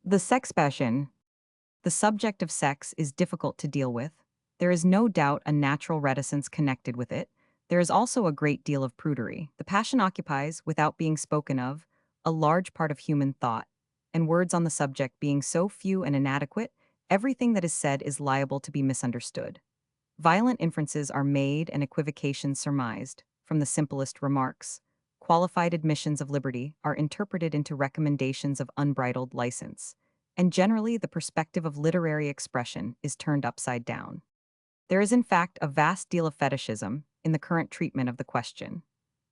The sex passion. The subject of sex is difficult to deal with. There is no doubt a natural reticence connected with it. There is also a great deal of prudery. The passion occupies, without being spoken of, a large part of human thought, and words on the subject being so few and inadequate, everything that is said is liable to be misunderstood. Violent inferences are made and equivocations surmised from the simplest remarks. Qualified admissions of liberty are interpreted into recommendations of unbridled license, and generally the perspective of literary expression is turned upside down. There is in fact a vast deal of fetishism in the current treatment of the question.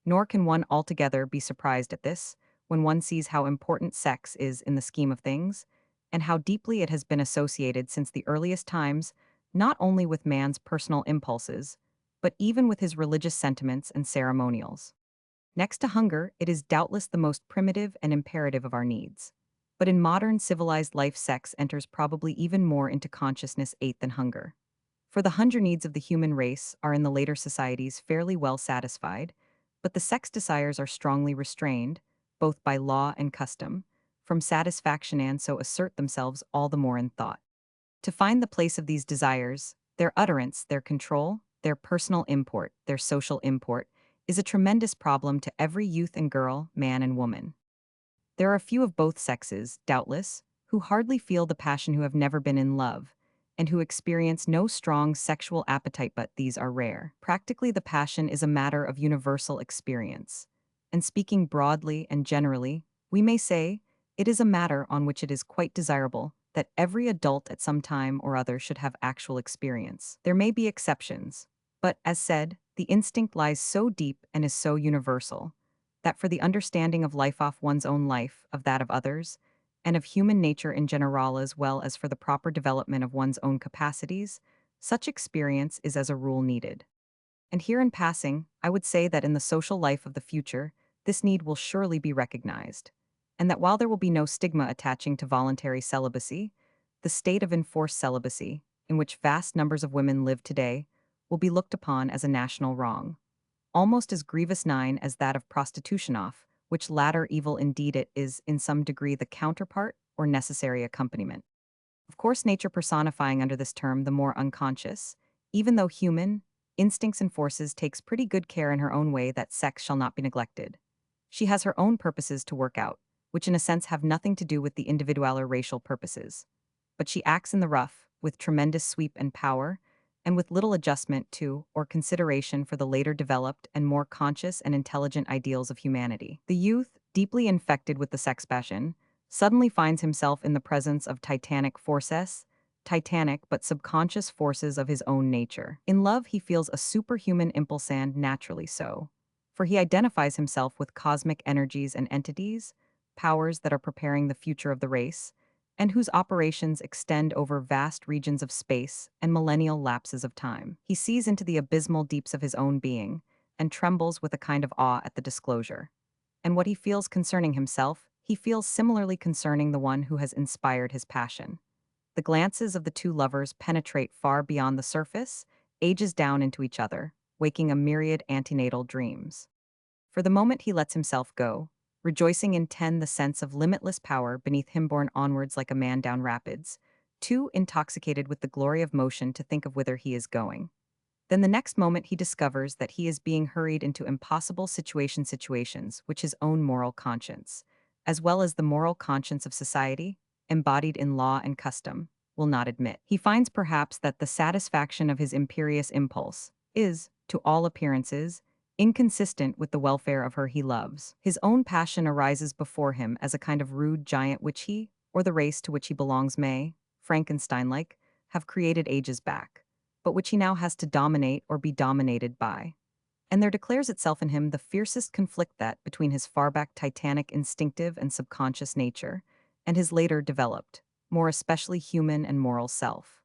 Nor can one altogether be surprised at this when one sees how important sex is in the scheme of things, and how deeply it has been associated since the earliest times, not only with man's personal impulses, but even with his religious sentiments and ceremonials. Next to hunger, it is doubtless the most primitive and imperative of our needs. But in modern civilized life, sex enters probably even more into consciousness eight than hunger. For the hunger needs of the human race are in the later societies fairly well satisfied, but the sex desires are strongly restrained, both by law and custom, from satisfaction and so assert themselves all the more in thought. To find the place of these desires, their utterance, their control, their personal import, their social import, is a tremendous problem to every youth and girl, man and woman. There are few of both sexes, doubtless, who hardly feel the passion who have never been in love, and who experience no strong sexual appetite, but these are rare. Practically, the passion is a matter of universal experience. And speaking broadly and generally, we may say it is a matter on which it is quite desirable that every adult at some time or other should have actual experience. There may be exceptions, but as said, the instinct lies so deep and is so universal that for the understanding of life off one's own life, of that of others, and of human nature in general as well as for the proper development of one's own capacities, such experience is as a rule needed. And here in passing, I would say that in the social life of the future, this need will surely be recognized, and that while there will be no stigma attaching to voluntary celibacy, the state of enforced celibacy, in which vast numbers of women live today, will be looked upon as a national wrong, almost as grievous nine as that of prostitution off, which latter evil indeed it is in some degree the counterpart or necessary accompaniment. Of course, nature personifying under this term the more unconscious, even though human, instincts and forces takes pretty good care in her own way that sex shall not be neglected. She has her own purposes to work out, which in a sense have nothing to do with the individual or racial purposes. But she acts in the rough, with tremendous sweep and power, and with little adjustment to or consideration for the later developed and more conscious and intelligent ideals of humanity. The youth, deeply infected with the sex passion, suddenly finds himself in the presence of titanic forces, titanic but subconscious forces of his own nature. In love, he feels a superhuman impulse, and naturally so, for he identifies himself with cosmic energies and entities, powers that are preparing the future of the race, and whose operations extend over vast regions of space and millennial lapses of time. He sees into the abysmal deeps of his own being, and trembles with a kind of awe at the disclosure. And what he feels concerning himself, he feels similarly concerning the one who has inspired his passion. The glances of the two lovers penetrate far beyond the surface, ages down into each other, waking a myriad antenatal dreams. For the moment he lets himself go, rejoicing in the sense of limitless power beneath him borne onwards like a man down rapids, too intoxicated with the glory of motion to think of whither he is going. Then the next moment he discovers that he is being hurried into impossible situations which his own moral conscience, as well as the moral conscience of society, embodied in law and custom, will not admit. He finds perhaps that the satisfaction of his imperious impulse is, to all appearances, inconsistent with the welfare of her he loves. His own passion arises before him as a kind of rude giant which he, or the race to which he belongs may, Frankenstein-like, have created ages back, but which he now has to dominate or be dominated by. And there declares itself in him the fiercest conflict that between his far-back titanic instinctive and subconscious nature, and his later developed, more especially human and moral self.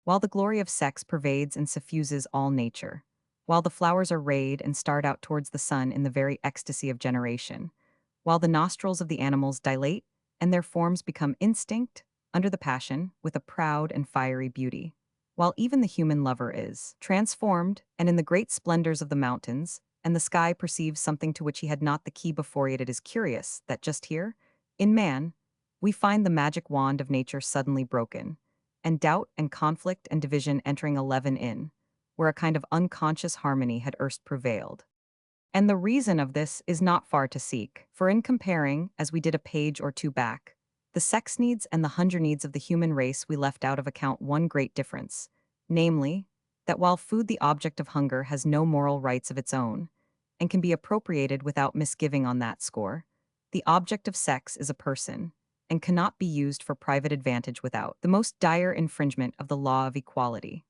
While the glory of sex pervades and suffuses all nature, while the flowers are rayed and start out towards the sun in the very ecstasy of generation, while the nostrils of the animals dilate and their forms become instinct, under the passion, with a proud and fiery beauty, while even the human lover is transformed, and in the great splendors of the mountains, and the sky perceives something to which he had not the key before, yet it is curious that just here, in man, we find the magic wand of nature suddenly broken, and doubt and conflict and division entering 11 in, where a kind of unconscious harmony had erst prevailed. And the reason of this is not far to seek, for in comparing, as we did a page or two back, the sex needs and the hunger needs of the human race, we left out of account one great difference, namely, that while food, the object of hunger, has no moral rights of its own, and can be appropriated without misgiving on that score, the object of sex is a person, and cannot be used for private advantage without the most dire infringement of the law of equality.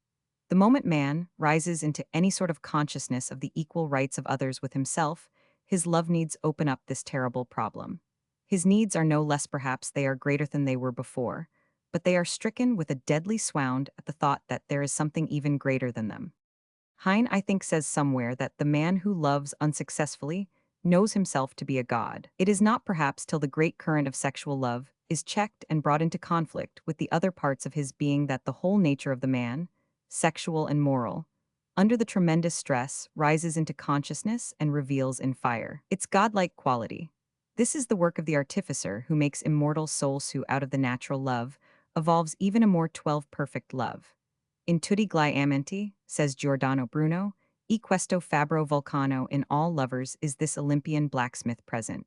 The moment man rises into any sort of consciousness of the equal rights of others with himself, his love needs open up this terrible problem. His needs are no less, perhaps they are greater than they were before, but they are stricken with a deadly swound at the thought that there is something even greater than them. Heine, I think, says somewhere that the man who loves unsuccessfully knows himself to be a god. It is not perhaps till the great current of sexual love is checked and brought into conflict with the other parts of his being that the whole nature of the man, sexual and moral, under the tremendous stress, rises into consciousness and reveals in fire its godlike quality. This is the work of the artificer who makes immortal souls who, out of the natural love, evolves even a more 12 perfect love. In tutti gli amenti, says Giordano Bruno, e questo fabbro vulcano, in all lovers is this Olympian blacksmith present.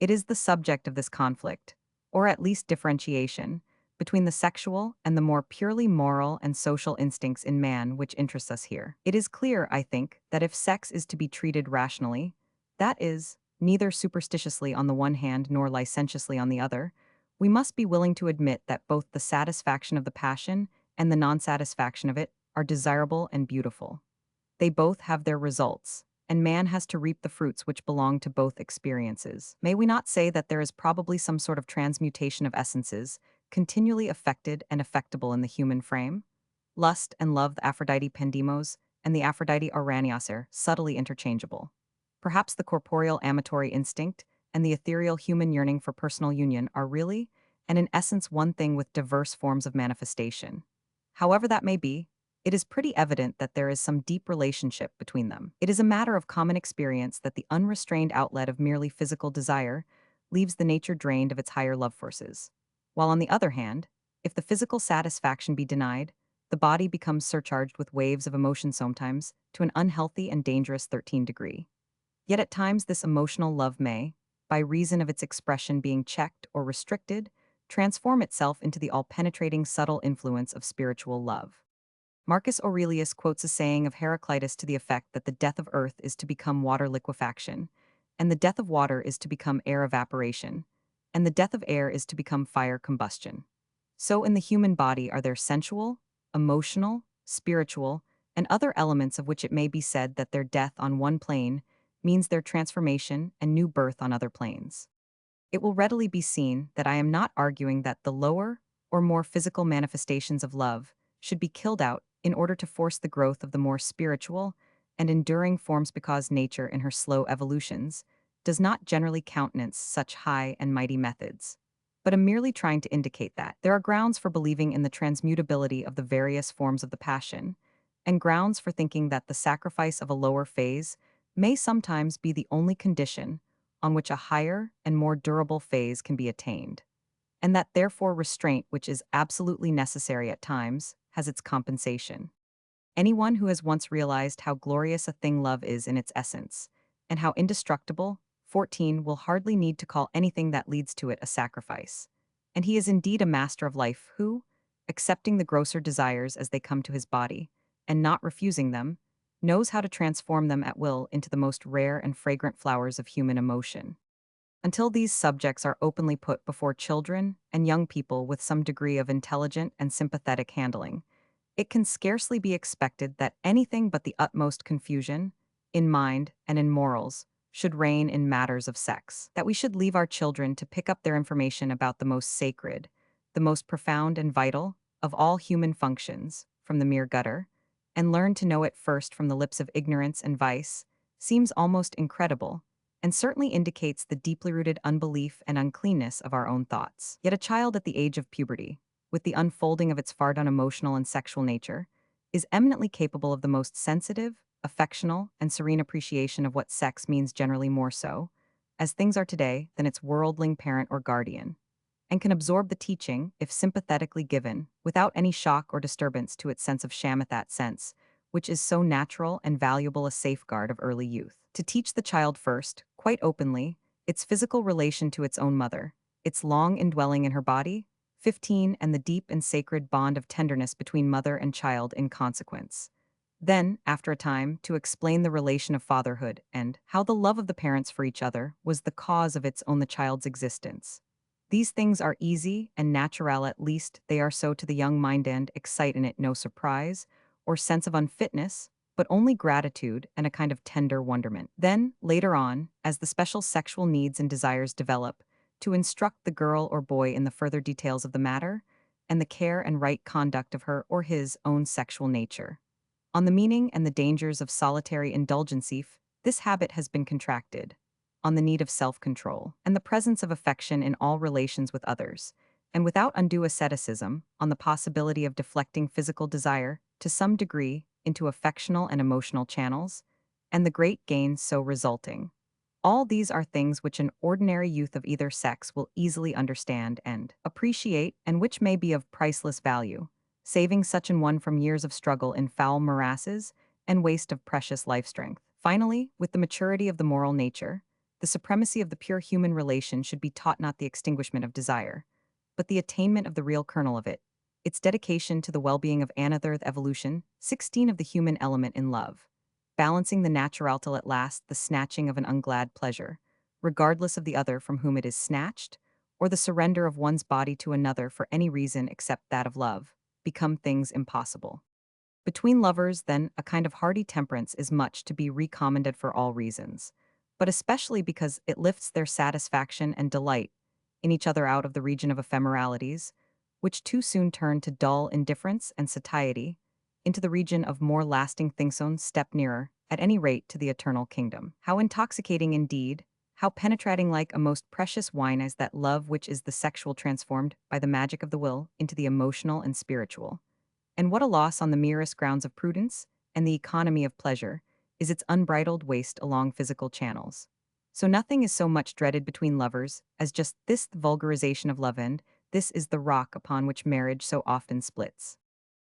It is the subject of this conflict, or at least differentiation, between the sexual and the more purely moral and social instincts in man which interests us here. It is clear, I think, that if sex is to be treated rationally, that is, neither superstitiously on the one hand nor licentiously on the other, we must be willing to admit that both the satisfaction of the passion and the non-satisfaction of it are desirable and beautiful. They both have their results, and man has to reap the fruits which belong to both experiences. May we not say that there is probably some sort of transmutation of essences, continually affected and affectable in the human frame? Lust and love, the Aphrodite Pendemos, and the Aphrodite Aranios, are subtly interchangeable. Perhaps the corporeal amatory instinct and the ethereal human yearning for personal union are really, and in essence, one thing with diverse forms of manifestation. However that may be, it is pretty evident that there is some deep relationship between them. It is a matter of common experience that the unrestrained outlet of merely physical desire leaves the nature drained of its higher love forces. While on the other hand, if the physical satisfaction be denied, the body becomes surcharged with waves of emotion, sometimes to an unhealthy and dangerous 13 degree. Yet at times this emotional love may, by reason of its expression being checked or restricted, transform itself into the all-penetrating subtle influence of spiritual love. Marcus Aurelius quotes a saying of Heraclitus to the effect that the death of earth is to become water liquefaction, and the death of water is to become air evaporation, and the death of air is to become fire combustion. So in the human body are there sensual, emotional, spiritual, and other elements of which it may be said that their death on one plane means their transformation and new birth on other planes. It will readily be seen that I am not arguing that the lower or more physical manifestations of love should be killed out in order to force the growth of the more spiritual and enduring forms, because nature, in her slow evolutions, does not generally countenance such high and mighty methods. But am merely trying to indicate that there are grounds for believing in the transmutability of the various forms of the passion, and grounds for thinking that the sacrifice of a lower phase may sometimes be the only condition on which a higher and more durable phase can be attained, and that therefore restraint, which is absolutely necessary at times, has its compensation. Anyone who has once realized how glorious a thing love is in its essence, and how indestructible, 14, will hardly need to call anything that leads to it a sacrifice. And he is indeed a master of life who, accepting the grosser desires as they come to his body, and not refusing them, knows how to transform them at will into the most rare and fragrant flowers of human emotion. Until these subjects are openly put before children and young people with some degree of intelligent and sympathetic handling, it can scarcely be expected that anything but the utmost confusion, in mind and in morals, should reign in matters of sex, that we should leave our children to pick up their information about the most sacred, the most profound and vital of all human functions, from the mere gutter, and learn to know it first from the lips of ignorance and vice, seems almost incredible, and certainly indicates the deeply rooted unbelief and uncleanness of our own thoughts. Yet a child at the age of puberty, with the unfolding of its far-done emotional and sexual nature, is eminently capable of the most sensitive, affectional, and serene appreciation of what sex means, generally more so, as things are today, than its worldling parent or guardian. and can absorb the teaching, if sympathetically given, without any shock or disturbance to its sense of shamathat sense, which is so natural and valuable a safeguard of early youth. To teach the child first, quite openly, its physical relation to its own mother, its long indwelling in her body, 15, and the deep and sacred bond of tenderness between mother and child in consequence. Then, after a time, to explain the relation of fatherhood and how the love of the parents for each other was the cause of its own the child's existence. These things are easy and natural, at least they are so to the young mind, and excite in it no surprise or sense of unfitness, but only gratitude and a kind of tender wonderment. Then, later on, as the special sexual needs and desires develop, to instruct the girl or boy in the further details of the matter, and the care and right conduct of her or his own sexual nature. On the meaning and the dangers of solitary indulgency, this habit has been contracted. On the need of self-control, and the presence of affection in all relations with others, and without undue asceticism, on the possibility of deflecting physical desire, to some degree, into affectional and emotional channels, and the great gains so resulting. All these are things which an ordinary youth of either sex will easily understand and appreciate, and which may be of priceless value, saving such an one from years of struggle in foul morasses and waste of precious life strength. Finally, with the maturity of the moral nature, the supremacy of the pure human relation should be taught, not the extinguishment of desire, but the attainment of the real kernel of it, its dedication to the well-being of another evolution, 16 of the human element in love, balancing the natural till at last the snatching of an unglad pleasure, regardless of the other from whom it is snatched, or the surrender of one's body to another for any reason except that of love, become things impossible. Between lovers, then, a kind of hearty temperance is much to be recommended for all reasons, but especially because it lifts their satisfaction and delight in each other out of the region of ephemeralities, which too soon turn to dull indifference and satiety, into the region of more lasting things, on step nearer, at any rate, to the eternal kingdom. How intoxicating indeed, how penetrating like a most precious wine is that love which is the sexual transformed by the magic of the will into the emotional and spiritual. And what a loss on the merest grounds of prudence and the economy of pleasure is its unbridled waste along physical channels. So nothing is so much dreaded between lovers as just this vulgarization of love, and this is the rock upon which marriage so often splits.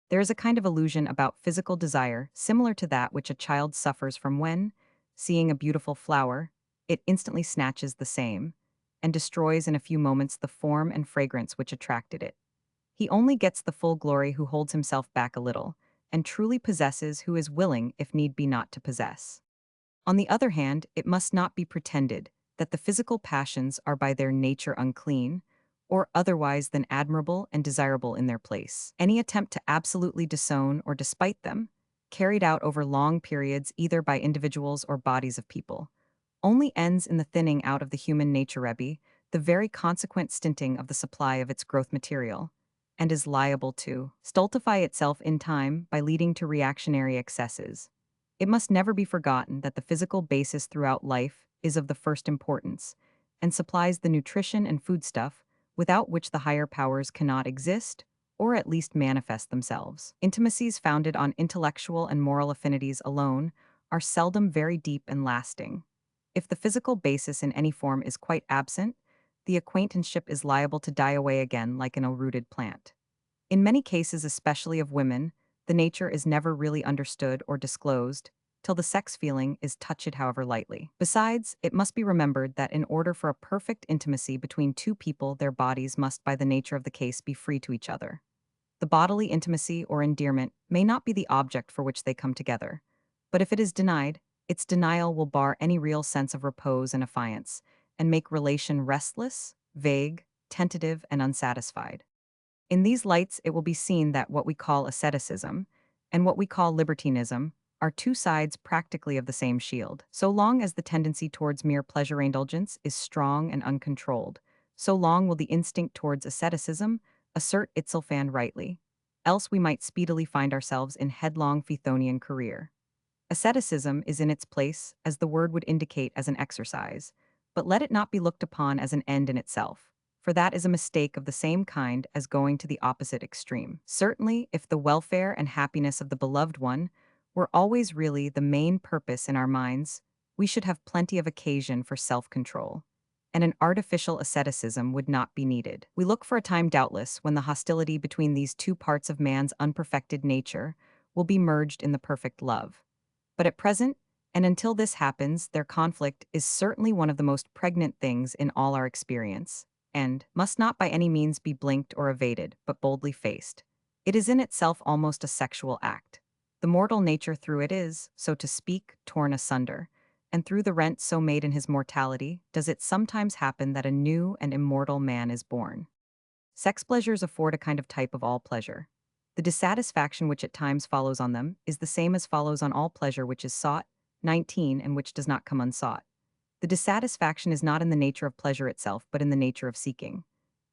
There is a kind of illusion about physical desire similar to that which a child suffers from when, seeing a beautiful flower, it instantly snatches the same, and destroys in a few moments the form and fragrance which attracted it. He only gets the full glory who holds himself back a little, and truly possesses who is willing, if need be, not to possess. On the other hand, it must not be pretended that the physical passions are by their nature unclean, or otherwise than admirable and desirable in their place. Any attempt to absolutely disown or despite them, carried out over long periods either by individuals or bodies of people, only ends in the thinning out of the human nature, the very consequent stinting of the supply of its growth material, and is liable to stultify itself in time by leading to reactionary excesses. It must never be forgotten that the physical basis throughout life is of the first importance, and supplies the nutrition and foodstuff without which the higher powers cannot exist, or at least manifest themselves. Intimacies founded on intellectual and moral affinities alone are seldom very deep and lasting. If the physical basis in any form is quite absent, the acquaintanceship is liable to die away again like an uprooted plant. In many cases, especially of women, the nature is never really understood or disclosed, till the sex feeling is touched however lightly. Besides, it must be remembered that in order for a perfect intimacy between two people, their bodies must by the nature of the case be free to each other. The bodily intimacy or endearment may not be the object for which they come together, but if it is denied, its denial will bar any real sense of repose and affiance, and make relation restless, vague, tentative, and unsatisfied. In these lights, it will be seen that what we call asceticism and what we call libertinism are two sides practically of the same shield. So long as the tendency towards mere pleasure indulgence is strong and uncontrolled, so long will the instinct towards asceticism assert itself and rightly. Else we might speedily find ourselves in headlong Phaethonian career. Asceticism is in its place, as the word would indicate, as an exercise, but let it not be looked upon as an end in itself, for that is a mistake of the same kind as going to the opposite extreme. Certainly, if the welfare and happiness of the beloved one were always really the main purpose in our minds, we should have plenty of occasion for self-control, and an artificial asceticism would not be needed. We look for a time doubtless when the hostility between these two parts of man's unperfected nature will be merged in the perfect love. But at present, and until this happens, their conflict is certainly one of the most pregnant things in all our experience, and must not by any means be blinked or evaded, but boldly faced. It is in itself almost a sexual act. The mortal nature through it is, so to speak, torn asunder, and through the rent so made in his mortality does it sometimes happen that a new and immortal man is born. Sex pleasures afford a kind of type of all pleasure. The dissatisfaction which at times follows on them is the same as follows on all pleasure which is sought, 19, and which does not come unsought. The dissatisfaction is not in the nature of pleasure itself, but in the nature of seeking.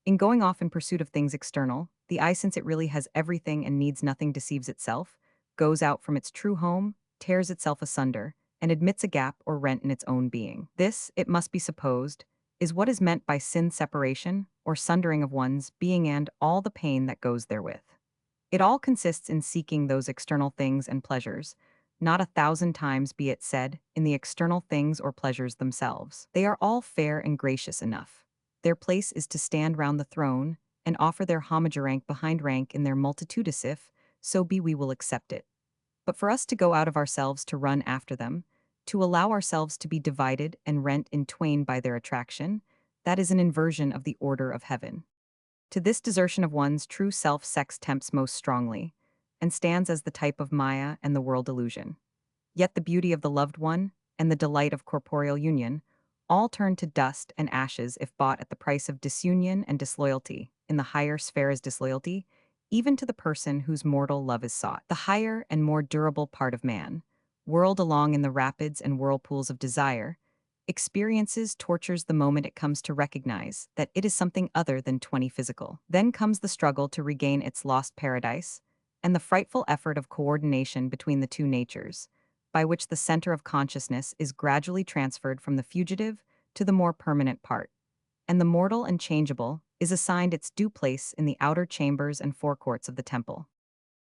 In going off in pursuit of things external, the eye, since it really has everything and needs nothing, deceives itself, goes out from its true home, tears itself asunder, and admits a gap or rent in its own being. This, it must be supposed, is what is meant by sin separation, or sundering of one's being and all the pain that goes therewith. It all consists in seeking those external things and pleasures, not 1,000 times be it said, in the external things or pleasures themselves. They are all fair and gracious enough. Their place is to stand round the throne, and offer their homage rank behind rank in their multitudes if, so be we will accept it. But for us to go out of ourselves to run after them, to allow ourselves to be divided and rent in twain by their attraction, that is an inversion of the order of heaven. To this desertion of one's true self sex tempts most strongly, and stands as the type of Maya and the world illusion. Yet the beauty of the loved one, and the delight of corporeal union, all turn to dust and ashes if bought at the price of disunion and disloyalty, in the higher sphere as disloyalty, even to the person whose mortal love is sought. The higher and more durable part of man, whirled along in the rapids and whirlpools of desire, experiences tortures the moment it comes to recognize that it is something other than 20 physical. Then comes the struggle to regain its lost paradise, and the frightful effort of coordination between the two natures, by which the center of consciousness is gradually transferred from the fugitive to the more permanent part, and the mortal and changeable is assigned its due place in the outer chambers and forecourts of the temple.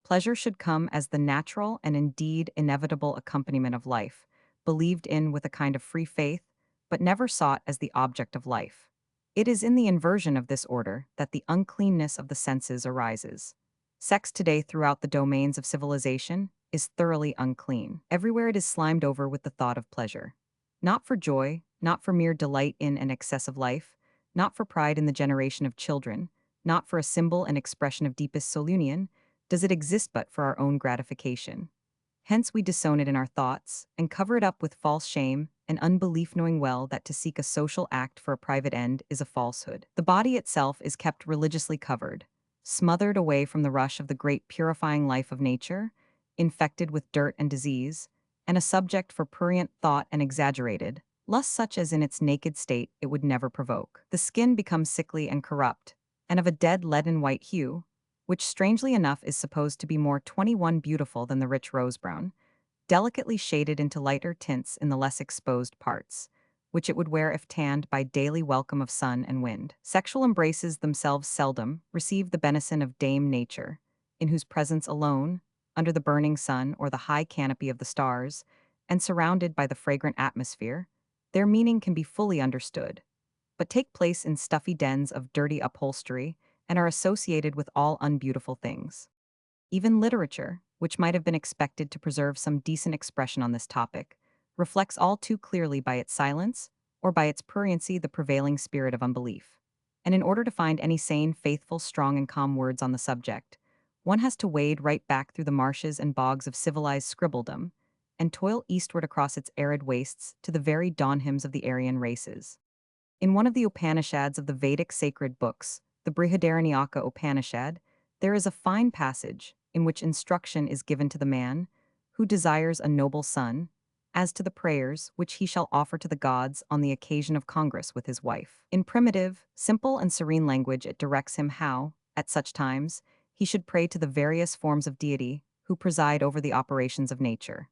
Pleasure should come as the natural and indeed inevitable accompaniment of life, believed in with a kind of free faith, but never sought as the object of life. It is in the inversion of this order that the uncleanness of the senses arises. Sex today throughout the domains of civilization is thoroughly unclean. Everywhere it is slimed over with the thought of pleasure. Not for joy, not for mere delight in an excess of life, not for pride in the generation of children, not for a symbol and expression of deepest soul union, does it exist but for our own gratification. Hence we disown it in our thoughts, and cover it up with false shame and unbelief, knowing well that to seek a social act for a private end is a falsehood. The body itself is kept religiously covered, smothered away from the rush of the great purifying life of nature, infected with dirt and disease, and a subject for prurient thought and exaggerated, lust such as in its naked state it would never provoke. The skin becomes sickly and corrupt, and of a dead leaden white hue, which strangely enough is supposed to be more 21 beautiful than the rich rose-brown, delicately shaded into lighter tints in the less exposed parts, which it would wear if tanned by daily welcome of sun and wind. Sexual embraces themselves seldom receive the benison of Dame Nature, in whose presence alone, under the burning sun or the high canopy of the stars, and surrounded by the fragrant atmosphere, their meaning can be fully understood, but take place in stuffy dens of dirty upholstery and are associated with all unbeautiful things. Even literature, which might have been expected to preserve some decent expression on this topic, reflects all too clearly by its silence, or by its pruriency, the prevailing spirit of unbelief. And in order to find any sane, faithful, strong, and calm words on the subject, one has to wade right back through the marshes and bogs of civilized scribbledom, and toil eastward across its arid wastes to the very dawn hymns of the Aryan races. In one of the Upanishads of the Vedic sacred books, the Brihadaranyaka Upanishad, there is a fine passage in which instruction is given to the man who desires a noble son, as to the prayers which he shall offer to the gods on the occasion of congress with his wife. In primitive, simple, and serene language it directs him how, at such times, he should pray to the various forms of deity who preside over the operations of nature.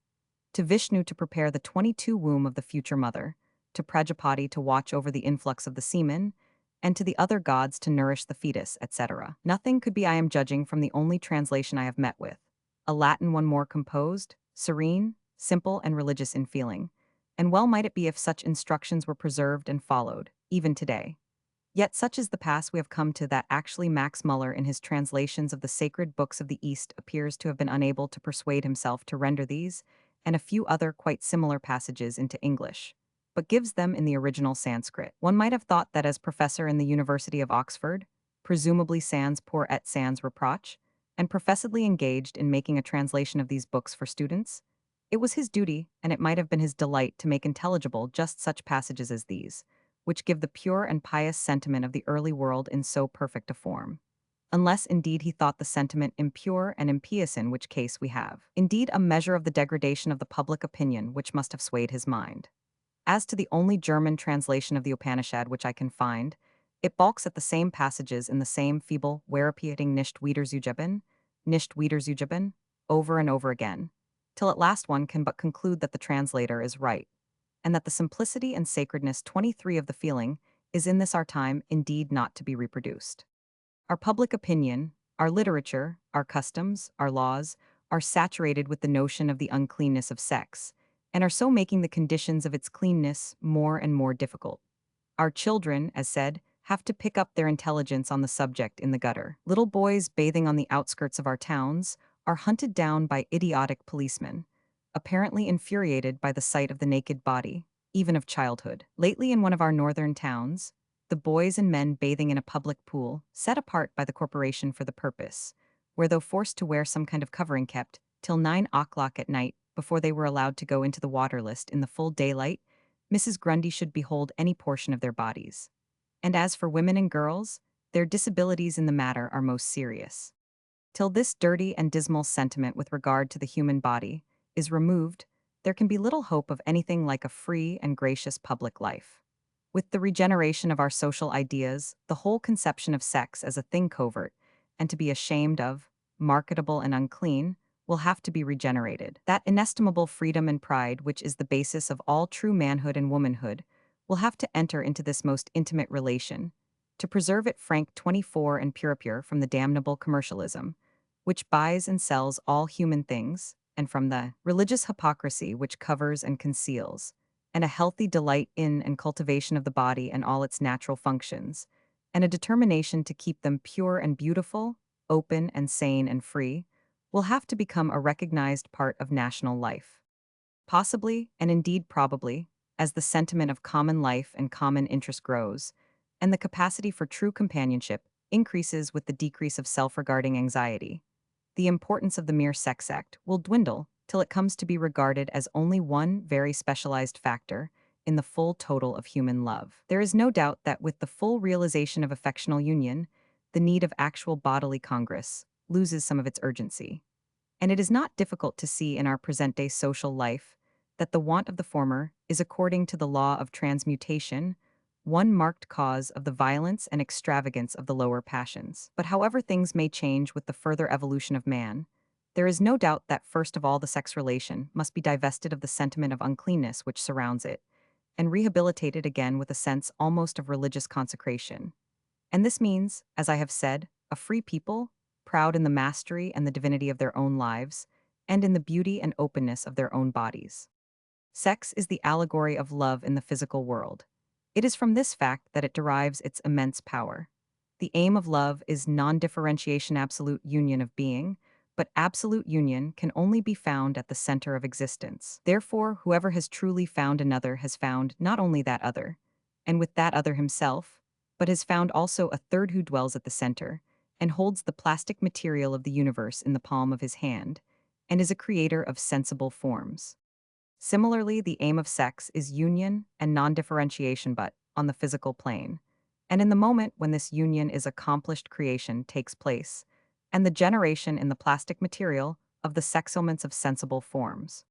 To Vishnu to prepare the 22 womb of the future mother, to Prajapati to watch over the influx of the semen, and to the other gods to nourish the fetus, etc. Nothing could be, I am judging from the only translation I have met with, a Latin one more composed, serene, simple, and religious in feeling, and well might it be if such instructions were preserved and followed, even today. Yet such is the pass we have come to that actually Max Muller in his translations of the sacred books of the East appears to have been unable to persuade himself to render these, and a few other quite similar passages into English, but gives them in the original Sanskrit. One might have thought that as professor in the University of Oxford, presumably sans pour et sans reproche, and professedly engaged in making a translation of these books for students, it was his duty, and it might have been his delight to make intelligible just such passages as these, which give the pure and pious sentiment of the early world in so perfect a form. Unless indeed he thought the sentiment impure and impious, in which case we have, indeed, a measure of the degradation of the public opinion which must have swayed his mind. As to the only German translation of the Upanishad which I can find, it balks at the same passages in the same feeble, repeating nicht wiederzugeben, over and over again, till at last one can but conclude that the translator is right, and that the simplicity and sacredness 23 of the feeling is in this our time indeed not to be reproduced. Our public opinion, our literature, our customs, our laws, are saturated with the notion of the uncleanness of sex, and are so making the conditions of its cleanness more and more difficult. Our children, as said, have to pick up their intelligence on the subject in the gutter. Little boys bathing on the outskirts of our towns are hunted down by idiotic policemen, apparently infuriated by the sight of the naked body, even of childhood. Lately, in one of our northern towns, the boys and men bathing in a public pool, set apart by the corporation for the purpose, where though forced to wear some kind of covering kept till 9 o'clock at night before they were allowed to go into the water list in the full daylight, Mrs. Grundy should behold any portion of their bodies. And as for women and girls, their disabilities in the matter are most serious. Till this dirty and dismal sentiment with regard to the human body is removed, there can be little hope of anything like a free and gracious public life. With the regeneration of our social ideas, the whole conception of sex as a thing covert, and to be ashamed of, marketable and unclean, will have to be regenerated. That inestimable freedom and pride which is the basis of all true manhood and womanhood will have to enter into this most intimate relation, to preserve it frank 24 and pure from the damnable commercialism, which buys and sells all human things, and from the religious hypocrisy which covers and conceals, and a healthy delight in and cultivation of the body and all its natural functions, and a determination to keep them pure and beautiful, open and sane and free, will have to become a recognized part of national life. Possibly, and indeed probably, as the sentiment of common life and common interest grows, and the capacity for true companionship increases with the decrease of self-regarding anxiety, the importance of the mere sex act will dwindle till it comes to be regarded as only one very specialized factor in the full total of human love. There is no doubt that with the full realization of affectional union, the need of actual bodily congress loses some of its urgency. And it is not difficult to see in our present-day social life that the want of the former is, according to the law of transmutation, one marked cause of the violence and extravagance of the lower passions. But however things may change with the further evolution of man, there is no doubt that first of all the sex relation must be divested of the sentiment of uncleanness which surrounds it, and rehabilitated again with a sense almost of religious consecration. And this means, as I have said, a free people, proud in the mastery and the divinity of their own lives, and in the beauty and openness of their own bodies. Sex is the allegory of love in the physical world. It is from this fact that it derives its immense power. The aim of love is non-differentiation, absolute union of being, but absolute union can only be found at the center of existence. Therefore, whoever has truly found another has found not only that other, and with that other himself, but has found also a third who dwells at the center, and holds the plastic material of the universe in the palm of his hand, and is a creator of sensible forms. Similarly, the aim of sex is union and non-differentiation but on the physical plane. And in the moment when this union is accomplished, creation takes place, and the generation in the plastic material of the sex elements of sensible forms.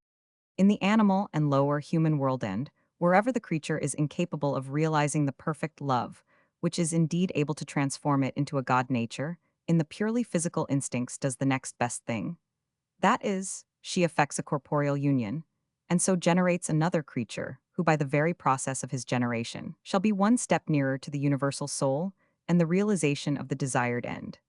In the animal and lower human world end, wherever the creature is incapable of realizing the perfect love, which is indeed able to transform it into a god nature, in the purely physical instincts does the next best thing. That is, she effects a corporeal union, and so generates another creature, who by the very process of his generation shall be one step nearer to the universal soul and the realization of the desired end.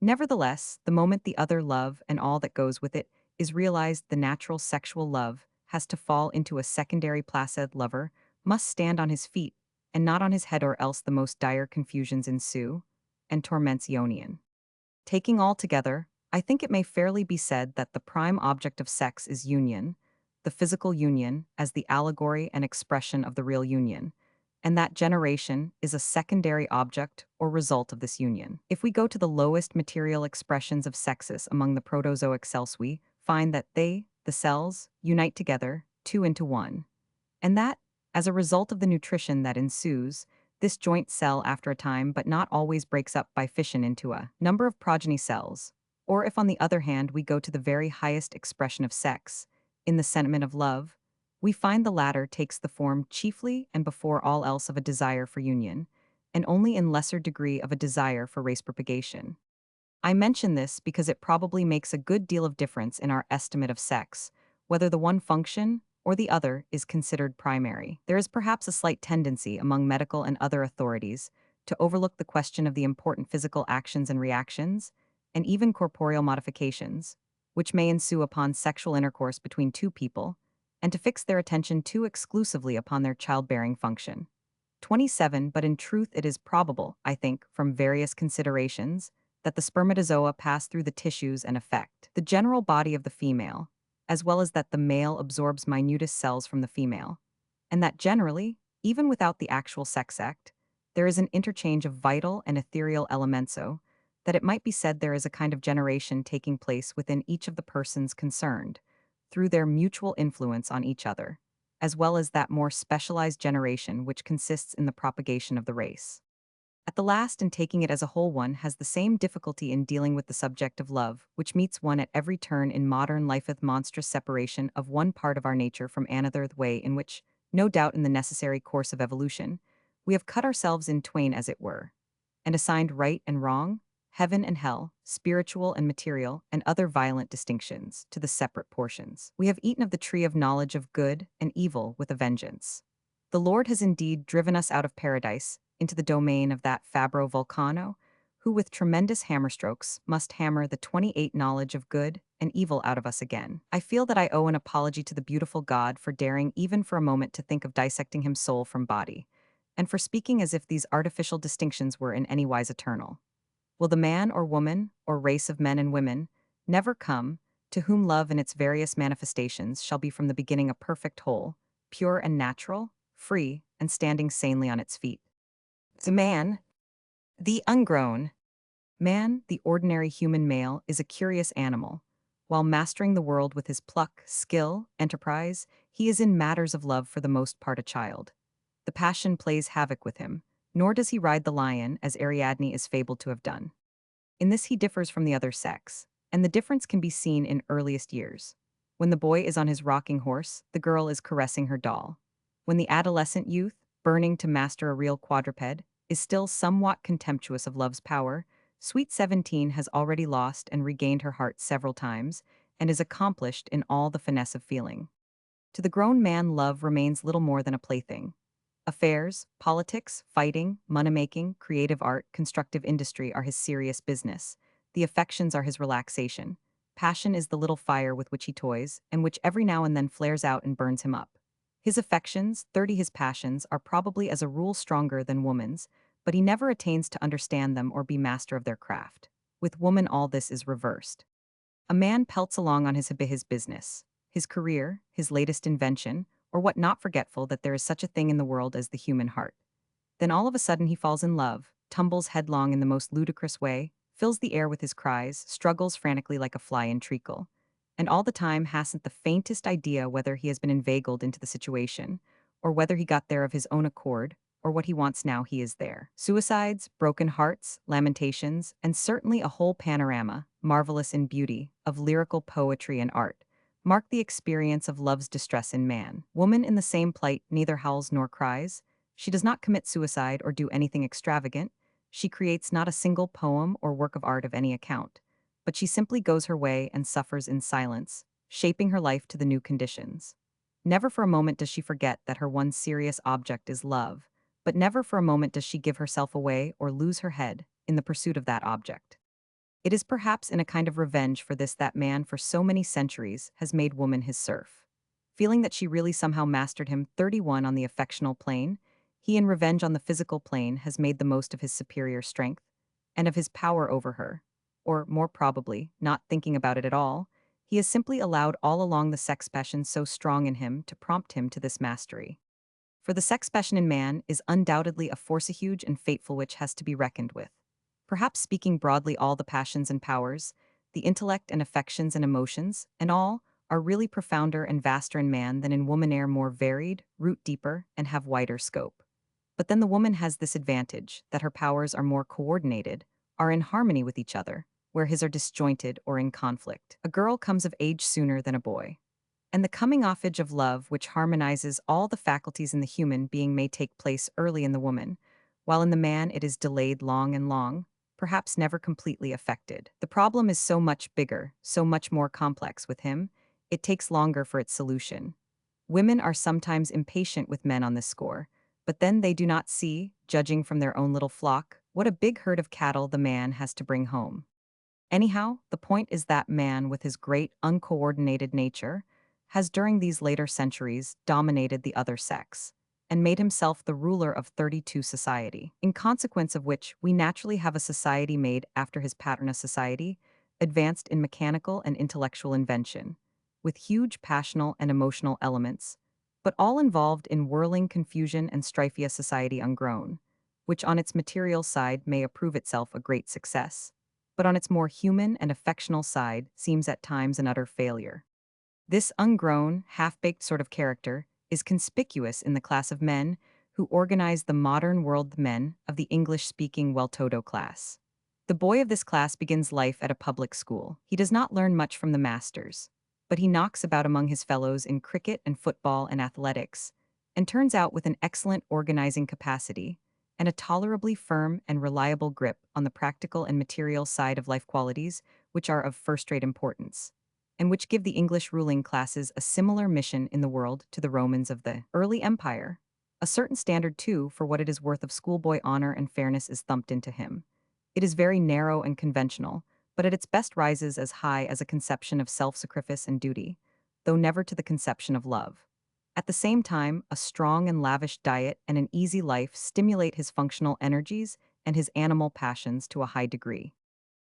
Nevertheless, the moment the other love and all that goes with it is realized, the natural sexual love has to fall into a secondary placid lover must stand on his feet and not on his head, or else the most dire confusions ensue and torments Ionian. Taking all together, I think it may fairly be said that the prime object of sex is union, the physical union as the allegory and expression of the real union, and that generation is a secondary object or result of this union. If we go to the lowest material expressions of sexes among the protozoic cells, we find that they, the cells, unite together, two into one, and that, as a result of the nutrition that ensues, this joint cell after a time but not always breaks up by fission into a number of progeny cells. Or if on the other hand we go to the very highest expression of sex, in the sentiment of love, we find the latter takes the form chiefly and before all else of a desire for union, and only in lesser degree of a desire for race propagation. I mention this because it probably makes a good deal of difference in our estimate of sex, whether the one function or the other is considered primary. There is perhaps a slight tendency among medical and other authorities to overlook the question of the important physical actions and reactions, and even corporeal modifications, which may ensue upon sexual intercourse between two people, and to fix their attention too exclusively upon their childbearing function. 27. But in truth, it is probable, I think, from various considerations, that the spermatozoa pass through the tissues and affect the general body of the female, as well as that the male absorbs minutest cells from the female, and that generally, even without the actual sex act, there is an interchange of vital and ethereal elements, so that it might be said there is a kind of generation taking place within each of the persons concerned, through their mutual influence on each other, as well as that more specialized generation which consists in the propagation of the race. At the last, and taking it as a whole, one has the same difficulty in dealing with the subject of love, which meets one at every turn in modern life, with monstrous separation of one part of our nature from another, the way in which, no doubt in the necessary course of evolution, we have cut ourselves in twain as it were, and assigned right and wrong, heaven and hell, spiritual and material, and other violent distinctions to the separate portions. We have eaten of the tree of knowledge of good and evil with a vengeance. The Lord has indeed driven us out of paradise into the domain of that Fabro Vulcano, who with tremendous hammerstrokes must hammer the 28 knowledge of good and evil out of us again. I feel that I owe an apology to the beautiful God for daring even for a moment to think of dissecting him soul from body, and for speaking as if these artificial distinctions were in any wise eternal. Will the man or woman, or race of men and women, never come, to whom love in its various manifestations shall be from the beginning a perfect whole, pure and natural, free, and standing sanely on its feet? The man, the ungrown man, the ordinary human male, is a curious animal. While mastering the world with his pluck, skill, enterprise, he is in matters of love for the most part a child. The passion plays havoc with him, nor does he ride the lion as Ariadne is fabled to have done. In this he differs from the other sex, and the difference can be seen in earliest years. When the boy is on his rocking horse, the girl is caressing her doll. When the adolescent youth, burning to master a real quadruped, is still somewhat contemptuous of love's power, sweet 17 has already lost and regained her heart several times, and is accomplished in all the finesse of feeling. To the grown man love remains little more than a plaything. Affairs, politics, fighting, money-making, creative art, constructive industry are his serious business. The affections are his relaxation. Passion is the little fire with which he toys, and which every now and then flares out and burns him up. His affections, 30 his passions, are probably as a rule stronger than woman's, but he never attains to understand them or be master of their craft. With woman all this is reversed. A man pelts along on his business, his career, his latest invention, or what, not forgetful that there is such a thing in the world as the human heart. Then all of a sudden he falls in love, tumbles headlong in the most ludicrous way, fills the air with his cries, struggles frantically like a fly in treacle, and all the time hasn't the faintest idea whether he has been inveigled into the situation, or whether he got there of his own accord, or what he wants now he is there. Suicides, broken hearts, lamentations, and certainly a whole panorama, marvelous in beauty, of lyrical poetry and art, mark the experience of love's distress in man. Woman in the same plight neither howls nor cries. She does not commit suicide or do anything extravagant. She creates not a single poem or work of art of any account, but she simply goes her way and suffers in silence, shaping her life to the new conditions. Never for a moment does she forget that her one serious object is love, but never for a moment does she give herself away or lose her head in the pursuit of that object. It is perhaps in a kind of revenge for this that man for so many centuries has made woman his serf. Feeling that she really somehow mastered him 31 on the affectional plane, he in revenge on the physical plane has made the most of his superior strength and of his power over her. Or, more probably, not thinking about it at all, he has simply allowed all along the sex passion so strong in him to prompt him to this mastery. For the sex passion in man is undoubtedly a force huge and fateful which has to be reckoned with. Perhaps speaking broadly, all the passions and powers, the intellect and affections and emotions, and all, are really profounder and vaster in man than in woman, are more varied, root deeper, and have wider scope. But then the woman has this advantage, that her powers are more coordinated, are in harmony with each other, where his are disjointed or in conflict. A girl comes of age sooner than a boy. And the coming offage of love, which harmonizes all the faculties in the human being, may take place early in the woman, while in the man it is delayed long and long, perhaps never completely effected. The problem is so much bigger, so much more complex with him, it takes longer for its solution. Women are sometimes impatient with men on this score, but then they do not see, judging from their own little flock, what a big herd of cattle the man has to bring home. Anyhow, the point is that man, with his great uncoordinated nature, has during these later centuries dominated the other sex, and made himself the ruler of 32 society, in consequence of which we naturally have a society made after his pattern, a society advanced in mechanical and intellectual invention, with huge passional and emotional elements, but all involved in whirling confusion and strife, a society ungrown, which on its material side may approve itself a great success, but on its more human and affectional side seems at times an utter failure. This ungrown, half-baked sort of character is conspicuous in the class of men who organize the modern world, the men of the English-speaking well-to-do class. The boy of this class begins life at a public school. He does not learn much from the masters, but he knocks about among his fellows in cricket and football and athletics, and turns out with an excellent organizing capacity and a tolerably firm and reliable grip on the practical and material side of life, qualities which are of first-rate importance, and which give the English ruling classes a similar mission in the world to the Romans of the early empire. A certain standard, too, for what it is worth of schoolboy honor and fairness is thumped into him. It is very narrow and conventional, but at its best rises as high as a conception of self-sacrifice and duty, though never to the conception of love. At the same time, a strong and lavish diet and an easy life stimulate his functional energies and his animal passions to a high degree.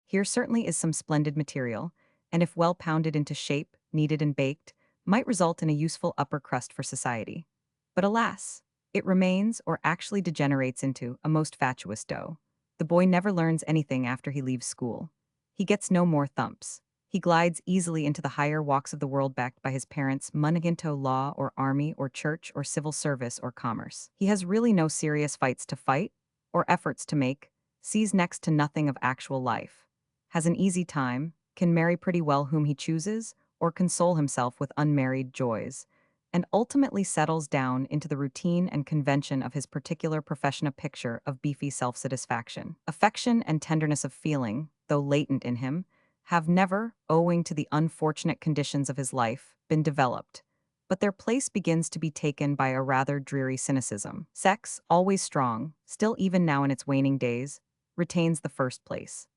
Here certainly is some splendid material, and if well pounded into shape, kneaded and baked, might result in a useful upper crust for society. But alas, it remains, or actually degenerates into, a most fatuous dough. The boy never learns anything after he leaves school. He gets no more thumps. He glides easily into the higher walks of the world, backed by his parents' money into law or army or church or civil service or commerce. He has really no serious fights to fight or efforts to make, sees next to nothing of actual life, has an easy time, can marry pretty well whom he chooses, or console himself with unmarried joys, and ultimately settles down into the routine and convention of his particular profession, a picture of beefy self-satisfaction. Affection and tenderness of feeling, though latent in him, have never, owing to the unfortunate conditions of his life, been developed, but their place begins to be taken by a rather dreary cynicism. Sex, always strong, still even now in its waning days, retains the first place.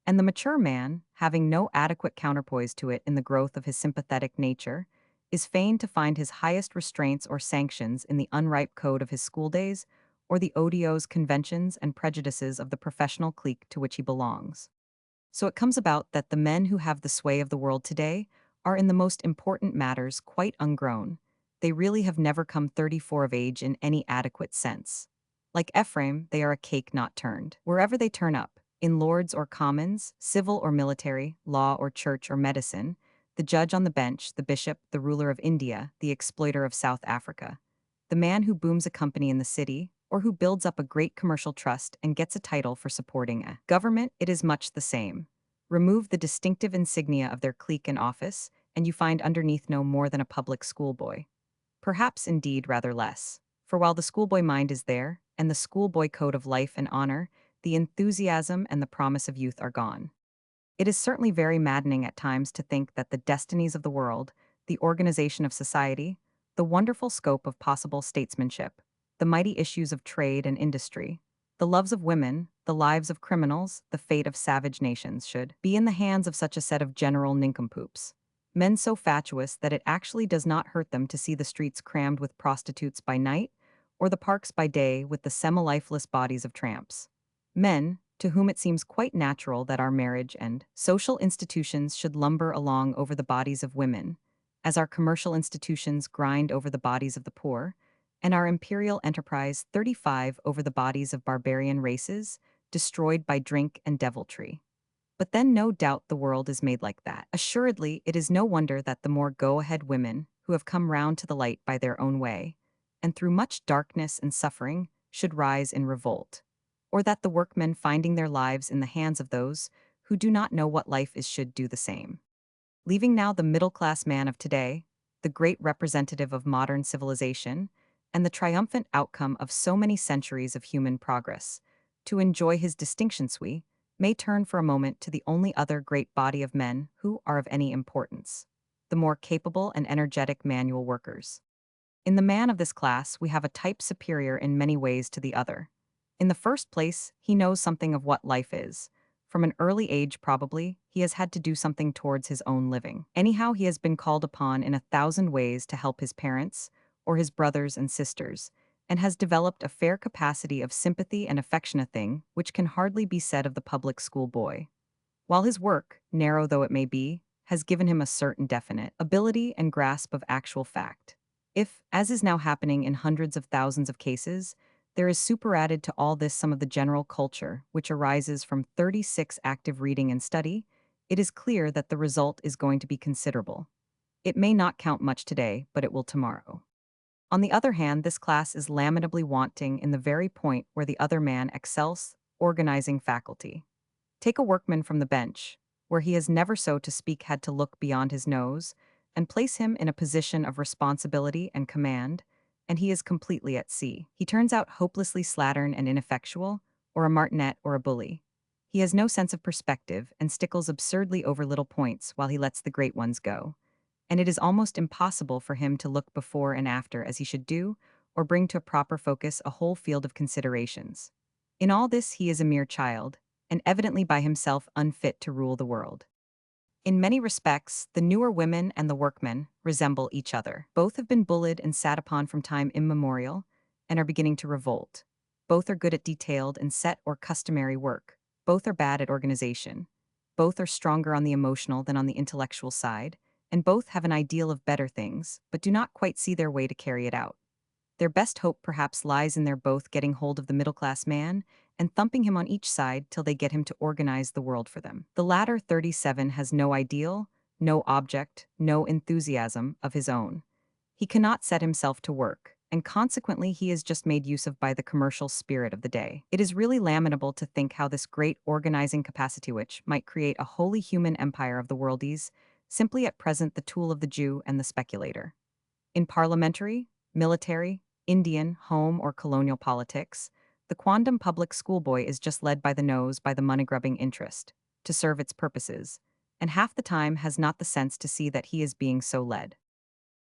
And the mature man, having no adequate counterpoise to it in the growth of his sympathetic nature, is fain to find his highest restraints or sanctions in the unripe code of his schooldays or the odious conventions and prejudices of the professional clique to which he belongs. So it comes about that the men who have the sway of the world today are in the most important matters quite ungrown. They really have never come 34 of age in any adequate sense. Like Ephraim, they are a cake not turned. Wherever they turn up, in lords or commons, civil or military, law or church or medicine, the judge on the bench, the bishop, the ruler of India, the exploiter of South Africa, the man who booms a company in the city, or who builds up a great commercial trust and gets a title for supporting a government, it is much the same. Remove the distinctive insignia of their clique and office, and you find underneath no more than a public schoolboy. Perhaps indeed rather less. For while the schoolboy mind is there, and the schoolboy code of life and honor, the enthusiasm and the promise of youth are gone. It is certainly very maddening at times to think that the destinies of the world, the organization of society, the wonderful scope of possible statesmanship, the mighty issues of trade and industry, the loves of women, the lives of criminals, the fate of savage nations should be in the hands of such a set of general nincompoops. men so fatuous that it actually does not hurt them to see the streets crammed with prostitutes by night, or the parks by day with the semi-lifeless bodies of tramps. Men, to whom it seems quite natural that our marriage and social institutions should lumber along over the bodies of women, as our commercial institutions grind over the bodies of the poor, and our imperial enterprise 35 over the bodies of barbarian races, destroyed by drink and deviltry. But then no doubt the world is made like that. Assuredly, it is no wonder that the more go-ahead women, who have come round to the light by their own way, and through much darkness and suffering, should rise in revolt. Or that the workmen finding their lives in the hands of those who do not know what life is should do the same. Leaving now the middle-class man of today, the great representative of modern civilization, and the triumphant outcome of so many centuries of human progress, to enjoy his distinctions we may turn for a moment to the only other great body of men who are of any importance, the more capable and energetic manual workers. In the man of this class, we have a type superior in many ways to the other. In the first place, he knows something of what life is. From an early age, probably, he has had to do something towards his own living. Anyhow, he has been called upon in 1,000 ways to help his parents, or his brothers and sisters, and has developed a fair capacity of sympathy and affection, a thing which can hardly be said of the public school boy. While his work, narrow though it may be, has given him a certain definite ability and grasp of actual fact. If, as is now happening in hundreds of thousands of cases, there is superadded to all this some of the general culture which arises from 36 active reading and study, it is clear that the result is going to be considerable. It may not count much today, but it will tomorrow. On the other hand, this class is lamentably wanting in the very point where the other man excels, organizing faculty. Take a workman from the bench, where he has never, so to speak, had to look beyond his nose, and place him in a position of responsibility and command, and he is completely at sea. He turns out hopelessly slattern and ineffectual, or a martinet or a bully. He has no sense of perspective and stickles absurdly over little points while he lets the great ones go. And it is almost impossible for him to look before and after as he should do, or bring to a proper focus a whole field of considerations. In all this he is a mere child, and evidently by himself unfit to rule the world. In many respects, the newer women and the workmen resemble each other. Both have been bullied and sat upon from time immemorial, and are beginning to revolt. Both are good at detailed and set or customary work. Both are bad at organization. Both are stronger on the emotional than on the intellectual side, and both have an ideal of better things, but do not quite see their way to carry it out. Their best hope perhaps lies in their both getting hold of the middle-class man and thumping him on each side till they get him to organize the world for them. The latter 37 has no ideal, no object, no enthusiasm of his own. He cannot set himself to work, and consequently he is just made use of by the commercial spirit of the day. It is really lamentable to think how this great organizing capacity which might create a wholly human empire of the world is simply at present the tool of the Jew and the speculator. In parliamentary, military, Indian, home, or colonial politics, the quondam public schoolboy is just led by the nose by the money-grubbing interest, to serve its purposes, and half the time has not the sense to see that he is being so led.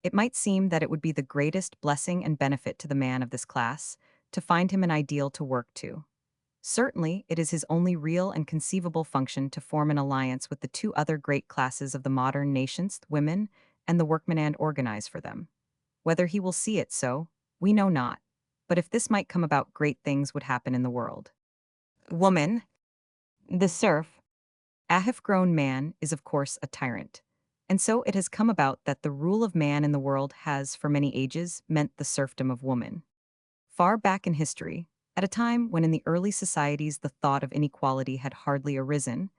It might seem that it would be the greatest blessing and benefit to the man of this class to find him an ideal to work to. Certainly, it is his only real and conceivable function to form an alliance with the two other great classes of the modern nations, women, and the workmen, and organize for them. Whether he will see it so, we know not. But if this might come about, great things would happen in the world. Woman, the serf, a half-grown man, is of course a tyrant. And so it has come about that the rule of man in the world has, for many ages, meant the serfdom of woman. Far back in history, at a time when in the early societies the thought of inequality had hardly arisen,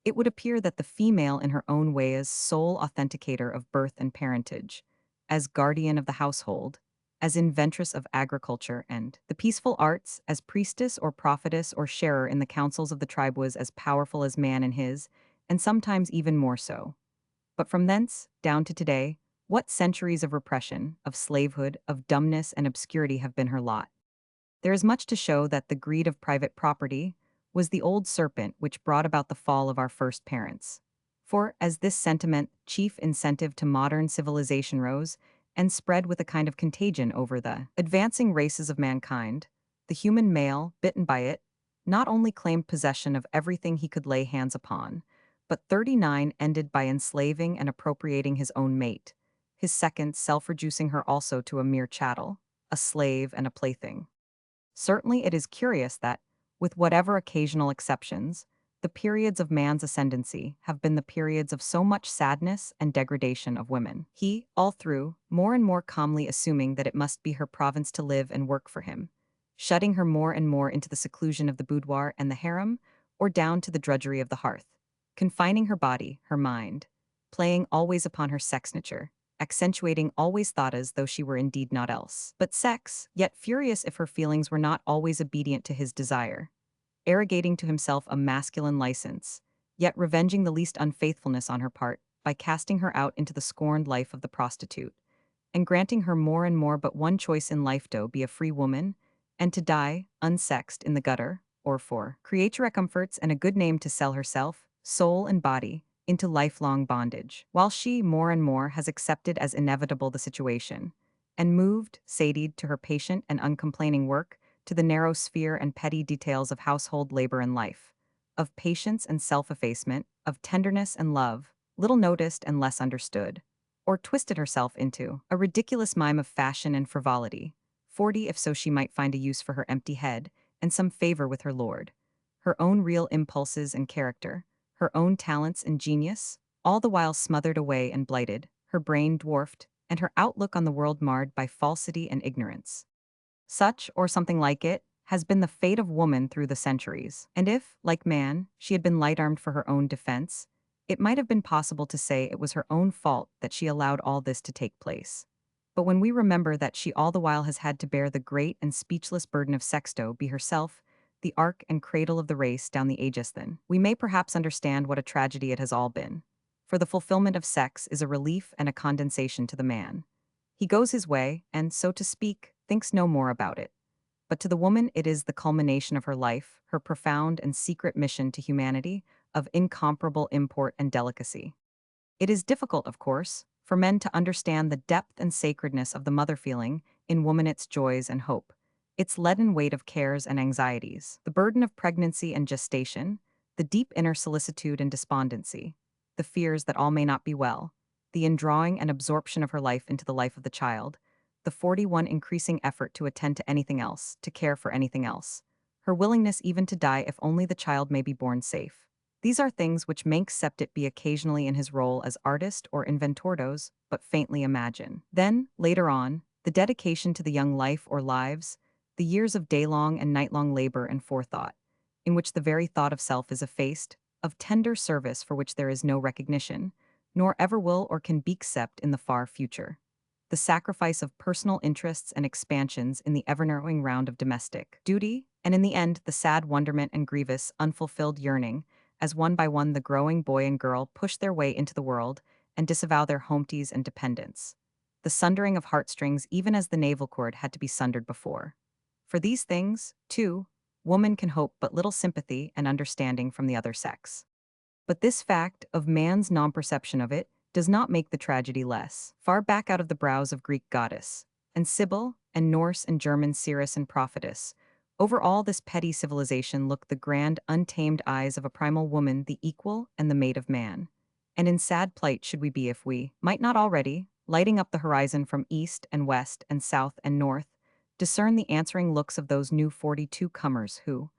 it would appear that the female in her own way as sole authenticator of birth and parentage, as guardian of the household, as inventress of agriculture and the peaceful arts, as priestess or prophetess or sharer in the councils of the tribe, was as powerful as man in his, and sometimes even more so. But from thence, down to today, what centuries of repression, of slavehood, of dumbness and obscurity have been her lot? There is much to show that the greed of private property was the old serpent which brought about the fall of our first parents. For, as this sentiment, chief incentive to modern civilization, rose and spread with a kind of contagion over the advancing races of mankind, the human male, bitten by it, not only claimed possession of everything he could lay hands upon, but 39 ended by enslaving and appropriating his own mate, his second self-reducing her also to a mere chattel, a slave and a plaything. Certainly it is curious that, with whatever occasional exceptions, the periods of man's ascendancy have been the periods of so much sadness and degradation of women. He, all through, more and more calmly assuming that it must be her province to live and work for him, shutting her more and more into the seclusion of the boudoir and the harem, or down to the drudgery of the hearth, confining her body, her mind, playing always upon her sex nature, accentuating always thought as though she were indeed not else but sex, yet furious if her feelings were not always obedient to his desire, arrogating to himself a masculine license, yet revenging the least unfaithfulness on her part by casting her out into the scorned life of the prostitute, and granting her more and more but one choice in life to be a free woman, and to die, unsexed, in the gutter, or for creature comforts and a good name to sell herself, soul and body, into lifelong bondage, while she more and more has accepted as inevitable the situation, and moved, satied to her patient and uncomplaining work, to the narrow sphere and petty details of household labor and life, of patience and self-effacement, of tenderness and love, little noticed and less understood, or twisted herself into a ridiculous mime of fashion and frivolity, 40 if so she might find a use for her empty head, and some favor with her lord, her own real impulses and character, her own talents and genius, all the while smothered away and blighted, her brain dwarfed, and her outlook on the world marred by falsity and ignorance. Such, or something like it, has been the fate of woman through the centuries. And if, like man, she had been light-armed for her own defense, it might have been possible to say it was her own fault that she allowed all this to take place. But when we remember that she all the while has had to bear the great and speechless burden of sexto, be herself, the ark and cradle of the race down the ages, then we may perhaps understand what a tragedy it has all been. For the fulfillment of sex is a relief and a condensation to the man. He goes his way, and, so to speak, thinks no more about it. But to the woman it is the culmination of her life, her profound and secret mission to humanity, of incomparable import and delicacy. It is difficult, of course, for men to understand the depth and sacredness of the mother feeling in woman, its joys and hope, its leaden weight of cares and anxieties, the burden of pregnancy and gestation, the deep inner solicitude and despondency, the fears that all may not be well, the indrawing and absorption of her life into the life of the child, the 41 increasing effort to attend to anything else, to care for anything else, her willingness even to die if only the child may be born safe. These are things which Manx Septet be occasionally in his role as artist or inventordos, but faintly imagine. Then, later on, the dedication to the young life or lives, the years of day-long and night-long labor and forethought, in which the very thought of self is effaced, of tender service for which there is no recognition, nor ever will or can be accept in the far future. The sacrifice of personal interests and expansions in the ever-narrowing round of domestic duty, and in the end the sad wonderment and grievous, unfulfilled yearning, as one by one the growing boy and girl push their way into the world and disavow their hometies and dependents. The sundering of heartstrings even as the navel cord had to be sundered before. For these things, too, woman can hope but little sympathy and understanding from the other sex. But this fact of man's non-perception of it does not make the tragedy less. Far back out of the brows of Greek goddess, and Sibyl, and Norse and German seeress and prophetess, over all this petty civilization look the grand, untamed eyes of a primal woman, the equal and the mate of man. And in sad plight should we be if we might not already, lighting up the horizon from east and west and south and north, discern the answering looks of those new 42 comers who,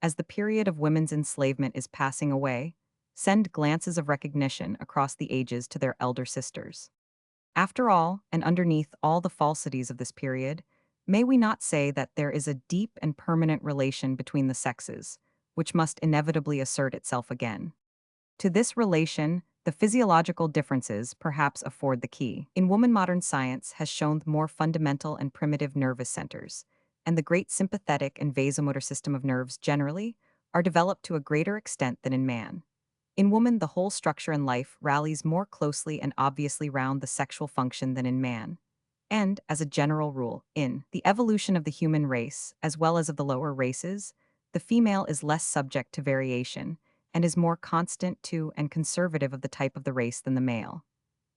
as the period of women's enslavement is passing away, send glances of recognition across the ages to their elder sisters. After all, and underneath all the falsities of this period, may we not say that there is a deep and permanent relation between the sexes, which must inevitably assert itself again? To this relation, the physiological differences perhaps afford the key. In woman, modern science has shown the more fundamental and primitive nervous centers, and the great sympathetic and vasomotor system of nerves generally, are developed to a greater extent than in man. In woman, the whole structure and life rallies more closely and obviously round the sexual function than in man. And, as a general rule, in the evolution of the human race, as well as of the lower races, the female is less subject to variation, and is more constant to and conservative of the type of the race than the male.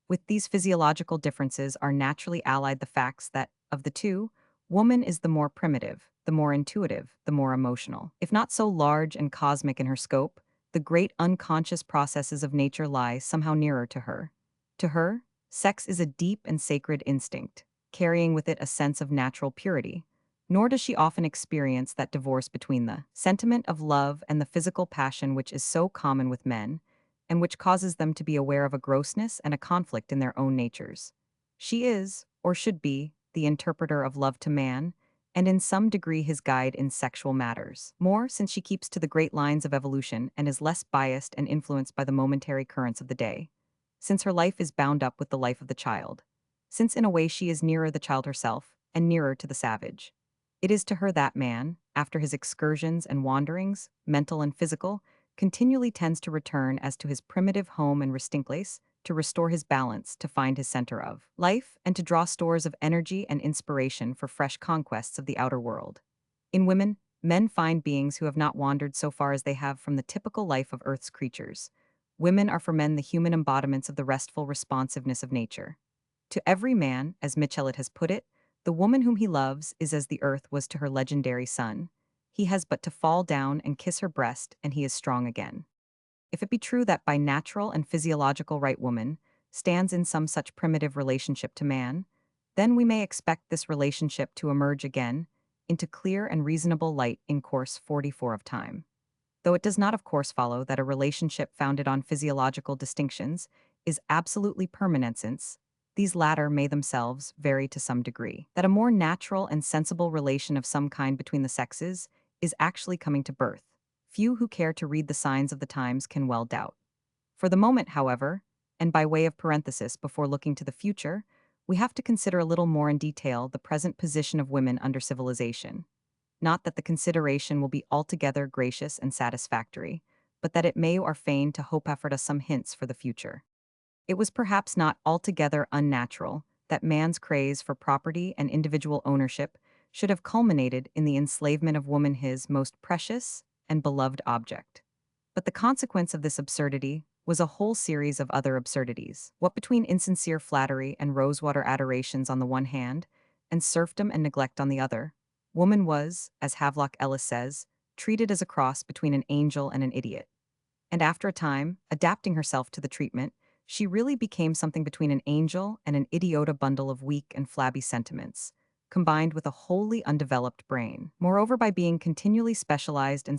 With these physiological differences are naturally allied the facts that, of the two, woman is the more primitive, the more intuitive, the more emotional. If not so large and cosmic in her scope, the great unconscious processes of nature lie somehow nearer to her. To her, sex is a deep and sacred instinct, carrying with it a sense of natural purity. Nor does she often experience that divorce between the sentiment of love and the physical passion which is so common with men, and which causes them to be aware of a grossness and a conflict in their own natures. She is, or should be, the interpreter of love to man, and in some degree his guide in sexual matters. More, since she keeps to the great lines of evolution and is less biased and influenced by the momentary currents of the day. Since her life is bound up with the life of the child. Since in a way she is nearer the child herself, and nearer to the savage. It is to her that man, after his excursions and wanderings, mental and physical, continually tends to return as to his primitive home and resting place, to restore his balance, to find his center of life, and to draw stores of energy and inspiration for fresh conquests of the outer world. In women, men find beings who have not wandered so far as they have from the typical life of Earth's creatures. Women are for men the human embodiments of the restful responsiveness of nature. To every man, as Michelet has put it, the woman whom he loves is as the earth was to her legendary son. He has but to fall down and kiss her breast, and he is strong again. If it be true that by natural and physiological right woman stands in some such primitive relationship to man, then we may expect this relationship to emerge again into clear and reasonable light in course 44 of time. Though it does not of course follow that a relationship founded on physiological distinctions is absolutely permanent, since these latter may themselves vary to some degree. That a more natural and sensible relation of some kind between the sexes is actually coming to birth. Few who care to read the signs of the times can well doubt. For the moment, however, and by way of parenthesis before looking to the future, we have to consider a little more in detail the present position of women under civilization. Not that the consideration will be altogether gracious and satisfactory, but that it may or feign to hope afford us some hints for the future. It was perhaps not altogether unnatural that man's craze for property and individual ownership should have culminated in the enslavement of woman, his most precious and beloved object. But the consequence of this absurdity was a whole series of other absurdities. What between insincere flattery and rosewater adorations on the one hand, and serfdom and neglect on the other, woman was, as Havelock Ellis says, treated as a cross between an angel and an idiot. And after a time, adapting herself to the treatment, she really became something between an angel and an idiota bundle of weak and flabby sentiments, combined with a wholly undeveloped brain. Moreover, by being continually specialized in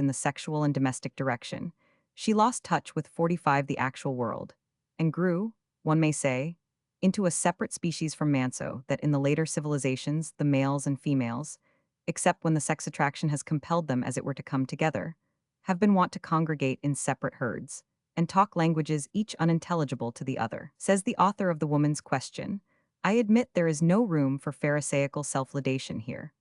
the sexual and domestic direction, she lost touch with 45 the actual world, and grew, one may say, into a separate species from man, so that in the later civilizations the males and females, except when the sex attraction has compelled them as it were to come together, have been wont to congregate in separate herds, and talk languages each unintelligible to the other. Says the author of The Woman's Question, I admit there is no room for pharisaical self-laudation here.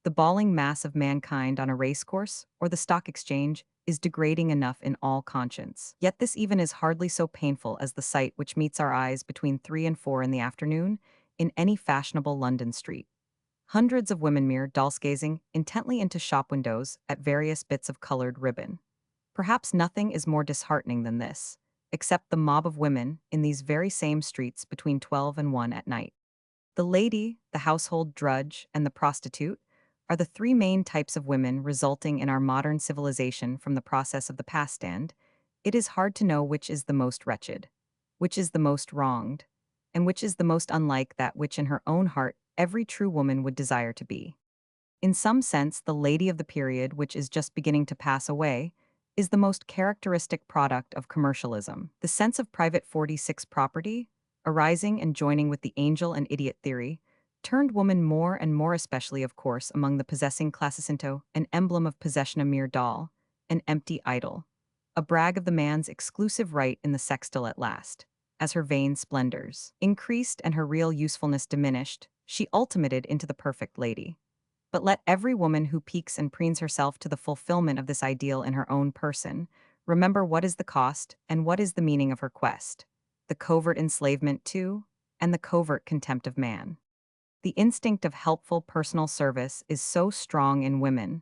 The bawling mass of mankind on a racecourse or the stock exchange is degrading enough in all conscience. Yet this even is hardly so painful as the sight which meets our eyes between 3 and 4 in the afternoon in any fashionable London street. Hundreds of women mere dolls gazing intently into shop windows at various bits of colored ribbon. Perhaps nothing is more disheartening than this, except the mob of women in these very same streets between 12 and 1 at night. The lady, the household drudge, and the prostitute are the three main types of women resulting in our modern civilization from the process of the past, and it is hard to know which is the most wretched, which is the most wronged, and which is the most unlike that which in her own heart every true woman would desire to be. In some sense, the lady of the period which is just beginning to pass away is the most characteristic product of commercialism. The sense of private 46 property, arising and joining with the angel and idiot theory, turned woman more and more, especially of course among the possessing classes, into an emblem of possession, a mere doll, an empty idol, a brag of the man's exclusive right in the sextile at last. As her vain splendors increased and her real usefulness diminished, she ultimated into the perfect lady. But let every woman who piques and preens herself to the fulfillment of this ideal in her own person remember what is the cost and what is the meaning of her quest, the covert enslavement too, and the covert contempt of man. The instinct of helpful personal service is so strong in women,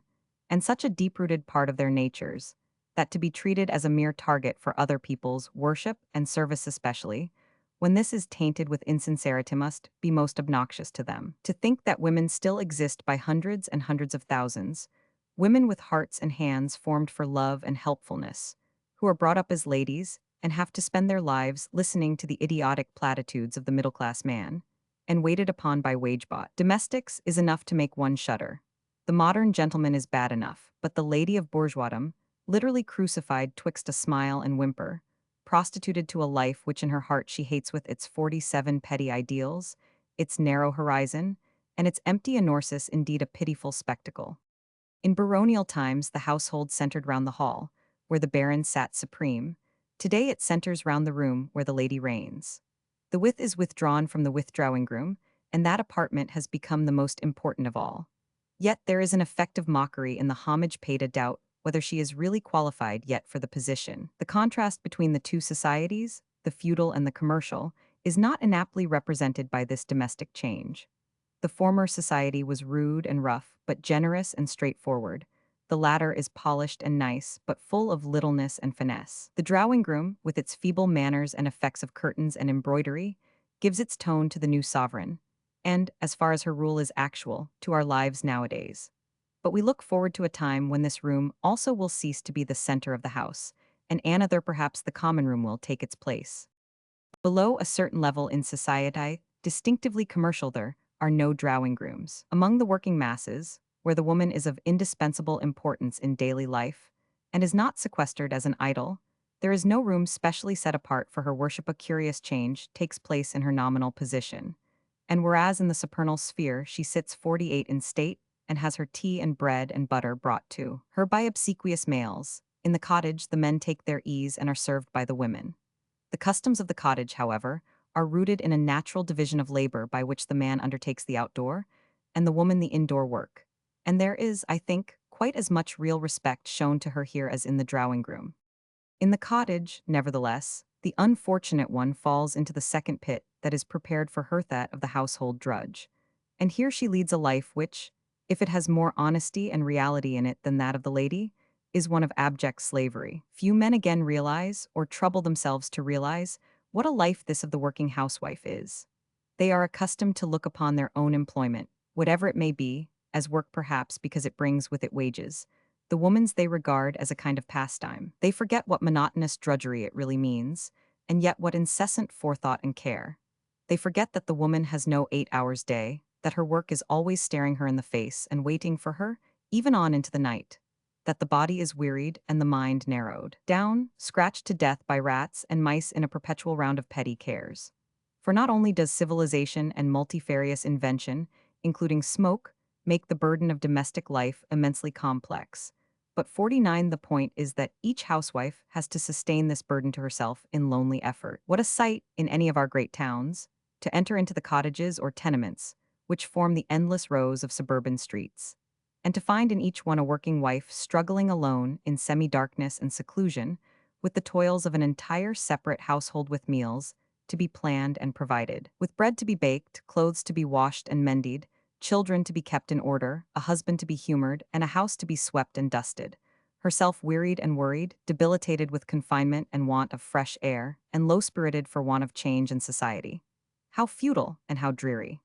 and such a deep-rooted part of their natures, that to be treated as a mere target for other people's worship and service, especially when this is tainted with insincerity, must be most obnoxious to them. To think that women still exist by hundreds and hundreds of thousands, Women with hearts and hands formed for love and helpfulness, who are brought up as ladies and have to spend their lives listening to the idiotic platitudes of the middle-class man, and waited upon by wage-bought. Domestics is enough to make one shudder. The modern gentleman is bad enough, but the lady of bourgeoisdom, literally crucified twixt a smile and whimper, prostituted to a life which in her heart she hates with its 47 petty ideals, its narrow horizon, and its empty anorsis indeed a pitiful spectacle. In baronial times the household centered round the hall, where the baron sat supreme. Today it centers round the room where the lady reigns. The width is withdrawn from the withdrawing room, and that apartment has become the most important of all. Yet there is an effective mockery in the homage paid a doubt whether she is really qualified yet for the position. The contrast between the two societies, the feudal and the commercial, is not inaptly represented by this domestic change. The former society was rude and rough, but generous and straightforward. The latter is polished and nice, but full of littleness and finesse. The drawing room, with its feeble manners and effects of curtains and embroidery, gives its tone to the new sovereign, and, as far as her rule is actual, to our lives nowadays. But we look forward to a time when this room also will cease to be the center of the house, and another perhaps the common room will take its place. Below a certain level in society, distinctively commercial there, are no drawing rooms. Among the working masses, where the woman is of indispensable importance in daily life, and is not sequestered as an idol, there is no room specially set apart for her worship. A curious change takes place in her nominal position. And whereas in the supernal sphere she sits 48 in state, and has her tea and bread and butter brought to her by obsequious males, in the cottage the men take their ease and are served by the women. The customs of the cottage, however, are rooted in a natural division of labor by which the man undertakes the outdoor, and the woman the indoor work. And there is, I think, quite as much real respect shown to her here as in the drawing room. In the cottage, nevertheless, the unfortunate one falls into the second pit that is prepared for her, that of the household drudge. And here she leads a life which, if it has more honesty and reality in it than that of the lady, is one of abject slavery. Few men again realize, or trouble themselves to realize, what a life this of the working housewife is. They are accustomed to look upon their own employment, whatever it may be, as work perhaps because it brings with it wages. The woman's they regard as a kind of pastime. They forget what monotonous drudgery it really means, and yet what incessant forethought and care. They forget that the woman has no 8 hours day, that her work is always staring her in the face and waiting for her, even on into the night, that the body is wearied and the mind narrowed down, scratched to death by rats and mice in a perpetual round of petty cares. For not only does civilization and multifarious invention, including smoke, make the burden of domestic life immensely complex, but 49 the point is that each housewife has to sustain this burden to herself in lonely effort. What a sight, in any of our great towns, to enter into the cottages or tenements, which form the endless rows of suburban streets, and to find in each one a working wife struggling alone in semi-darkness and seclusion, with the toils of an entire separate household, with meals to be planned and provided, with bread to be baked, clothes to be washed and mended, children to be kept in order, a husband to be humored, and a house to be swept and dusted, herself wearied and worried, debilitated with confinement and want of fresh air, and low-spirited for want of change and society. How futile and how dreary.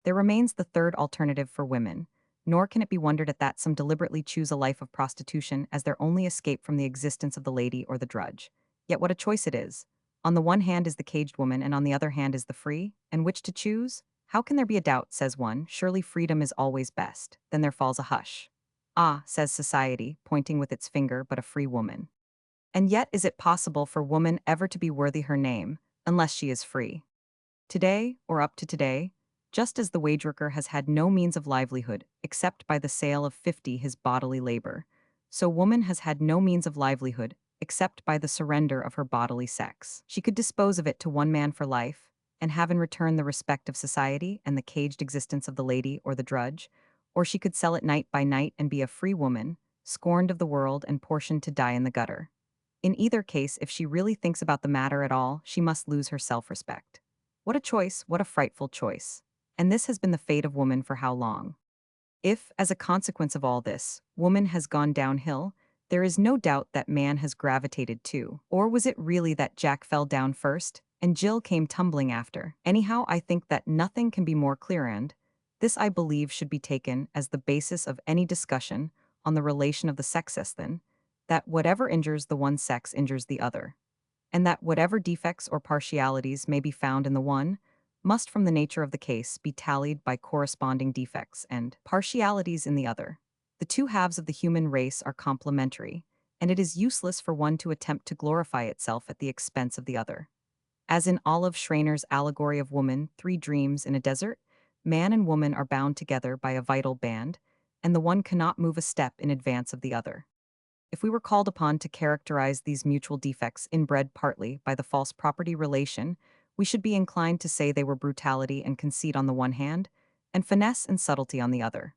There remains the third alternative for women, nor can it be wondered at that some deliberately choose a life of prostitution as their only escape from the existence of the lady or the drudge. Yet what a choice it is! On the one hand is the caged woman, and on the other hand is the free, and which to choose? How can there be a doubt, says one, surely freedom is always best. Then there falls a hush. Ah, says society, pointing with its finger, but a free woman. And yet is it possible for woman ever to be worthy her name, unless she is free? Today, or up to today, just as the wage worker has had no means of livelihood except by the sale of 50 his bodily labor, so woman has had no means of livelihood except by the surrender of her bodily sex. She could dispose of it to one man for life, and have in return the respect of society and the caged existence of the lady or the drudge, or she could sell it night by night and be a free woman, scorned of the world and portioned to die in the gutter. In either case, if she really thinks about the matter at all, she must lose her self-respect. What a choice, what a frightful choice. And this has been the fate of woman for how long? If, as a consequence of all this, woman has gone downhill, there is no doubt that man has gravitated too. Or was it really that Jack fell down first, and Jill came tumbling after? Anyhow, I think that nothing can be more clear, and this I believe should be taken as the basis of any discussion on the relation of the sexes, then, that whatever injures the one sex injures the other, and that whatever defects or partialities may be found in the one must, from the nature of the case, be tallied by corresponding defects and partialities in the other. The two halves of the human race are complementary, and it is useless for one to attempt to glorify itself at the expense of the other. As in Olive Schreiner's allegory of woman, Three Dreams in a Desert, man and woman are bound together by a vital band, and the one cannot move a step in advance of the other. If we were called upon to characterize these mutual defects inbred partly by the false property relation, we should be inclined to say they were brutality and conceit on the one hand, and finesse and subtlety on the other.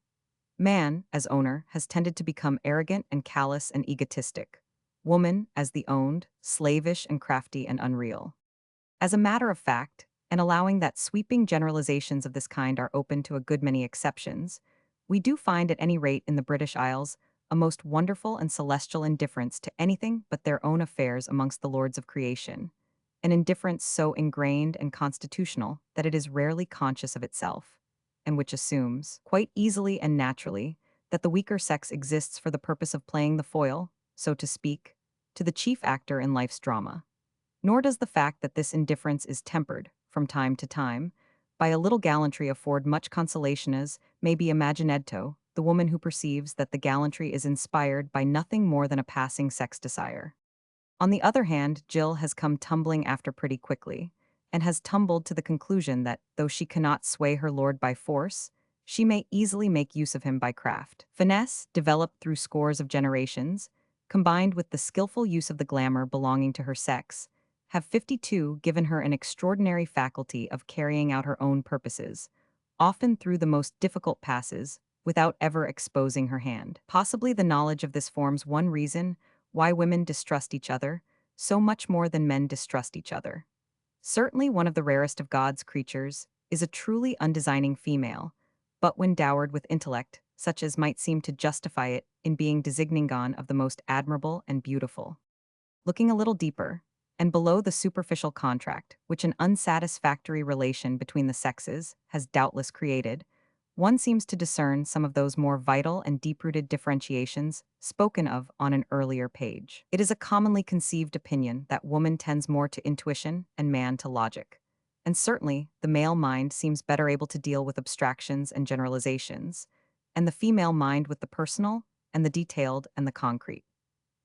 Man, as owner, has tended to become arrogant and callous and egotistic. Woman, as the owned, slavish and crafty and unreal. As a matter of fact, and allowing that sweeping generalizations of this kind are open to a good many exceptions, we do find at any rate in the British Isles a most wonderful and celestial indifference to anything but their own affairs amongst the lords of creation, an indifference so ingrained and constitutional that it is rarely conscious of itself, and which assumes, quite easily and naturally, that the weaker sex exists for the purpose of playing the foil, so to speak, to the chief actor in life's drama. Nor does the fact that this indifference is tempered, from time to time, by a little gallantry afford much consolation, as may be imagined the woman who perceives that the gallantry is inspired by nothing more than a passing sex desire. On the other hand, Jill has come tumbling after pretty quickly, and has tumbled to the conclusion that, though she cannot sway her lord by force, she may easily make use of him by craft. Finesse, developed through scores of generations, combined with the skillful use of the glamour belonging to her sex, have 52 given her an extraordinary faculty of carrying out her own purposes, often through the most difficult passes, without ever exposing her hand. Possibly the knowledge of this forms one reason why women distrust each other, so much more than men distrust each other. Certainly one of the rarest of God's creatures is a truly undesigning female, but when dowered with intellect, such as might seem to justify it in being designagon of the most admirable and beautiful. Looking a little deeper, and below the superficial contract, which an unsatisfactory relation between the sexes has doubtless created, one seems to discern some of those more vital and deep-rooted differentiations spoken of on an earlier page. It is a commonly conceived opinion that woman tends more to intuition and man to logic. And certainly, the male mind seems better able to deal with abstractions and generalizations, and the female mind with the personal and the detailed and the concrete.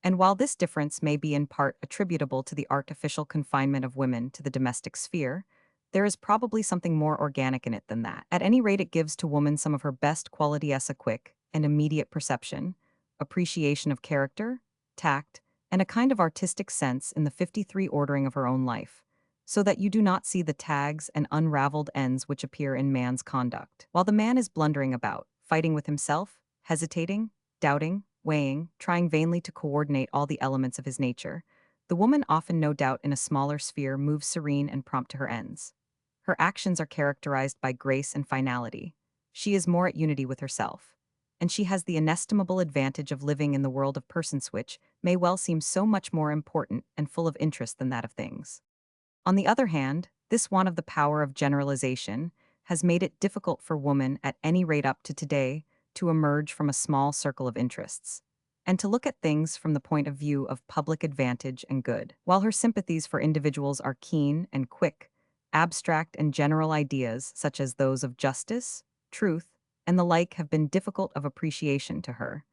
And while this difference may be in part attributable to the artificial confinement of women to the domestic sphere, there is probably something more organic in it than that. At any rate, it gives to woman some of her best quality as a quick and immediate perception, appreciation of character, tact, and a kind of artistic sense in the 53 ordering of her own life, so that you do not see the tags and unraveled ends which appear in man's conduct. While the man is blundering about, fighting with himself, hesitating, doubting, weighing, trying vainly to coordinate all the elements of his nature, the woman, often no doubt in a smaller sphere, moves serene and prompt to her ends. Her actions are characterized by grace and finality. She is more at unity with herself. And she has the inestimable advantage of living in the world of persons which may well seem so much more important and full of interest than that of things. On the other hand, this want of the power of generalization has made it difficult for woman, at any rate up to today, to emerge from a small circle of interests, and to look at things from the point of view of public advantage and good. While her sympathies for individuals are keen and quick, abstract and general ideas, such as those of justice, truth, and the like, have been difficult of appreciation to her,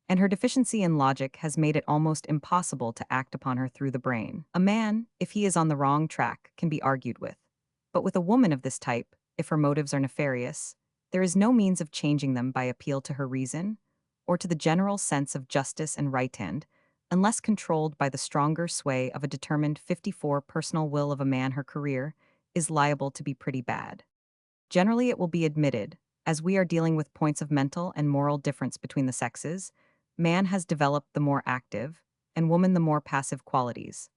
and her deficiency in logic has made it almost impossible to act upon her through the brain. A man, if he is on the wrong track, can be argued with. But with a woman of this type, if her motives are nefarious, there is no means of changing them by appeal to her reason, or to the general sense of justice and right hand, unless controlled by the stronger sway of a determined 54 personal will of a man. Her career is liable to be pretty bad. Generally, it will be admitted, as we are dealing with points of mental and moral difference between the sexes, man has developed the more active, and woman the more passive qualities.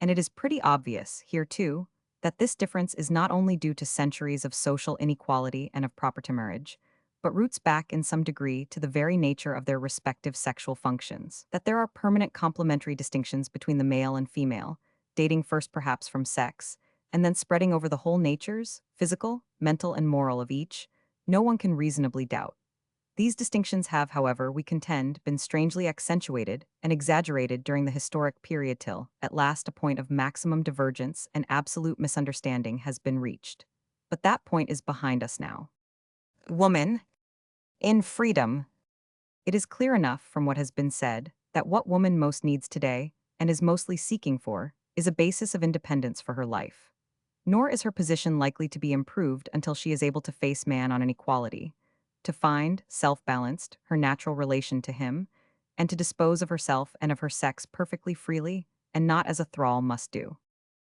And it is pretty obvious, here too, that this difference is not only due to centuries of social inequality and of property marriage, but roots back in some degree to the very nature of their respective sexual functions. That there are permanent complementary distinctions between the male and female, dating first perhaps from sex, and then spreading over the whole natures, physical, mental, and moral of each, no one can reasonably doubt. These distinctions have, however, we contend, been strangely accentuated and exaggerated during the historic period till, at last, a point of maximum divergence and absolute misunderstanding has been reached. But that point is behind us now. Woman, in freedom. It is clear enough from what has been said that what woman most needs today, and is mostly seeking for, is a basis of independence for her life. Nor is her position likely to be improved until she is able to face man on an equality, to find, self-balanced, her natural relation to him, and to dispose of herself and of her sex perfectly freely, and not as a thrall must do.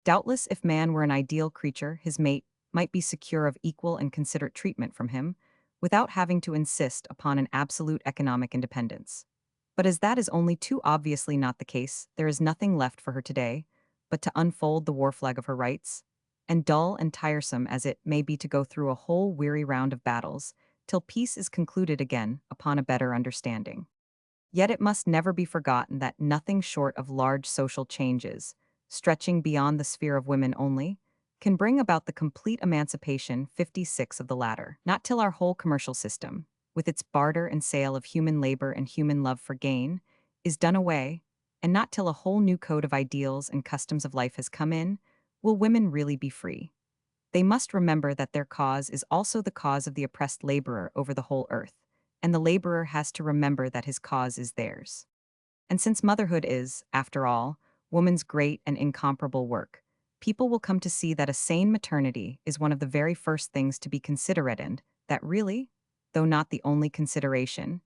Doubtless, if man were an ideal creature, his mate might be secure of equal and considerate treatment from him, without having to insist upon an absolute economic independence. But as that is only too obviously not the case, there is nothing left for her today but to unfold the war flag of her rights, and dull and tiresome as it may be to go through a whole weary round of battles, till peace is concluded again upon a better understanding. Yet it must never be forgotten that nothing short of large social changes, stretching beyond the sphere of women only, can bring about the complete emancipation 56 of the latter. Not till our whole commercial system, with its barter and sale of human labor and human love for gain, is done away, and not till a whole new code of ideals and customs of life has come in, will women really be free. They must remember that their cause is also the cause of the oppressed laborer over the whole earth, and the laborer has to remember that his cause is theirs. And since motherhood is, after all, woman's great and incomparable work, people will come to see that a sane maternity is one of the very first things to be considered, and that really, though not the only consideration,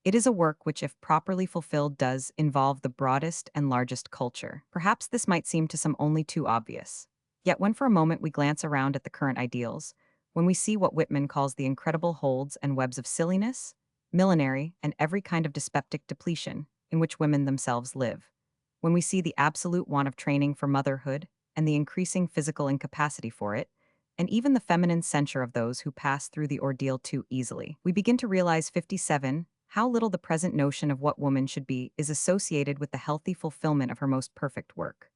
it is a work which, if properly fulfilled, does involve the broadest and largest culture. Perhaps this might seem to some only too obvious. Yet when for a moment we glance around at the current ideals, when we see what Whitman calls the incredible holds and webs of silliness, millinery, and every kind of dyspeptic depletion in which women themselves live, when we see the absolute want of training for motherhood and the increasing physical incapacity for it, and even the feminine censure of those who pass through the ordeal too easily, we begin to realize 57 how little the present notion of what woman should be is associated with the healthy fulfillment of her most perfect work.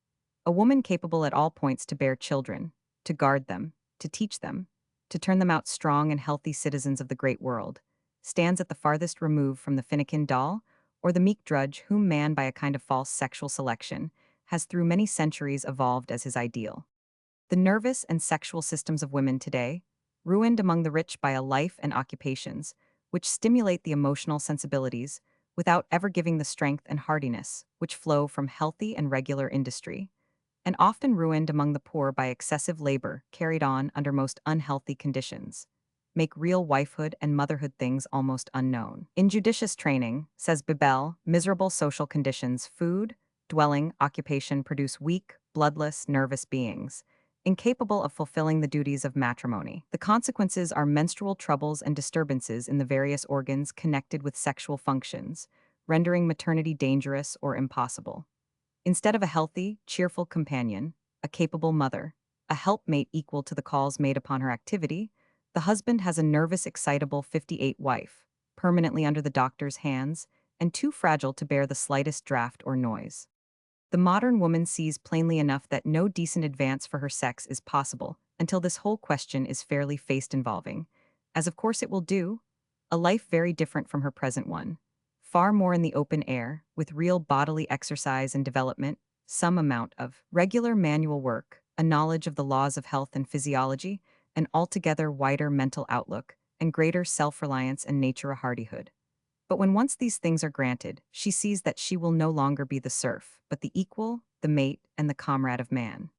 A woman capable at all points to bear children, to guard them, to teach them, to turn them out strong and healthy citizens of the great world, stands at the farthest remove from the finikin doll or the meek drudge whom man, by a kind of false sexual selection, has through many centuries evolved as his ideal. The nervous and sexual systems of women today, ruined among the rich by a life and occupations which stimulate the emotional sensibilities without ever giving the strength and hardiness which flow from healthy and regular industry, and often ruined among the poor by excessive labor carried on under most unhealthy conditions, make real wifehood and motherhood things almost unknown. Injudicious training, says Bibel, miserable social conditions, food, dwelling, occupation produce weak, bloodless, nervous beings, incapable of fulfilling the duties of matrimony. The consequences are menstrual troubles and disturbances in the various organs connected with sexual functions, rendering maternity dangerous or impossible. Instead of a healthy, cheerful companion, a capable mother, a helpmate equal to the calls made upon her activity, the husband has a nervous, excitable 58 wife, permanently under the doctor's hands, and too fragile to bear the slightest draught or noise. The modern woman sees plainly enough that no decent advance for her sex is possible until this whole question is fairly faced, involving, as of course it will do, a life very different from her present one, far more in the open air, with real bodily exercise and development, some amount of regular manual work, a knowledge of the laws of health and physiology, an altogether wider mental outlook, and greater self-reliance and nature hardihood. But when once these things are granted, she sees that she will no longer be the serf, but the equal, the mate, and the comrade of man.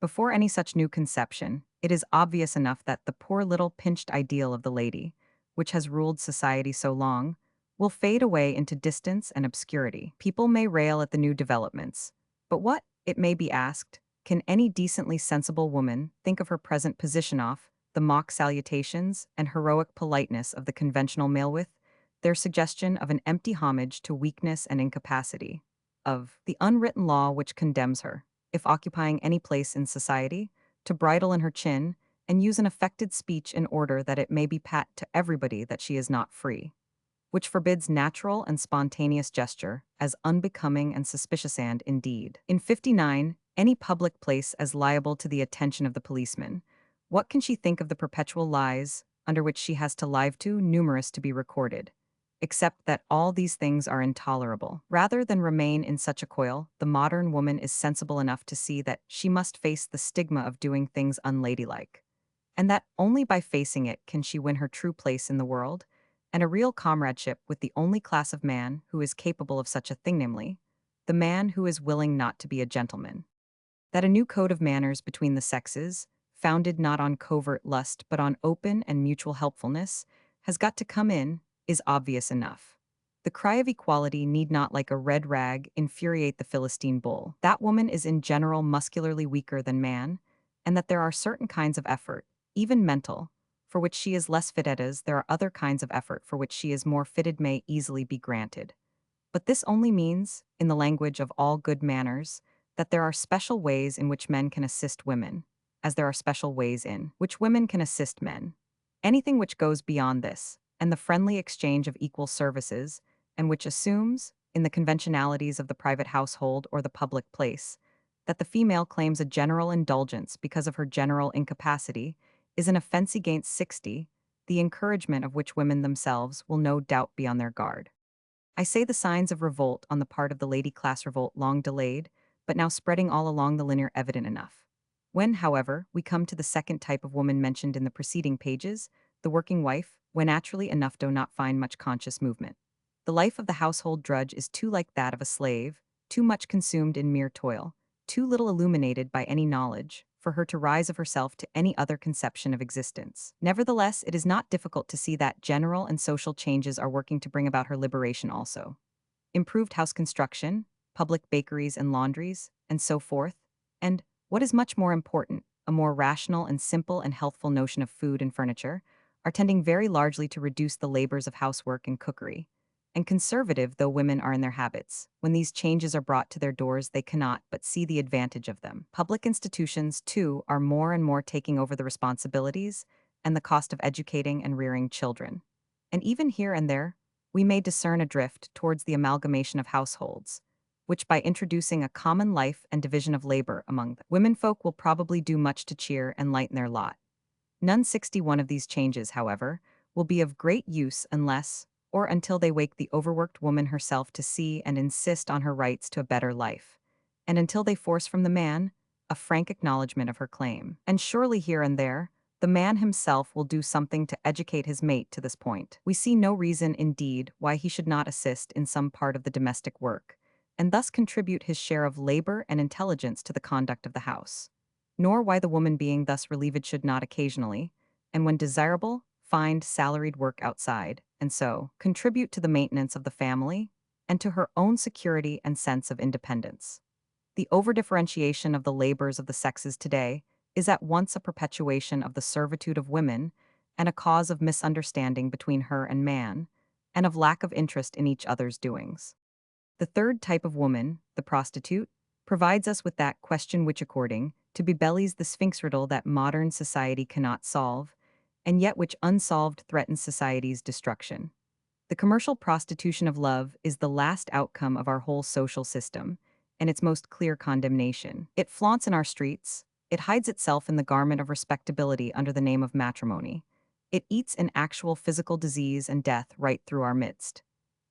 Before any such new conception, it is obvious enough that the poor little pinched ideal of the lady, which has ruled society so long, will fade away into distance and obscurity. People may rail at the new developments, but what, it may be asked, can any decently sensible woman think of her present position off the mock salutations and heroic politeness of the conventional male, with their suggestion of an empty homage to weakness and incapacity, of the unwritten law which condemns her, if occupying any place in society, to bridle in her chin and use an affected speech in order that it may be pat to everybody that she is not free, which forbids natural and spontaneous gesture as unbecoming and suspicious, and, indeed, in 59, any public place as liable to the attention of the policeman. What can she think of the perpetual lies, under which she has to live to, numerous to be recorded. Except that all these things are intolerable. Rather than remain in such a coil, the modern woman is sensible enough to see that she must face the stigma of doing things unladylike, and that only by facing it can she win her true place in the world, and a real comradeship with the only class of man who is capable of such a thing, namely, the man who is willing not to be a gentleman. That a new code of manners between the sexes, founded not on covert lust but on open and mutual helpfulness, has got to come in, is obvious enough. The cry of equality need not, like a red rag, infuriate the Philistine bull. That woman is in general muscularly weaker than man, and that there are certain kinds of effort, even mental, for which she is less fitted, as there are other kinds of effort for which she is more fitted, may easily be granted. But this only means, in the language of all good manners, that there are special ways in which men can assist women, as there are special ways in which women can assist men. Anything which goes beyond this, and the friendly exchange of equal services, and which assumes, in the conventionalities of the private household or the public place, that the female claims a general indulgence because of her general incapacity, is an offense against 60, the encouragement of which women themselves will no doubt be on their guard. I say the signs of revolt on the part of the lady class, revolt long delayed, but now spreading all along the linear, evident enough. When, however, we come to the second type of woman mentioned in the preceding pages, the working wife, when naturally enough do not find much conscious movement. The life of the household drudge is too like that of a slave, too much consumed in mere toil, too little illuminated by any knowledge, for her to rise of herself to any other conception of existence. Nevertheless, it is not difficult to see that general and social changes are working to bring about her liberation also. Improved house construction, public bakeries and laundries, and so forth, and, what is much more important, a more rational and simple and healthful notion of food and furniture, are tending very largely to reduce the labors of housework and cookery. And conservative though women are in their habits, when these changes are brought to their doors, they cannot but see the advantage of them. Public institutions, too, are more and more taking over the responsibilities and the cost of educating and rearing children. And even here and there, we may discern a drift towards the amalgamation of households, which by introducing a common life and division of labor among them, womenfolk will probably do much to cheer and lighten their lot. None 61 of these changes, however, will be of great use unless, or until they wake the overworked woman herself to see and insist on her rights to a better life, and until they force from the man a frank acknowledgement of her claim. And surely here and there, the man himself will do something to educate his mate to this point. We see no reason, indeed, why he should not assist in some part of the domestic work, and thus contribute his share of labor and intelligence to the conduct of the house. Nor why the woman being thus relieved should not occasionally, and when desirable, find salaried work outside, and so contribute to the maintenance of the family and to her own security and sense of independence. The overdifferentiation of the labors of the sexes today is at once a perpetuation of the servitude of women and a cause of misunderstanding between her and man, and of lack of interest in each other's doings. The third type of woman, the prostitute, provides us with that question which, according to Bibeli's the Sphinx riddle that modern society cannot solve, and yet which unsolved threatens society's destruction. The commercial prostitution of love is the last outcome of our whole social system, and its most clear condemnation. It flaunts in our streets, it hides itself in the garment of respectability under the name of matrimony. It eats in actual physical disease and death right through our midst.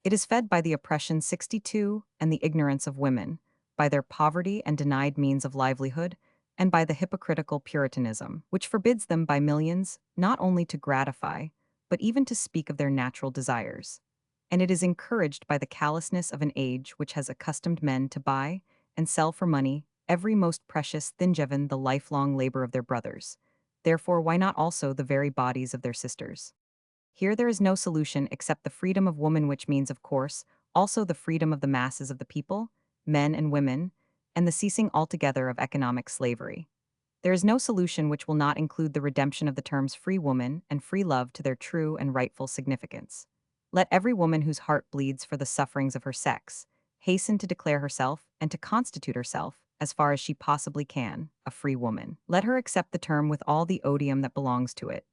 It is fed by the oppression 62 and the ignorance of women, by their poverty and denied means of livelihood, and by the hypocritical Puritanism, which forbids them by millions not only to gratify, but even to speak of their natural desires. And it is encouraged by the callousness of an age which has accustomed men to buy and sell for money every most precious thingeven, the lifelong labor of their brothers. Therefore, why not also the very bodies of their sisters? Here there is no solution except the freedom of woman, which means, of course, also the freedom of the masses of the people, men and women, and the ceasing altogether of economic slavery. There is no solution which will not include the redemption of the terms free woman and free love to their true and rightful significance. Let every woman whose heart bleeds for the sufferings of her sex hasten to declare herself and to constitute herself, as far as she possibly can, a free woman. Let her accept the term with all the odium that belongs to it.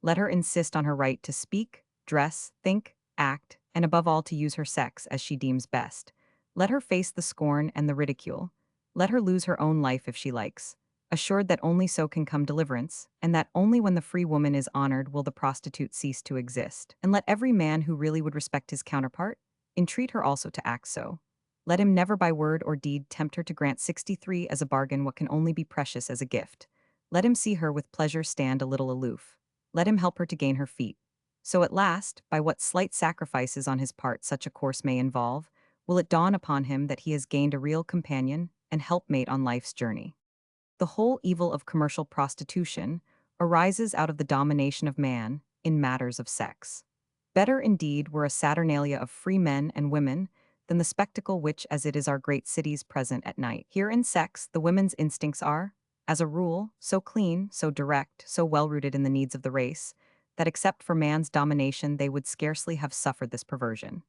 Let her insist on her right to speak, dress, think, act, and above all to use her sex as she deems best. Let her face the scorn and the ridicule. Let her lose her own life if she likes. assured that only so can come deliverance, and that only when the free woman is honored will the prostitute cease to exist. And let every man who really would respect his counterpart entreat her also to act so. Let him never by word or deed tempt her to grant 63 as a bargain what can only be precious as a gift. Let him see her with pleasure stand a little aloof. Let him help her to gain her feet. So at last, by what slight sacrifices on his part such a course may involve, will it dawn upon him that he has gained a real companion and helpmate on life's journey. The whole evil of commercial prostitution arises out of the domination of man in matters of sex. Better indeed were a saturnalia of free men and women than the spectacle which, as it is our great cities present at night. Here in sex, the women's instincts are, as a rule, so clean, so direct, so well rooted in the needs of the race, that except for man's domination they would scarcely have suffered this perversion.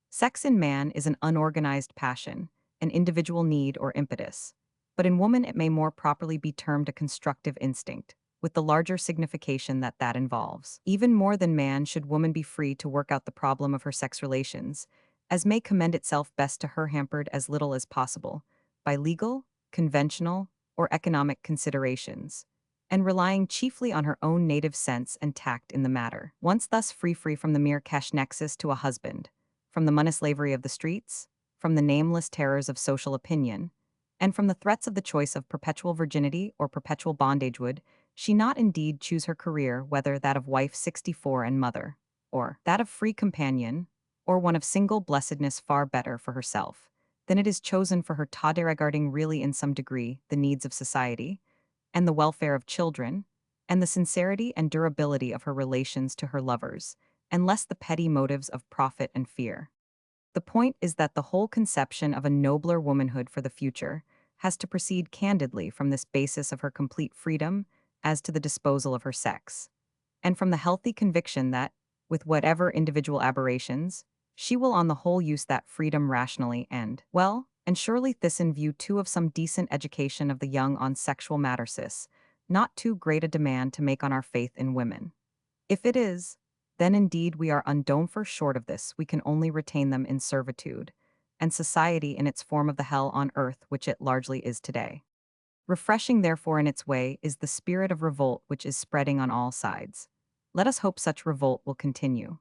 Sex in man is an unorganized passion, an individual need or impetus, but in woman it may more properly be termed a constructive instinct, with the larger signification that that involves. Even more than man should woman be free to work out the problem of her sex relations, as may commend itself best to her hampered as little as possible, by legal, conventional, or economic considerations, and relying chiefly on her own native sense and tact in the matter. Once thus free from the mere cash nexus to a husband, from the money-slavery of the streets, from the nameless terrors of social opinion, and from the threats of the choice of perpetual virginity or perpetual bondage would she not indeed choose her career, whether that of wife 64 and mother, or that of free companion, or one of single blessedness far better for herself, than it is chosen for her tade regarding really in some degree the needs of society, and the welfare of children, and the sincerity and durability of her relations to her lovers, and less the petty motives of profit and fear. The point is that the whole conception of a nobler womanhood for the future has to proceed candidly from this basis of her complete freedom as to the disposal of her sex, and from the healthy conviction that, with whatever individual aberrations, she will on the whole use that freedom rationally and, well, and surely this in view too of some decent education of the young on sexual matters, not too great a demand to make on our faith in women. If it is, then indeed we are undone for short of this, we can only retain them in servitude, and society in its form of the hell on earth which it largely is today. Refreshing therefore in its way is the spirit of revolt which is spreading on all sides. Let us hope such revolt will continue.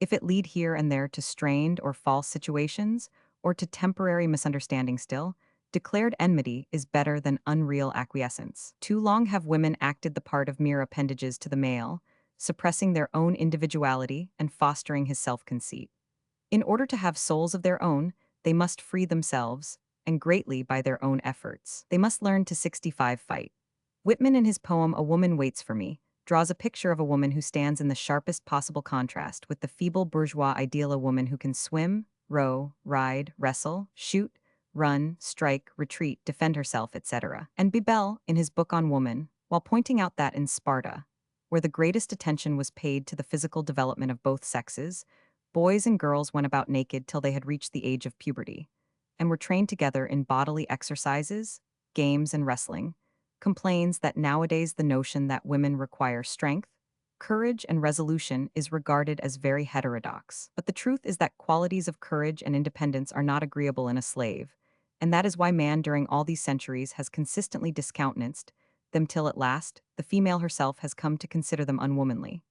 If it lead here and there to strained or false situations, or to temporary misunderstanding still, declared enmity is better than unreal acquiescence. Too long have women acted the part of mere appendages to the male, suppressing their own individuality and fostering his self-conceit. In order to have souls of their own, they must free themselves, and greatly by their own efforts. They must learn to 65 fight. Whitman in his poem A Woman Waits for Me draws a picture of a woman who stands in the sharpest possible contrast with the feeble bourgeois ideal, a woman who can swim, row, ride, wrestle, shoot, run, strike, retreat, defend herself, etc. And Bibel, in his book on woman, while pointing out that in Sparta, where the greatest attention was paid to the physical development of both sexes, boys and girls went about naked till they had reached the age of puberty, and were trained together in bodily exercises, games, and wrestling, complains that nowadays the notion that women require strength, courage, and resolution is regarded as very heterodox. But the truth is that qualities of courage and independence are not agreeable in a slave, and that is why man during all these centuries has consistently discountenanced them till at last the female herself has come to consider them unwomanly.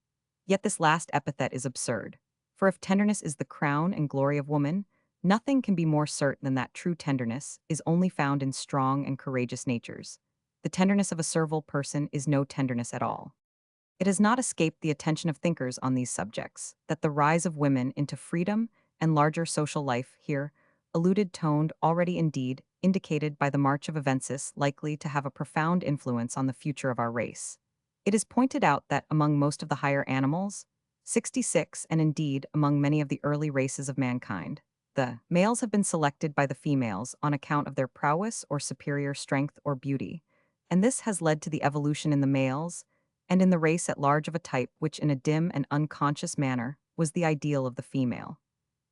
Yet this last epithet is absurd, for if tenderness is the crown and glory of woman, nothing can be more certain than that true tenderness is only found in strong and courageous natures. The tenderness of a servile person is no tenderness at all. It has not escaped the attention of thinkers on these subjects that the rise of women into freedom and larger social life here, alluded toned already indeed, indicated by the march of events is likely to have a profound influence on the future of our race. It is pointed out that among most of the higher animals, 66, and indeed among many of the early races of mankind, the males have been selected by the females on account of their prowess or superior strength or beauty, and this has led to the evolution in the males and in the race at large of a type which in a dim and unconscious manner was the ideal of the female.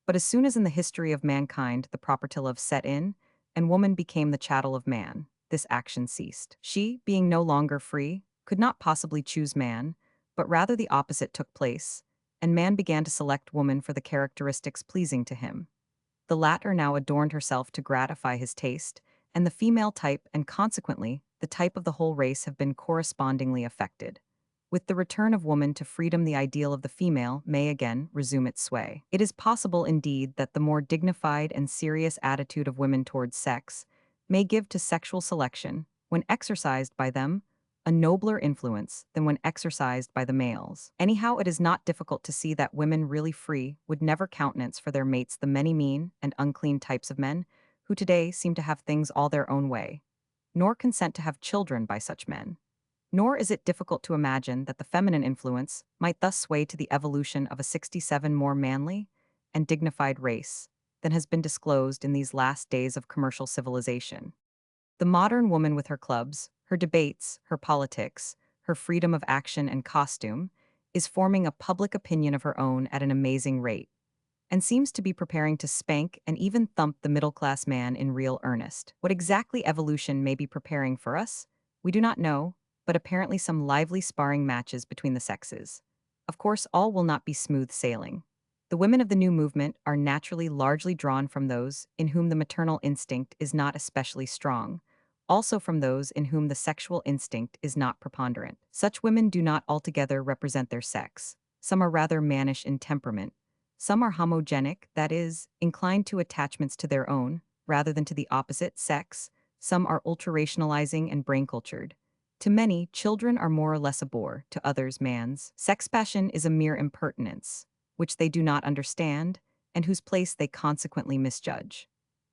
But as soon as in the history of mankind the property love set in, and woman became the chattel of man, this action ceased. She, being no longer free, could not possibly choose man, but rather the opposite took place, and man began to select woman for the characteristics pleasing to him. The latter now adorned herself to gratify his taste, and the female type, and consequently, the type of the whole race have been correspondingly affected. With the return of woman to freedom, the ideal of the female may again resume its sway. It is possible, indeed, that the more dignified and serious attitude of women towards sex may give to sexual selection, when exercised by them, a nobler influence than when exercised by the males. Anyhow, it is not difficult to see that women really free would never countenance for their mates the many mean and unclean types of men who today seem to have things all their own way, nor consent to have children by such men. Nor is it difficult to imagine that the feminine influence might thus sway to the evolution of a 67 more manly and dignified race than has been disclosed in these last days of commercial civilization. The modern woman, with her clubs, her debates, her politics, her freedom of action and costume, is forming a public opinion of her own at an amazing rate, and seems to be preparing to spank and even thump the middle-class man in real earnest. What exactly evolution may be preparing for us, we do not know, but apparently some lively sparring matches between the sexes. Of course, all will not be smooth sailing. The women of the new movement are naturally largely drawn from those in whom the maternal instinct is not especially strong, also from those in whom the sexual instinct is not preponderant. Such women do not altogether represent their sex. Some are rather mannish in temperament. Some are homogenic, that is, inclined to attachments to their own, rather than to the opposite sex. Some are ultra-rationalizing and brain-cultured. To many, children are more or less a bore, to others, man's sex passion is a mere impertinence, which they do not understand, and whose place they consequently misjudge.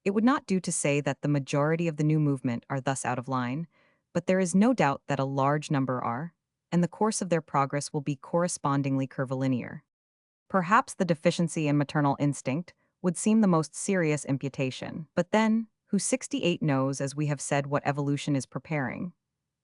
It would not do to say that the majority of the new movement are thus out of line, but there is no doubt that a large number are, and the course of their progress will be correspondingly curvilinear. Perhaps the deficiency in maternal instinct would seem the most serious imputation, but then, who 68 knows, as we have said, what evolution is preparing?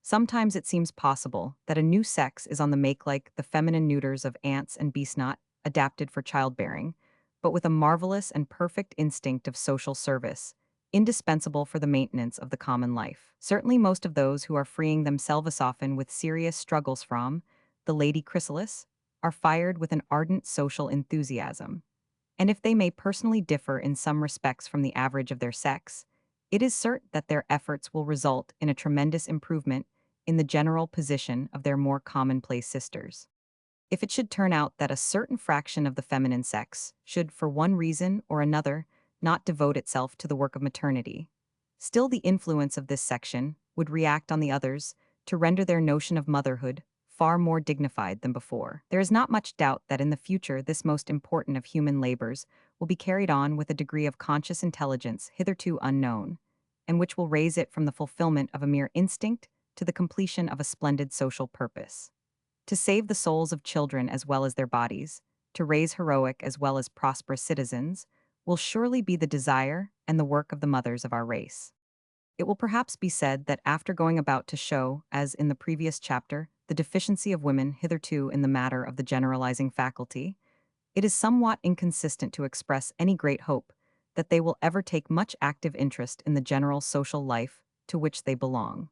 Sometimes it seems possible that a new sex is on the make, like the feminine neuters of ants and beast not adapted for childbearing, but with a marvelous and perfect instinct of social service, indispensable for the maintenance of the common life. Certainly most of those who are freeing themselves often with serious struggles from the lady chrysalis are fired with an ardent social enthusiasm. And if they may personally differ in some respects from the average of their sex, it is certain that their efforts will result in a tremendous improvement in the general position of their more commonplace sisters. If it should turn out that a certain fraction of the feminine sex should, for one reason or another, not devote itself to the work of maternity, still the influence of this section would react on the others to render their notion of motherhood far more dignified than before. There is not much doubt that in the future this most important of human labors will be carried on with a degree of conscious intelligence hitherto unknown, and which will raise it from the fulfillment of a mere instinct to the completion of a splendid social purpose. To save the souls of children as well as their bodies, to raise heroic as well as prosperous citizens, will surely be the desire and the work of the mothers of our race. It will perhaps be said that after going about to show, as in the previous chapter, the deficiency of women hitherto in the matter of the generalizing faculty, it is somewhat inconsistent to express any great hope that they will ever take much active interest in the general social life to which they belong.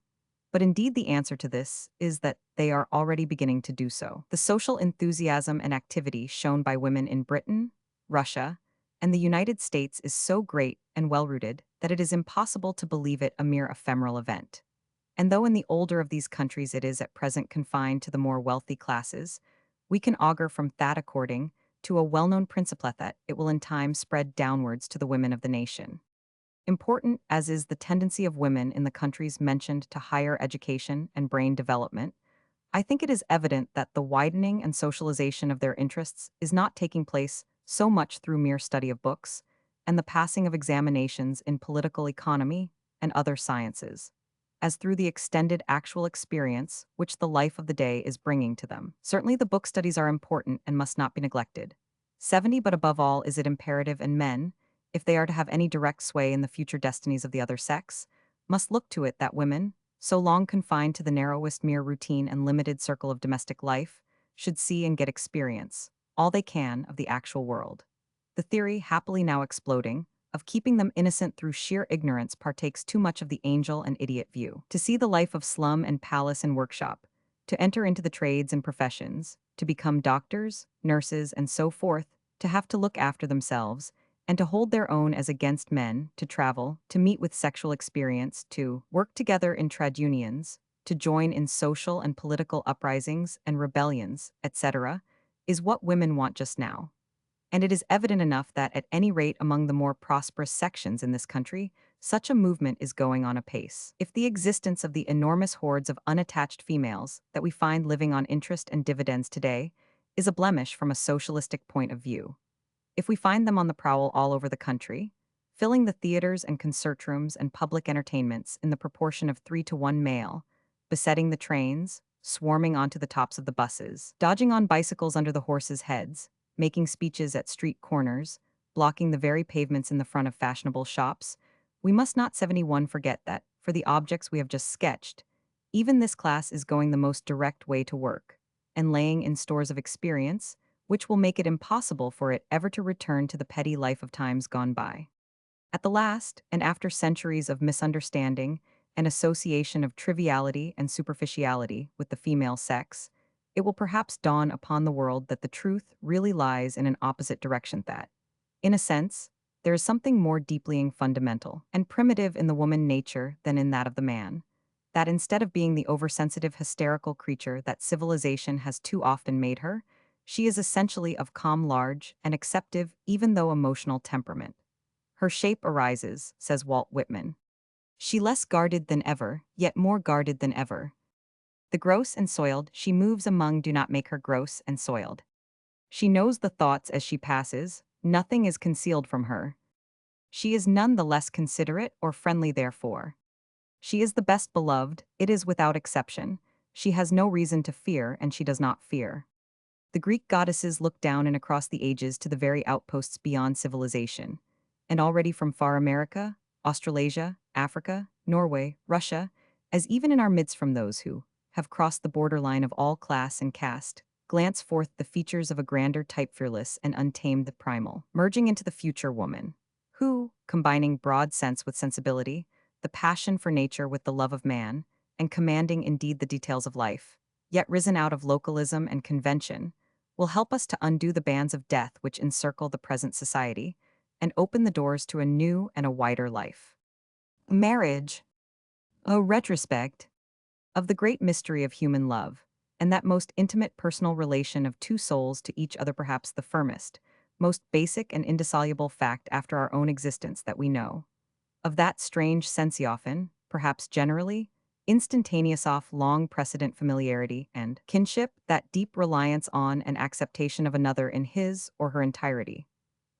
But indeed the answer to this is that they are already beginning to do so. The social enthusiasm and activity shown by women in Britain, Russia, and the United States is so great and well-rooted that it is impossible to believe it a mere ephemeral event. And though in the older of these countries it is at present confined to the more wealthy classes, we can augur from that according to a well-known principle that it will in time spread downwards to the women of the nation. Important as is the tendency of women in the countries mentioned to higher education and brain development, I think it is evident that the widening and socialization of their interests is not taking place so much through mere study of books and the passing of examinations in political economy and other sciences, as through the extended actual experience which the life of the day is bringing to them. Certainly the book studies are important and must not be neglected. 70, but above all is it imperative, and men, if they are to have any direct sway in the future destinies of the other sex, must look to it that women, so long confined to the narrowest mere routine and limited circle of domestic life, should see and get experience, all they can, of the actual world. The theory, happily now exploding, of keeping them innocent through sheer ignorance partakes too much of the angel and idiot view. To see the life of slum and palace and workshop, to enter into the trades and professions, to become doctors, nurses, and so forth, to have to look after themselves, and to hold their own as against men, to travel, to meet with sexual experience, to work together in trade unions, to join in social and political uprisings and rebellions, etc., is what women want just now. And it is evident enough that, at any rate among the more prosperous sections in this country, such a movement is going on apace. If the existence of the enormous hordes of unattached females that we find living on interest and dividends today is a blemish from a socialistic point of view, if we find them on the prowl all over the country, filling the theaters and concert rooms and public entertainments in the proportion of 3 to 1 male, besetting the trains, swarming onto the tops of the buses, dodging on bicycles under the horses' heads, making speeches at street corners, blocking the very pavements in the front of fashionable shops, we must not 71 forget that, for the objects we have just sketched, even this class is going the most direct way to work, and laying in stores of experience, which will make it impossible for it ever to return to the petty life of times gone by. At the last, and after centuries of misunderstanding and association of triviality and superficiality with the female sex, it will perhaps dawn upon the world that the truth really lies in an opposite direction, that, in a sense, there is something more deeply fundamental and primitive in the woman nature than in that of the man, that instead of being the oversensitive hysterical creature that civilization has too often made her, she is essentially of calm, large, and acceptive, even though emotional temperament. Her shape arises, says Walt Whitman. She less guarded than ever, yet more guarded than ever. The gross and soiled she moves among do not make her gross and soiled. She knows the thoughts as she passes, nothing is concealed from her. She is none the less considerate or friendly therefore. She is the best beloved, it is without exception. She has no reason to fear, and she does not fear. The Greek goddesses look down and across the ages to the very outposts beyond civilization, and already from far America, Australasia, Africa, Norway, Russia, as even in our midst from those who have crossed the borderline of all class and caste, glance forth the features of a grander type, fearless and untamed, the primal, merging into the future woman, who, combining broad sense with sensibility, the passion for nature with the love of man, and commanding indeed the details of life, yet risen out of localism and convention, will help us to undo the bands of death which encircle the present society and open the doors to a new and a wider life. Marriage, a retrospect of the great mystery of human love, and that most intimate personal relation of two souls to each other, perhaps the firmest, most basic and indissoluble fact after our own existence that we know. Of that strange sense often, perhaps generally, instantaneous off long precedent familiarity and kinship, that deep reliance on and acceptation of another in his or her entirety,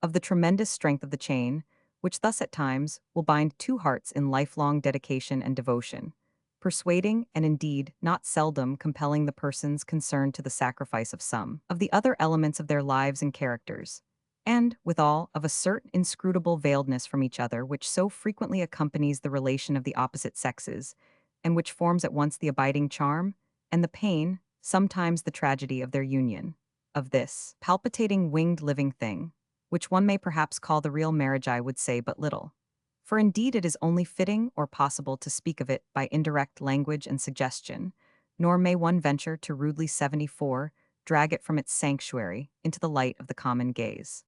of the tremendous strength of the chain, which thus at times will bind two hearts in lifelong dedication and devotion, persuading and indeed not seldom compelling the persons concerned to the sacrifice of some of the other elements of their lives and characters, and, withal, of a certain inscrutable veiledness from each other which so frequently accompanies the relation of the opposite sexes, and which forms at once the abiding charm and the pain, sometimes the tragedy of their union, of this palpitating winged living thing, which one may perhaps call the real marriage. I would say but little, for indeed it is only fitting or possible to speak of it by indirect language and suggestion, nor may one venture to rudely 74 drag it from its sanctuary into the light of the common gaze.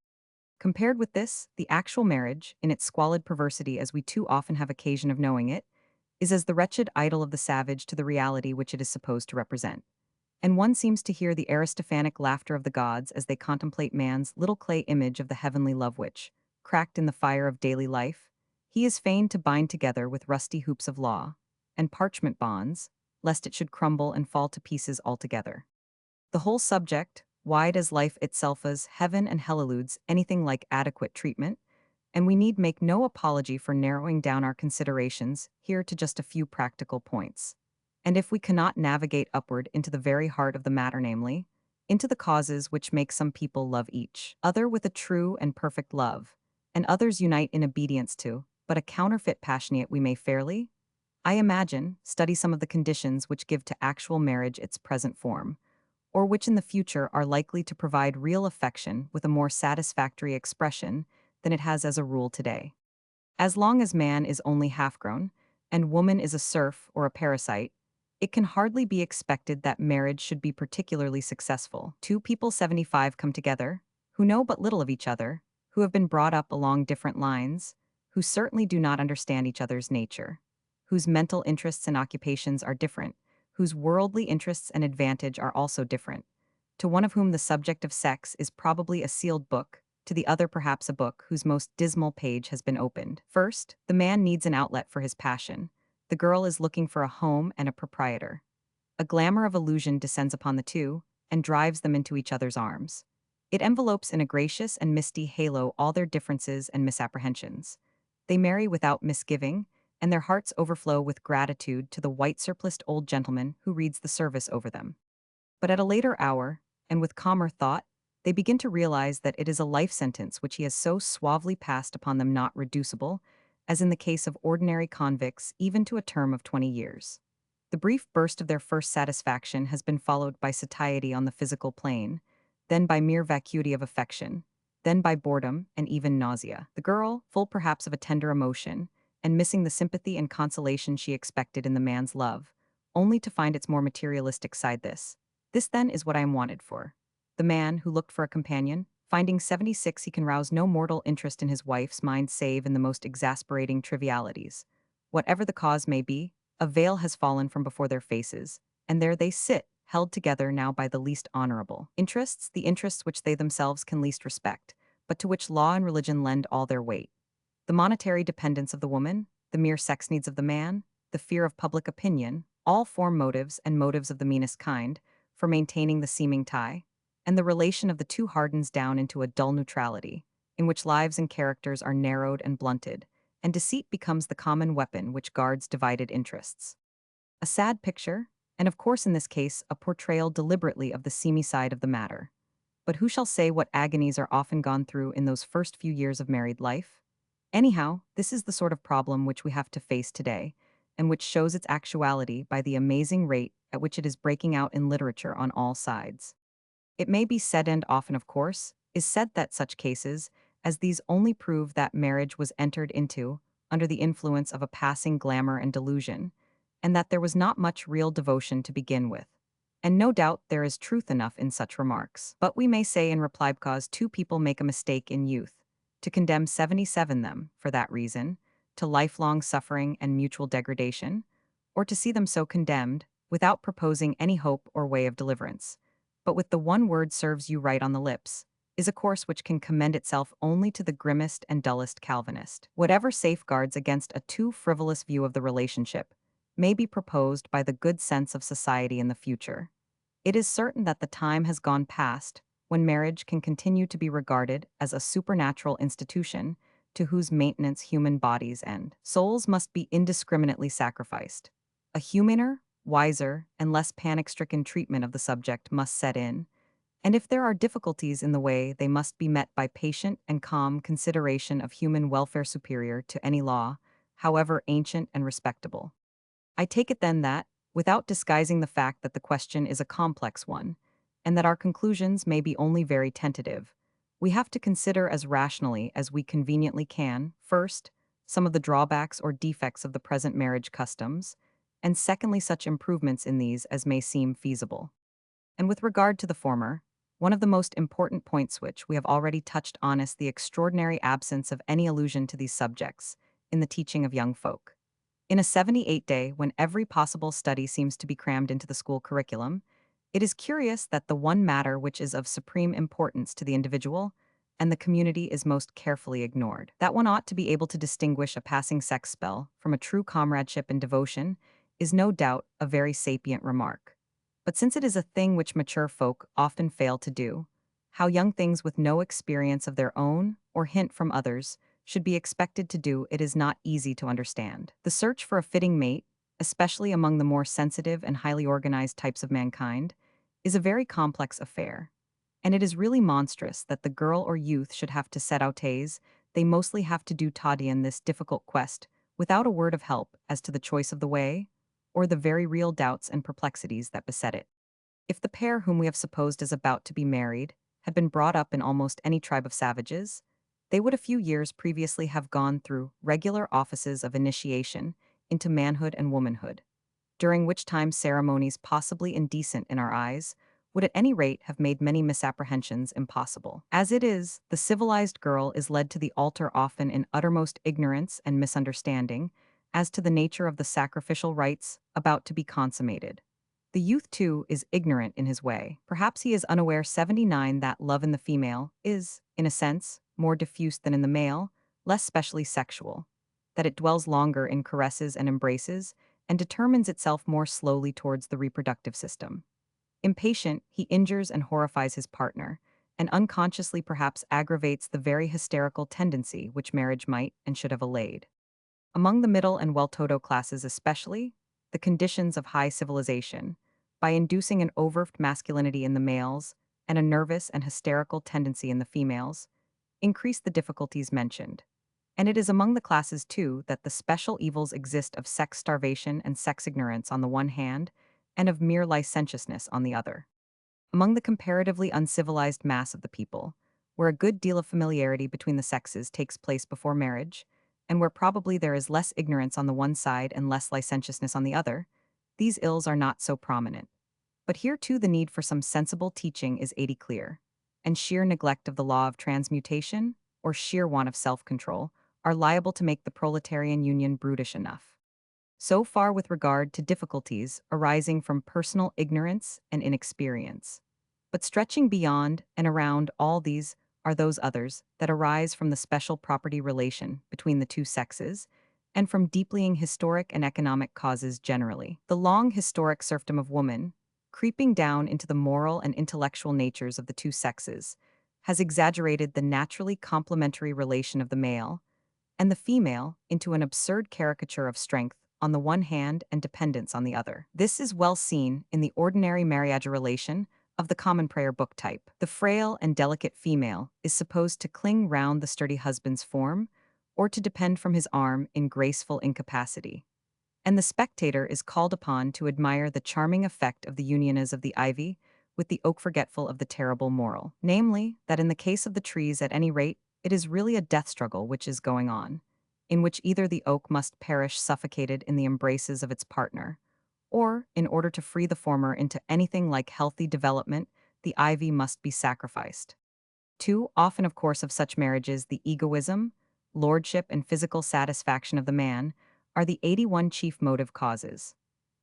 Compared with this, the actual marriage, in its squalid perversity as we too often have occasion of knowing it, is as the wretched idol of the savage to the reality which it is supposed to represent. And one seems to hear the Aristophanic laughter of the gods as they contemplate man's little clay image of the heavenly love which, cracked in the fire of daily life, he is fain to bind together with rusty hoops of law and parchment bonds, lest it should crumble and fall to pieces altogether. The whole subject, wide as life itself, as heaven and hell, eludes anything like adequate treatment, and we need make no apology for narrowing down our considerations here to just a few practical points. And if we cannot navigate upward into the very heart of the matter, namely, into the causes which make some people love each other with a true and perfect love, and others unite in obedience to, but a counterfeit passionate, we may fairly, I imagine, study some of the conditions which give to actual marriage its present form, or which in the future are likely to provide real affection with a more satisfactory expression than it has as a rule today. As long as man is only half-grown, and woman is a serf or a parasite, it can hardly be expected that marriage should be particularly successful. Two people 75 come together, who know but little of each other, who have been brought up along different lines, who certainly do not understand each other's nature, whose mental interests and occupations are different, whose worldly interests and advantage are also different, to one of whom the subject of sex is probably a sealed book, to the other perhaps a book whose most dismal page has been opened. First, the man needs an outlet for his passion. The girl is looking for a home and a proprietor. A glamour of illusion descends upon the two and drives them into each other's arms. It envelopes in a gracious and misty halo all their differences and misapprehensions. They marry without misgiving, and their hearts overflow with gratitude to the white surpliced old gentleman who reads the service over them. But at a later hour, and with calmer thought, they begin to realize that it is a life sentence which he has so suavely passed upon them not reducible, as in the case of ordinary convicts, even to a term of 20 years. The brief burst of their first satisfaction has been followed by satiety on the physical plane, then by mere vacuity of affection, then by boredom and even nausea. The girl, full perhaps of a tender emotion, and missing the sympathy and consolation she expected in the man's love, only to find its more materialistic side this then is what I am wanted for. The man, who looked for a companion, finding 76 he can rouse no mortal interest in his wife's mind save in the most exasperating trivialities. Whatever the cause may be, a veil has fallen from before their faces, and there they sit, held together now by the least honorable interests, the interests which they themselves can least respect, but to which law and religion lend all their weight. The monetary dependence of the woman, the mere sex needs of the man, the fear of public opinion, all form motives and motives of the meanest kind, for maintaining the seeming tie, and the relation of the two hardens down into a dull neutrality, in which lives and characters are narrowed and blunted, and deceit becomes the common weapon which guards divided interests. A sad picture, and of course in this case a portrayal deliberately of the seamy side of the matter. But who shall say what agonies are often gone through in those first few years of married life? Anyhow, this is the sort of problem which we have to face today, and which shows its actuality by the amazing rate at which it is breaking out in literature on all sides. It may be said, and often, of course, is said, that such cases as these only prove that marriage was entered into under the influence of a passing glamour and delusion, and that there was not much real devotion to begin with. And no doubt there is truth enough in such remarks. But we may say in reply, because two people make a mistake in youth, to condemn 77 them, for that reason, to lifelong suffering and mutual degradation, or to see them so condemned, without proposing any hope or way of deliverance, but with the one word serves you right on the lips, is a course which can commend itself only to the grimmest and dullest Calvinist. Whatever safeguards against a too frivolous view of the relationship may be proposed by the good sense of society in the future, it is certain that the time has gone past when marriage can continue to be regarded as a supernatural institution to whose maintenance human bodies and souls must be indiscriminately sacrificed. A humaner, wiser, and less panic-stricken treatment of the subject must set in, and if there are difficulties in the way, they must be met by patient and calm consideration of human welfare superior to any law, however ancient and respectable. I take it then that, without disguising the fact that the question is a complex one, and that our conclusions may be only very tentative, we have to consider as rationally as we conveniently can, first, some of the drawbacks or defects of the present marriage customs, and secondly, such improvements in these as may seem feasible. And with regard to the former, one of the most important points which we have already touched on is the extraordinary absence of any allusion to these subjects in the teaching of young folk. In a 78-day, when every possible study seems to be crammed into the school curriculum, it is curious that the one matter which is of supreme importance to the individual and the community is most carefully ignored. That one ought to be able to distinguish a passing sex spell from a true comradeship and devotion is no doubt a very sapient remark. But since it is a thing which mature folk often fail to do, how young things with no experience of their own or hint from others should be expected to do it is not easy to understand. The search for a fitting mate, especially among the more sensitive and highly organized types of mankind, is a very complex affair. And it is really monstrous that the girl or youth should have to set out's, they mostly have to do toddy in this difficult quest, without a word of help as to the choice of the way, or the very real doubts and perplexities that beset it. If the pair whom we have supposed as about to be married had been brought up in almost any tribe of savages, they would a few years previously have gone through regular offices of initiation into manhood and womanhood, during which time ceremonies possibly indecent in our eyes would at any rate have made many misapprehensions impossible. As it is, the civilized girl is led to the altar often in uttermost ignorance and misunderstanding as to the nature of the sacrificial rites about to be consummated. The youth, too, is ignorant in his way. Perhaps he is unaware 79 that love in the female is, in a sense, more diffuse than in the male, less specially sexual, that it dwells longer in caresses and embraces, and determines itself more slowly towards the reproductive system. Impatient, he injures and horrifies his partner, and unconsciously perhaps aggravates the very hysterical tendency which marriage might and should have allayed. Among the middle and well-to-do classes especially, the conditions of high civilization, by inducing an overt masculinity in the males and a nervous and hysterical tendency in the females, increase the difficulties mentioned. And it is among the classes, too, that the special evils exist of sex starvation and sex ignorance on the one hand, and of mere licentiousness on the other. Among the comparatively uncivilized mass of the people, where a good deal of familiarity between the sexes takes place before marriage, and where probably there is less ignorance on the one side and less licentiousness on the other, these ills are not so prominent. But here too the need for some sensible teaching is eighty clear, and sheer neglect of the law of transmutation, or sheer want of self-control, are liable to make the proletarian union brutish enough. So far with regard to difficulties arising from personal ignorance and inexperience. But stretching beyond and around all these are those others that arise from the special property relation between the two sexes, and from deeplying historic and economic causes generally. The long historic serfdom of woman, creeping down into the moral and intellectual natures of the two sexes, has exaggerated the naturally complementary relation of the male and the female into an absurd caricature of strength on the one hand and dependence on the other. This is well seen in the ordinary marriage relation of the common prayer book type. The frail and delicate female is supposed to cling round the sturdy husband's form or to depend from his arm in graceful incapacity. And the spectator is called upon to admire the charming effect of the union as of the ivy with the oak, forgetful of the terrible moral. Namely, that in the case of the trees at any rate, it is really a death struggle which is going on, in which either the oak must perish suffocated in the embraces of its partner, or, in order to free the former into anything like healthy development, the ivy must be sacrificed. Too often, of course, of such marriages, the egoism, lordship, and physical satisfaction of the man are the 81 chief motive causes.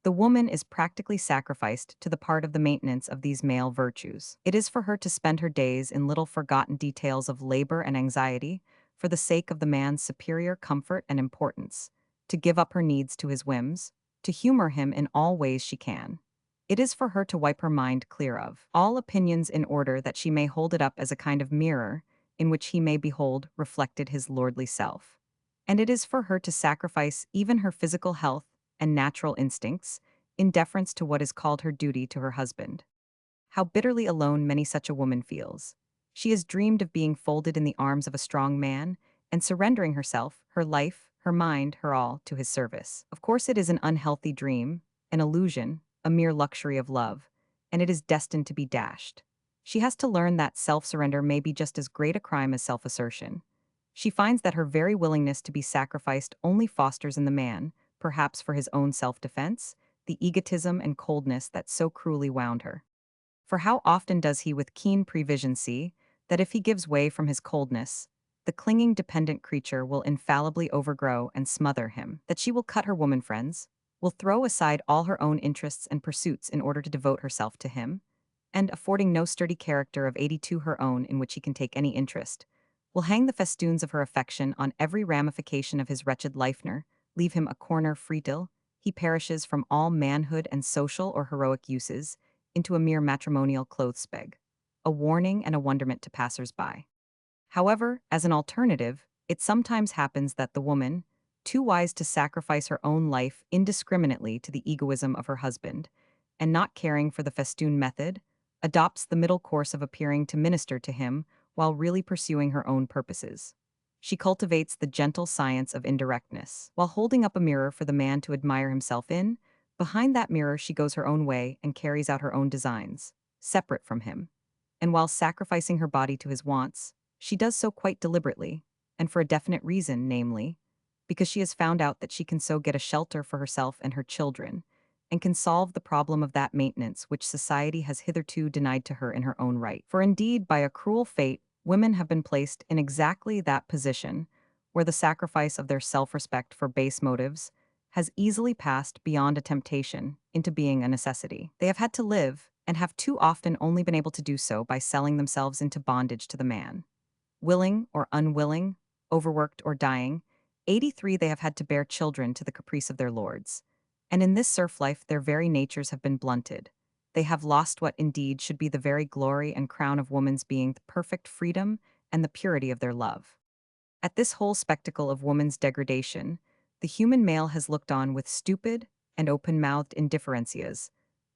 The woman is practically sacrificed to the part of the maintenance of these male virtues. It is for her to spend her days in little forgotten details of labor and anxiety for the sake of the man's superior comfort and importance, to give up her needs to his whims, to humor him in all ways she can. It is for her to wipe her mind clear of all opinions in order that she may hold it up as a kind of mirror in which he may behold reflected his lordly self. And it is for her to sacrifice even her physical health and natural instincts in deference to what is called her duty to her husband. How bitterly alone many such a woman feels. She has dreamed of being folded in the arms of a strong man and surrendering herself, her life, her mind, her all, to his service. Of course, it is an unhealthy dream, an illusion, a mere luxury of love, and it is destined to be dashed. She has to learn that self-surrender may be just as great a crime as self-assertion. She finds that her very willingness to be sacrificed only fosters in the man, perhaps for his own self-defense, the egotism and coldness that so cruelly wound her. For how often does he with keen prevision see that if he gives way from his coldness, the clinging dependent creature will infallibly overgrow and smother him, that she will cut her woman friends, will throw aside all her own interests and pursuits in order to devote herself to him, and, affording no sturdy character of 82 her own in which he can take any interest, will hang the festoons of her affection on every ramification of his wretched lifener, leave him a corner free till he perishes from all manhood and social or heroic uses into a mere matrimonial clothes-peg, a warning and a wonderment to passers-by. However, as an alternative, it sometimes happens that the woman, too wise to sacrifice her own life indiscriminately to the egoism of her husband, and not caring for the festoon method, adopts the middle course of appearing to minister to him while really pursuing her own purposes. She cultivates the gentle science of indirectness. While holding up a mirror for the man to admire himself in, behind that mirror she goes her own way and carries out her own designs, separate from him. And while sacrificing her body to his wants, she does so quite deliberately, and for a definite reason, namely, because she has found out that she can so get a shelter for herself and her children, and can solve the problem of that maintenance which society has hitherto denied to her in her own right. For indeed, by a cruel fate, women have been placed in exactly that position, where the sacrifice of their self-respect for base motives has easily passed beyond a temptation into being a necessity. They have had to live, and have too often only been able to do so by selling themselves into bondage to the man. Willing or unwilling, overworked or dying, 83 they have had to bear children to the caprice of their lords. And in this serf life their very natures have been blunted. They have lost what indeed should be the very glory and crown of woman's being, the perfect freedom and the purity of their love. At this whole spectacle of woman's degradation, the human male has looked on with stupid and open-mouthed indifferencias.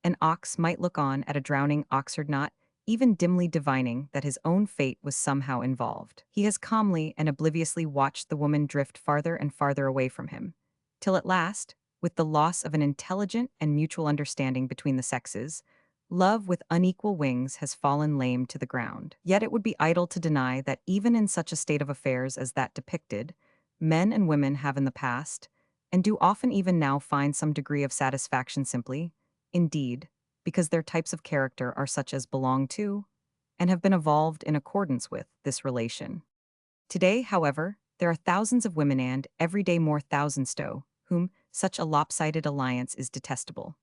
An ox might look on at a drowning oxherd, not even dimly divining that his own fate was somehow involved. He has calmly and obliviously watched the woman drift farther and farther away from him, till at last, with the loss of an intelligent and mutual understanding between the sexes, love with unequal wings has fallen lame to the ground. Yet it would be idle to deny that even in such a state of affairs as that depicted, men and women have in the past, and do often even now find some degree of satisfaction simply, indeed, because their types of character are such as belong to, and have been evolved in accordance with, this relation. Today, however, there are thousands of women and, every day more thousands whom such a lopsided alliance is detestable,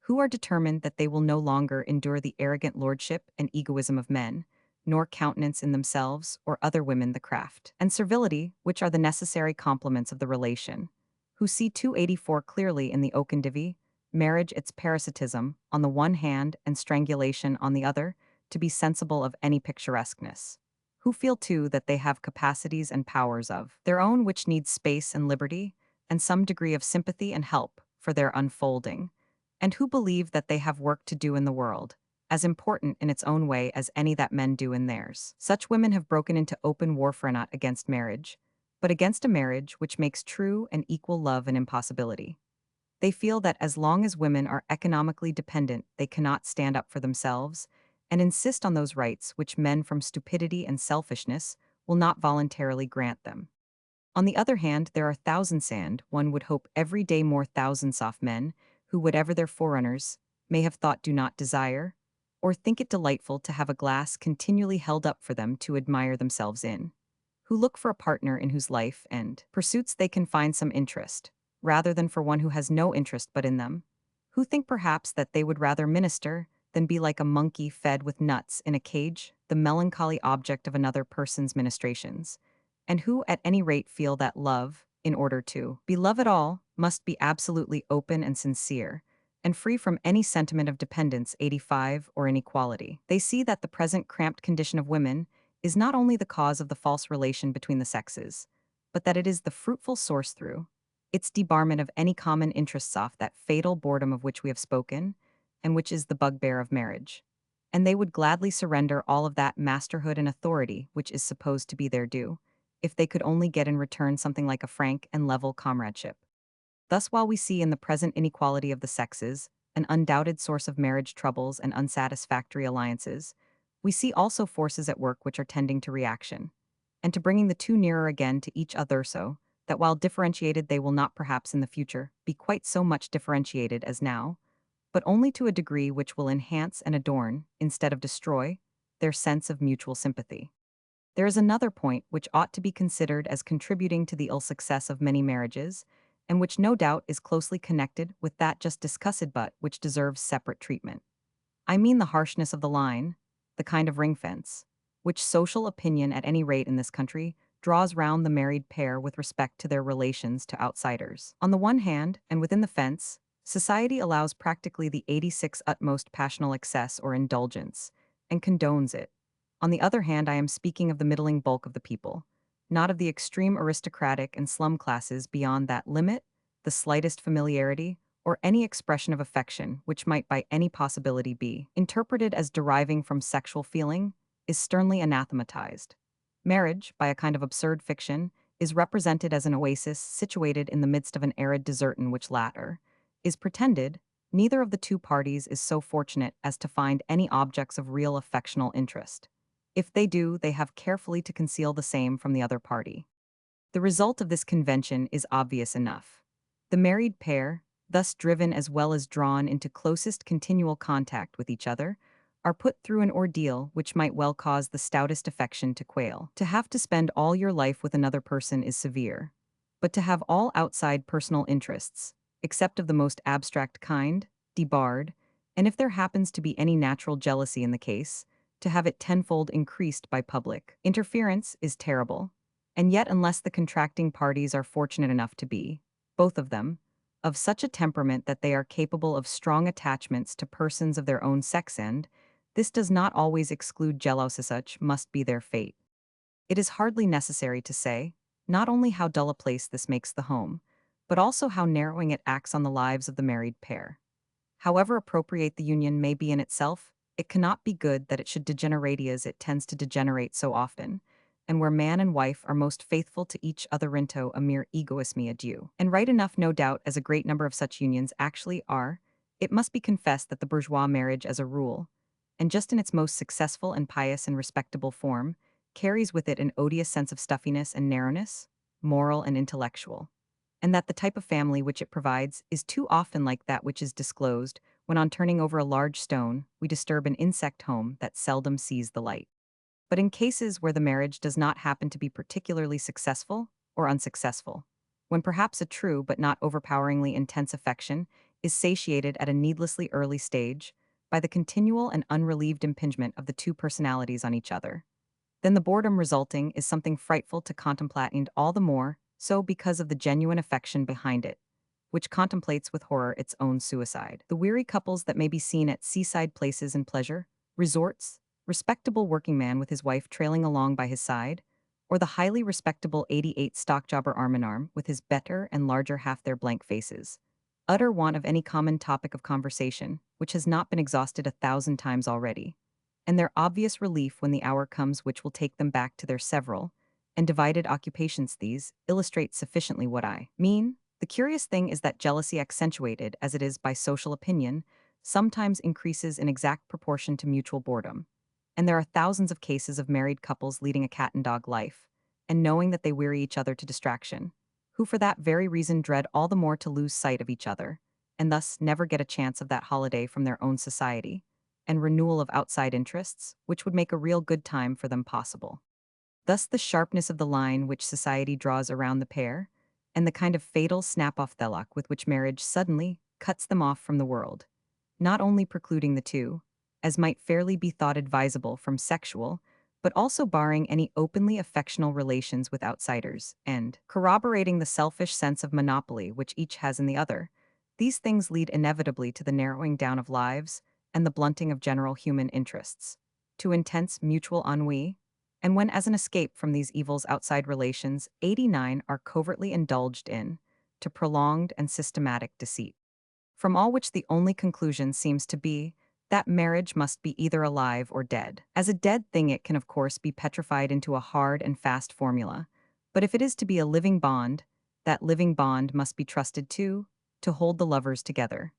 who are determined that they will no longer endure the arrogant lordship and egoism of men, nor countenance in themselves or other women the craft and servility which are the necessary complements of the relation, who see 284 clearly in the oaken divy, marriage its parasitism on the one hand and strangulation on the other, to be sensible of any picturesqueness, who feel too that they have capacities and powers of their own which need space and liberty, and some degree of sympathy and help for their unfolding, and who believe that they have work to do in the world, as important in its own way as any that men do in theirs. Such women have broken into open warfare not against marriage, but against a marriage which makes true and equal love an impossibility. They feel that as long as women are economically dependent, they cannot stand up for themselves, and insist on those rights which men from stupidity and selfishness will not voluntarily grant them. On the other hand, there are thousands and, one would hope every day more thousands of men, who whatever their forerunners may have thought do not desire, or think it delightful to have a glass continually held up for them to admire themselves in, who look for a partner in whose life and pursuits they can find some interest, rather than for one who has no interest but in them, who think perhaps that they would rather minister than be like a monkey fed with nuts in a cage, the melancholy object of another person's ministrations, and who at any rate feel that love, in order to be love at all, must be absolutely open and sincere, and free from any sentiment of dependence, 85, or inequality. They see that the present cramped condition of women is not only the cause of the false relation between the sexes, but that it is the fruitful source through its debarment of any common interests off that fatal boredom of which we have spoken, and which is the bugbear of marriage. And they would gladly surrender all of that masterhood and authority which is supposed to be their due, if they could only get in return something like a frank and level comradeship. Thus, while we see in the present inequality of the sexes an undoubted source of marriage troubles and unsatisfactory alliances, we see also forces at work which are tending to reaction, and to bringing the two nearer again to each other, so that while differentiated they will not perhaps in the future be quite so much differentiated as now, but only to a degree which will enhance and adorn, instead of destroy, their sense of mutual sympathy. There is another point which ought to be considered as contributing to the ill success of many marriages, and which no doubt is closely connected with that just discussed but which deserves separate treatment. I mean the harshness of the line, the kind of ring fence, which social opinion at any rate in this country draws round the married pair with respect to their relations to outsiders. On the one hand, and within the fence, society allows practically the 86 utmost passional excess or indulgence, and condones it. On the other hand, I am speaking of the middling bulk of the people, not of the extreme aristocratic and slum classes beyond that limit, the slightest familiarity, or any expression of affection which might by any possibility be interpreted as deriving from sexual feeling, is sternly anathematized. Marriage, by a kind of absurd fiction, is represented as an oasis situated in the midst of an arid desert in which latter is pretended neither of the two parties is so fortunate as to find any objects of real affectional interest. If they do, they have carefully to conceal the same from the other party. The result of this convention is obvious enough. The married pair, thus driven as well as drawn into closest continual contact with each other, are put through an ordeal which might well cause the stoutest affection to quail. To have to spend all your life with another person is severe, but to have all outside personal interests, except of the most abstract kind, debarred, and if there happens to be any natural jealousy in the case, to have it tenfold increased by public interference is terrible. And yet, unless the contracting parties are fortunate enough to be, both of them, of such a temperament that they are capable of strong attachments to persons of their own sex, and this does not always exclude jealousy, such must be their fate. It is hardly necessary to say, not only how dull a place this makes the home, but also how narrowing it acts on the lives of the married pair. However appropriate the union may be in itself, it cannot be good that it should degenerate as it tends to degenerate so often, and where man and wife are most faithful to each other into a mere egoisme adieu. And right enough, no doubt, as a great number of such unions actually are, it must be confessed that the bourgeois marriage as a rule, and just in its most successful and pious and respectable form, carries with it an odious sense of stuffiness and narrowness, moral and intellectual, and that the type of family which it provides is too often like that which is disclosed when on turning over a large stone we disturb an insect home that seldom sees the light. But in cases where the marriage does not happen to be particularly successful or unsuccessful, when perhaps a true but not overpoweringly intense affection is satiated at a needlessly early stage by the continual and unrelieved impingement of the two personalities on each other, then the boredom resulting is something frightful to contemplate, and all the more so because of the genuine affection behind it, which contemplates with horror its own suicide. The weary couples that may be seen at seaside places and pleasure resorts, respectable working man with his wife trailing along by his side, or the highly respectable 88 stockjobber arm in arm with his better and larger half, their blank faces, utter want of any common topic of conversation, which has not been exhausted 1,000 times already, and their obvious relief when the hour comes which will take them back to their several and divided occupations. These illustrate sufficiently what I mean. The curious thing is that jealousy, accentuated as it is by social opinion, sometimes increases in exact proportion to mutual boredom. And there are thousands of cases of married couples leading a cat and dog life, and knowing that they weary each other to distraction, who for that very reason dread all the more to lose sight of each other, and thus never get a chance of that holiday from their own society and renewal of outside interests, which would make a real good time for them possible. Thus the sharpness of the line which society draws around the pair, and the kind of fatal snap-off thelock with which marriage suddenly cuts them off from the world, not only precluding the two, as might fairly be thought advisable from sexual, but also barring any openly affectional relations with outsiders, and corroborating the selfish sense of monopoly which each has in the other. These things lead inevitably to the narrowing down of lives and the blunting of general human interests, to intense mutual ennui, and when as an escape from these evils outside relations, 89 are covertly indulged in, to prolonged and systematic deceit. From all which the only conclusion seems to be that marriage must be either alive or dead. As a dead thing it can of course be petrified into a hard and fast formula, but if it is to be a living bond, that living bond must be trusted to hold the lovers together,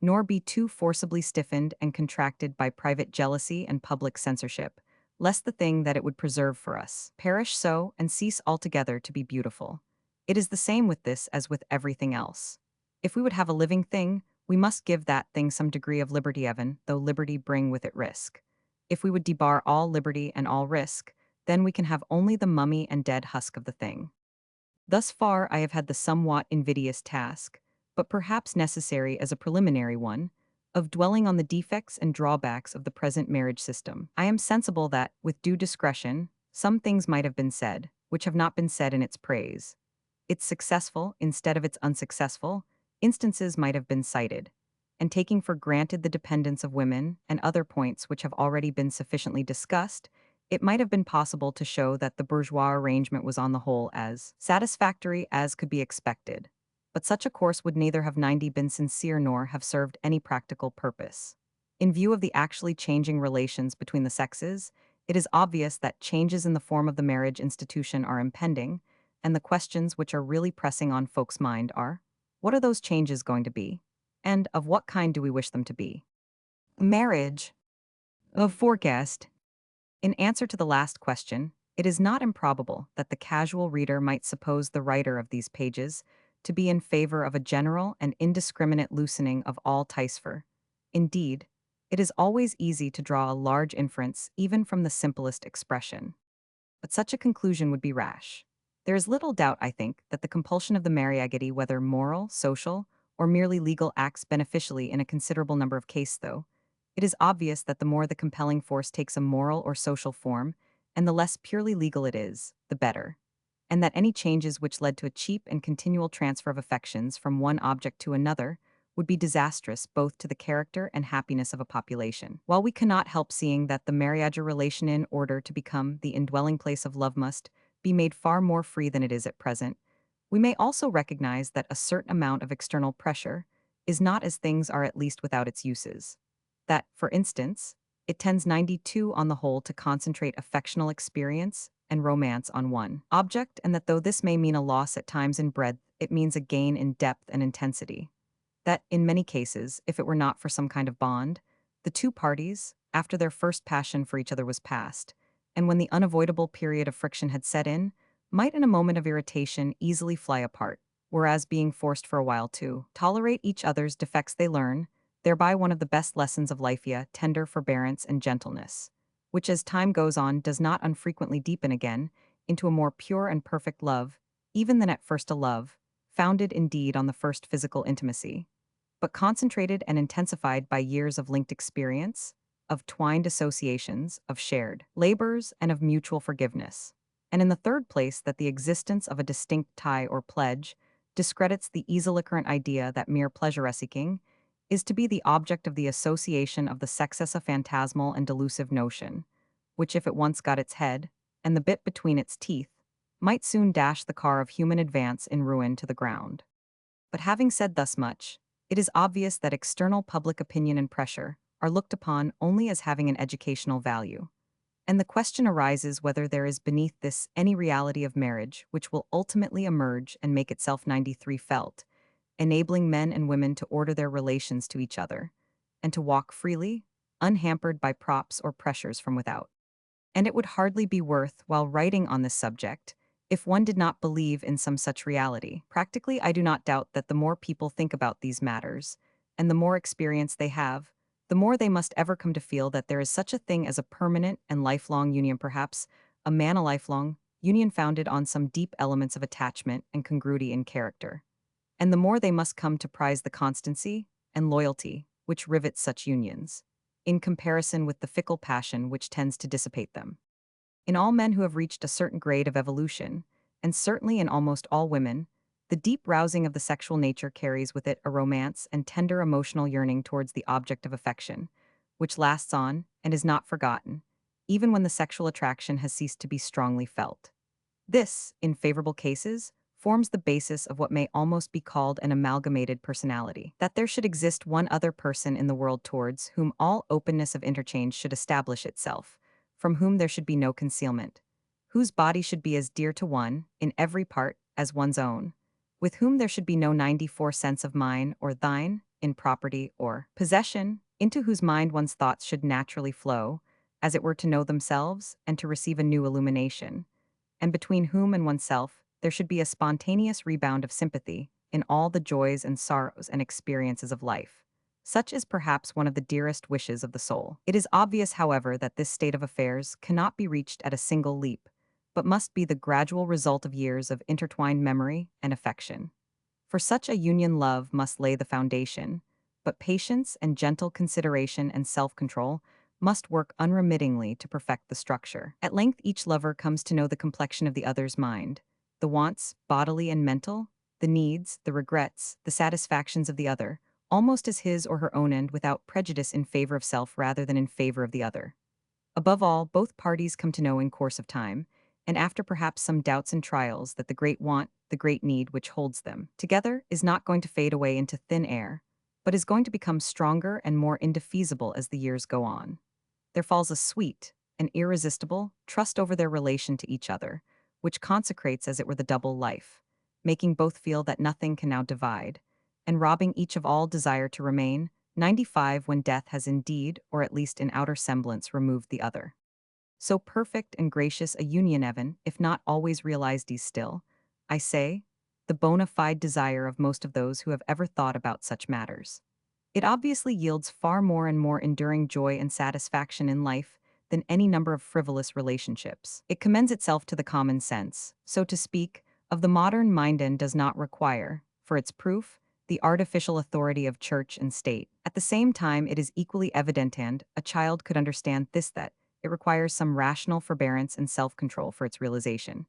nor be too forcibly stiffened and contracted by private jealousy and public censorship, lest the thing that it would preserve for us perish so and cease altogether to be beautiful. It is the same with this as with everything else. If we would have a living thing, we must give that thing some degree of liberty, even though liberty bring with it risk. If we would debar all liberty and all risk, then we can have only the mummy and dead husk of the thing. Thus far I have had the somewhat invidious task, but perhaps necessary as a preliminary one, of dwelling on the defects and drawbacks of the present marriage system. I am sensible that, with due discretion, some things might have been said, which have not been said in its praise. Its successful, instead of its unsuccessful, instances might have been cited, and taking for granted the dependence of women and other points which have already been sufficiently discussed, it might have been possible to show that the bourgeois arrangement was on the whole as satisfactory as could be expected. But such a course would neither have 90 been sincere nor have served any practical purpose. In view of the actually changing relations between the sexes, it is obvious that changes in the form of the marriage institution are impending, and the questions which are really pressing on folks' mind are, what are those changes going to be? And of what kind do we wish them to be? Marriage. Of forecast. In answer to the last question, it is not improbable that the casual reader might suppose the writer of these pages to be in favor of a general and indiscriminate loosening of all teispher. Indeed, it is always easy to draw a large inference even from the simplest expression. But such a conclusion would be rash. There is little doubt, I think, that the compulsion of the mariagity, whether moral, social, or merely legal, acts beneficially in a considerable number of cases, though. It is obvious that the more the compelling force takes a moral or social form, and the less purely legal it is, the better. And that any changes which led to a cheap and continual transfer of affections from one object to another would be disastrous both to the character and happiness of a population. While we cannot help seeing that the marriage relation in order to become the indwelling place of love must be made far more free than it is at present, we may also recognize that a certain amount of external pressure is not as things are at least without its uses. That, for instance, it tends 92 on the whole to concentrate affectional experience and romance on one object, and that though this may mean a loss at times in breadth, it means a gain in depth and intensity. That, in many cases, if it were not for some kind of bond, the two parties, after their first passion for each other was past, and when the unavoidable period of friction had set in, might in a moment of irritation easily fly apart, whereas being forced for a while to tolerate each other's defects they learn, thereby one of the best lessons of life, tender forbearance and gentleness, which as time goes on does not unfrequently deepen again into a more pure and perfect love, even than at first a love, founded indeed on the first physical intimacy, but concentrated and intensified by years of linked experience, of twined associations, of shared labors, and of mutual forgiveness. And in the third place, that the existence of a distinct tie or pledge discredits the easily current idea that mere pleasure-seeking is to be the object of the association of the sex as a phantasmal and delusive notion, which if it once got its head, and the bit between its teeth, might soon dash the car of human advance in ruin to the ground. But having said thus much, it is obvious that external public opinion and pressure are looked upon only as having an educational value. And the question arises whether there is beneath this any reality of marriage which will ultimately emerge and make itself 93 felt, enabling men and women to order their relations to each other, and to walk freely, unhampered by props or pressures from without. And it would hardly be worth while writing on this subject if one did not believe in some such reality. Practically, I do not doubt that the more people think about these matters, and the more experience they have, the more they must ever come to feel that there is such a thing as a permanent and lifelong union, perhaps a lifelong union founded on some deep elements of attachment and congruity in character. And the more they must come to prize the constancy and loyalty which rivets such unions, in comparison with the fickle passion which tends to dissipate them. In all men who have reached a certain grade of evolution, and certainly in almost all women, the deep rousing of the sexual nature carries with it a romance and tender emotional yearning towards the object of affection, which lasts on and is not forgotten, even when the sexual attraction has ceased to be strongly felt. This, in favorable cases, forms the basis of what may almost be called an amalgamated personality. That there should exist one other person in the world towards whom all openness of interchange should establish itself, from whom there should be no concealment, whose body should be as dear to one, in every part, as one's own, with whom there should be no 94 sense of mine or thine, in property or possession, into whose mind one's thoughts should naturally flow, as it were to know themselves and to receive a new illumination, and between whom and oneself there should be a spontaneous rebound of sympathy in all the joys and sorrows and experiences of life. Such is perhaps one of the dearest wishes of the soul. It is obvious, however, that this state of affairs cannot be reached at a single leap, but must be the gradual result of years of intertwined memory and affection. For such a union love must lay the foundation, but patience and gentle consideration and self-control must work unremittingly to perfect the structure. At length each lover comes to know the complexion of the other's mind, the wants, bodily and mental, the needs, the regrets, the satisfactions of the other, almost as his or her own end without prejudice in favor of self rather than in favor of the other. Above all, both parties come to know in course of time, and after perhaps some doubts and trials, that the great want, the great need which holds them together is not going to fade away into thin air, but is going to become stronger and more indefeasible as the years go on. There falls a sweet, an irresistible trust over their relation to each other, which consecrates as it were the double life, making both feel that nothing can now divide, and robbing each of all desire to remain 95 when death has indeed, or at least in outer semblance, removed the other. So perfect and gracious a union, Evan, if not always realized, is still, I say, the bona fide desire of most of those who have ever thought about such matters. It obviously yields far more and more enduring joy and satisfaction in life than any number of frivolous relationships. It commends itself to the common sense, so to speak, of the modern mind and does not require, for its proof, the artificial authority of church and state. At the same time, it is equally evident and a child could understand this that it requires some rational forbearance and self-control for its realization.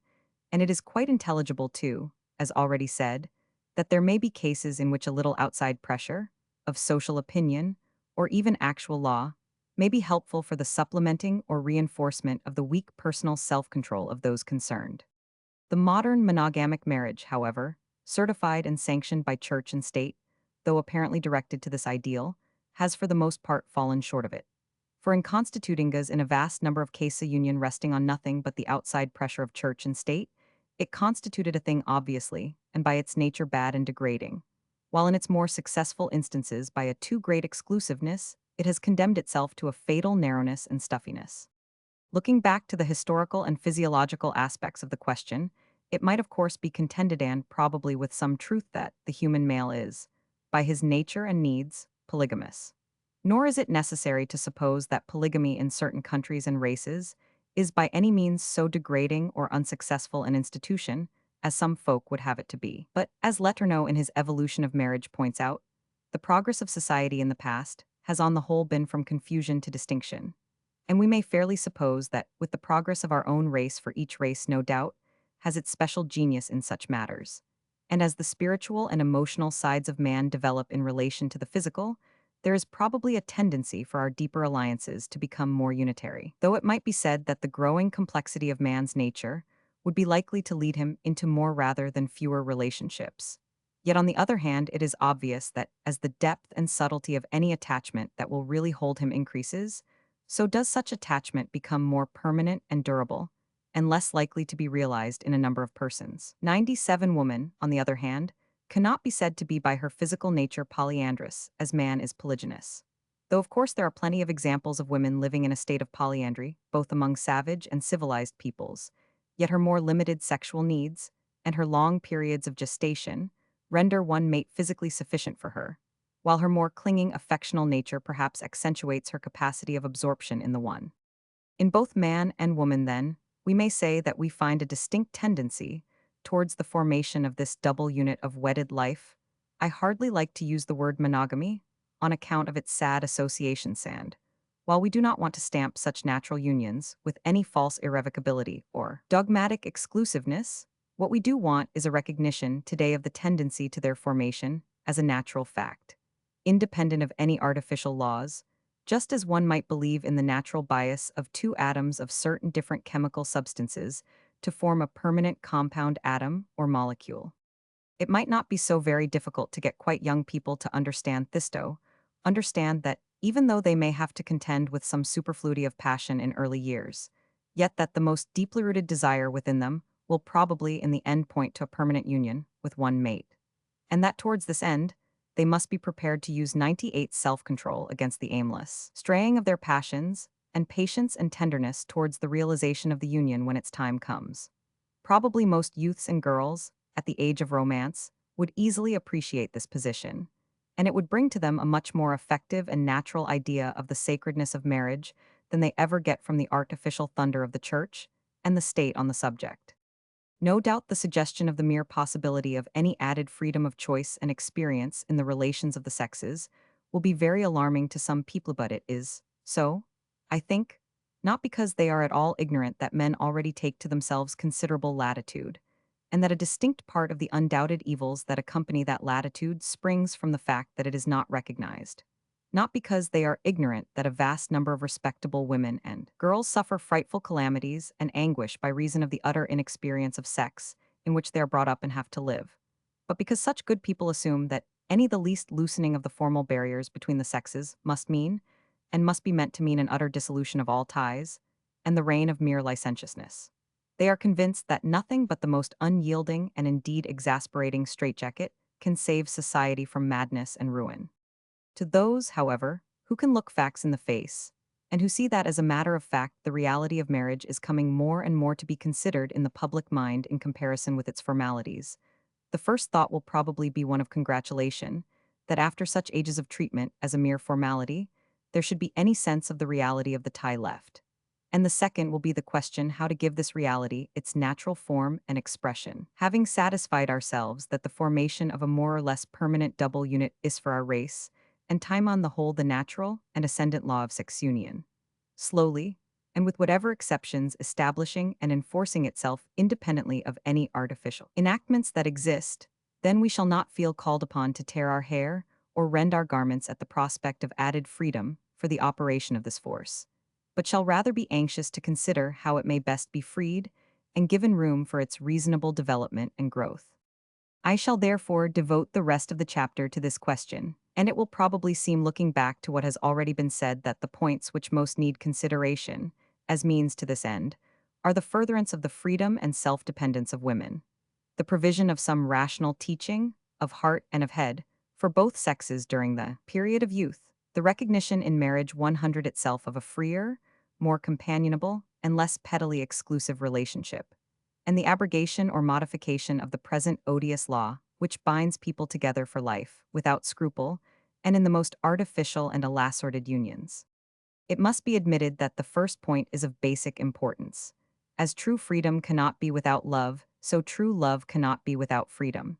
And it is quite intelligible too, as already said, that there may be cases in which a little outside pressure, of social opinion, or even actual law, may be helpful for the supplementing or reinforcement of the weak personal self-control of those concerned. The modern monogamic marriage, however, certified and sanctioned by church and state, though apparently directed to this ideal, has for the most part fallen short of it. For in constituting us in a vast number of cases a union resting on nothing but the outside pressure of church and state, it constituted a thing obviously, and by its nature bad and degrading, while in its more successful instances by a too great exclusiveness, it has condemned itself to a fatal narrowness and stuffiness. Looking back to the historical and physiological aspects of the question, it might of course be contended and probably with some truth that the human male is, by his nature and needs, polygamous. Nor is it necessary to suppose that polygamy in certain countries and races is by any means so degrading or unsuccessful an institution as some folk would have it to be. But, as Letourneau in his Evolution of Marriage points out, the progress of society in the past has on the whole been from confusion to distinction, and we may fairly suppose that, with the progress of our own race, for each race, no doubt, has its special genius in such matters. And as the spiritual and emotional sides of man develop in relation to the physical, there is probably a tendency for our deeper alliances to become more unitary. Though it might be said that the growing complexity of man's nature would be likely to lead him into more rather than fewer relationships. Yet on the other hand, it is obvious that as the depth and subtlety of any attachment that will really hold him increases, so does such attachment become more permanent and durable, and less likely to be realized in a number of persons. 97 woman, on the other hand, cannot be said to be by her physical nature polyandrous, as man is polygynous. Though of course there are plenty of examples of women living in a state of polyandry, both among savage and civilized peoples, yet her more limited sexual needs, and her long periods of gestation, render one mate physically sufficient for her, while her more clinging affectional nature perhaps accentuates her capacity of absorption in the one. In both man and woman, then, we may say that we find a distinct tendency towards the formation of this double unit of wedded life. I hardly like to use the word monogamy on account of its sad association sand, while we do not want to stamp such natural unions with any false irrevocability or dogmatic exclusiveness. What we do want is a recognition today of the tendency to their formation as a natural fact, independent of any artificial laws, just as one might believe in the natural bias of two atoms of certain different chemical substances to form a permanent compound atom or molecule. It might not be so very difficult to get quite young people to understand this, though, understand that even though they may have to contend with some superfluity of passion in early years, yet that the most deeply rooted desire within them will probably in the end point to a permanent union with one mate, and that towards this end, they must be prepared to use 98 self-control against the aimless straying of their passions, and patience and tenderness towards the realization of the union when its time comes. Probably most youths and girls, at the age of romance, would easily appreciate this position, and it would bring to them a much more effective and natural idea of the sacredness of marriage than they ever get from the artificial thunder of the church and the state on the subject. No doubt the suggestion of the mere possibility of any added freedom of choice and experience in the relations of the sexes will be very alarming to some people, but it is so, I think, not because they are at all ignorant that men already take to themselves considerable latitude, and that a distinct part of the undoubted evils that accompany that latitude springs from the fact that it is not recognized. Not because they are ignorant that a vast number of respectable women and girls suffer frightful calamities and anguish by reason of the utter inexperience of sex in which they are brought up and have to live, but because such good people assume that any the least loosening of the formal barriers between the sexes must mean, and must be meant to mean, an utter dissolution of all ties, and the reign of mere licentiousness. They are convinced that nothing but the most unyielding and indeed exasperating straitjacket can save society from madness and ruin. To those, however, who can look facts in the face, and who see that as a matter of fact the reality of marriage is coming more and more to be considered in the public mind in comparison with its formalities, the first thought will probably be one of congratulation, that after such ages of treatment as a mere formality, there should be any sense of the reality of the tie left. And the second will be the question how to give this reality its natural form and expression. Having satisfied ourselves that the formation of a more or less permanent double unit is for our race, and time on the whole the natural and ascendant law of sex union. Slowly, and with whatever exceptions establishing and enforcing itself independently of any artificial enactments that exist, then we shall not feel called upon to tear our hair or rend our garments at the prospect of added freedom for the operation of this force, but shall rather be anxious to consider how it may best be freed and given room for its reasonable development and growth. I shall therefore devote the rest of the chapter to this question, and it will probably seem looking back to what has already been said that the points which most need consideration, as means to this end, are the furtherance of the freedom and self-dependence of women, the provision of some rational teaching, of heart and of head, for both sexes during the period of youth, the recognition in marriage 100 itself of a freer, more companionable, and less pettily exclusive relationship, and the abrogation or modification of the present odious law, which binds people together for life, without scruple, and in the most artificial and assorted unions. It must be admitted that the first point is of basic importance. As true freedom cannot be without love, so true love cannot be without freedom.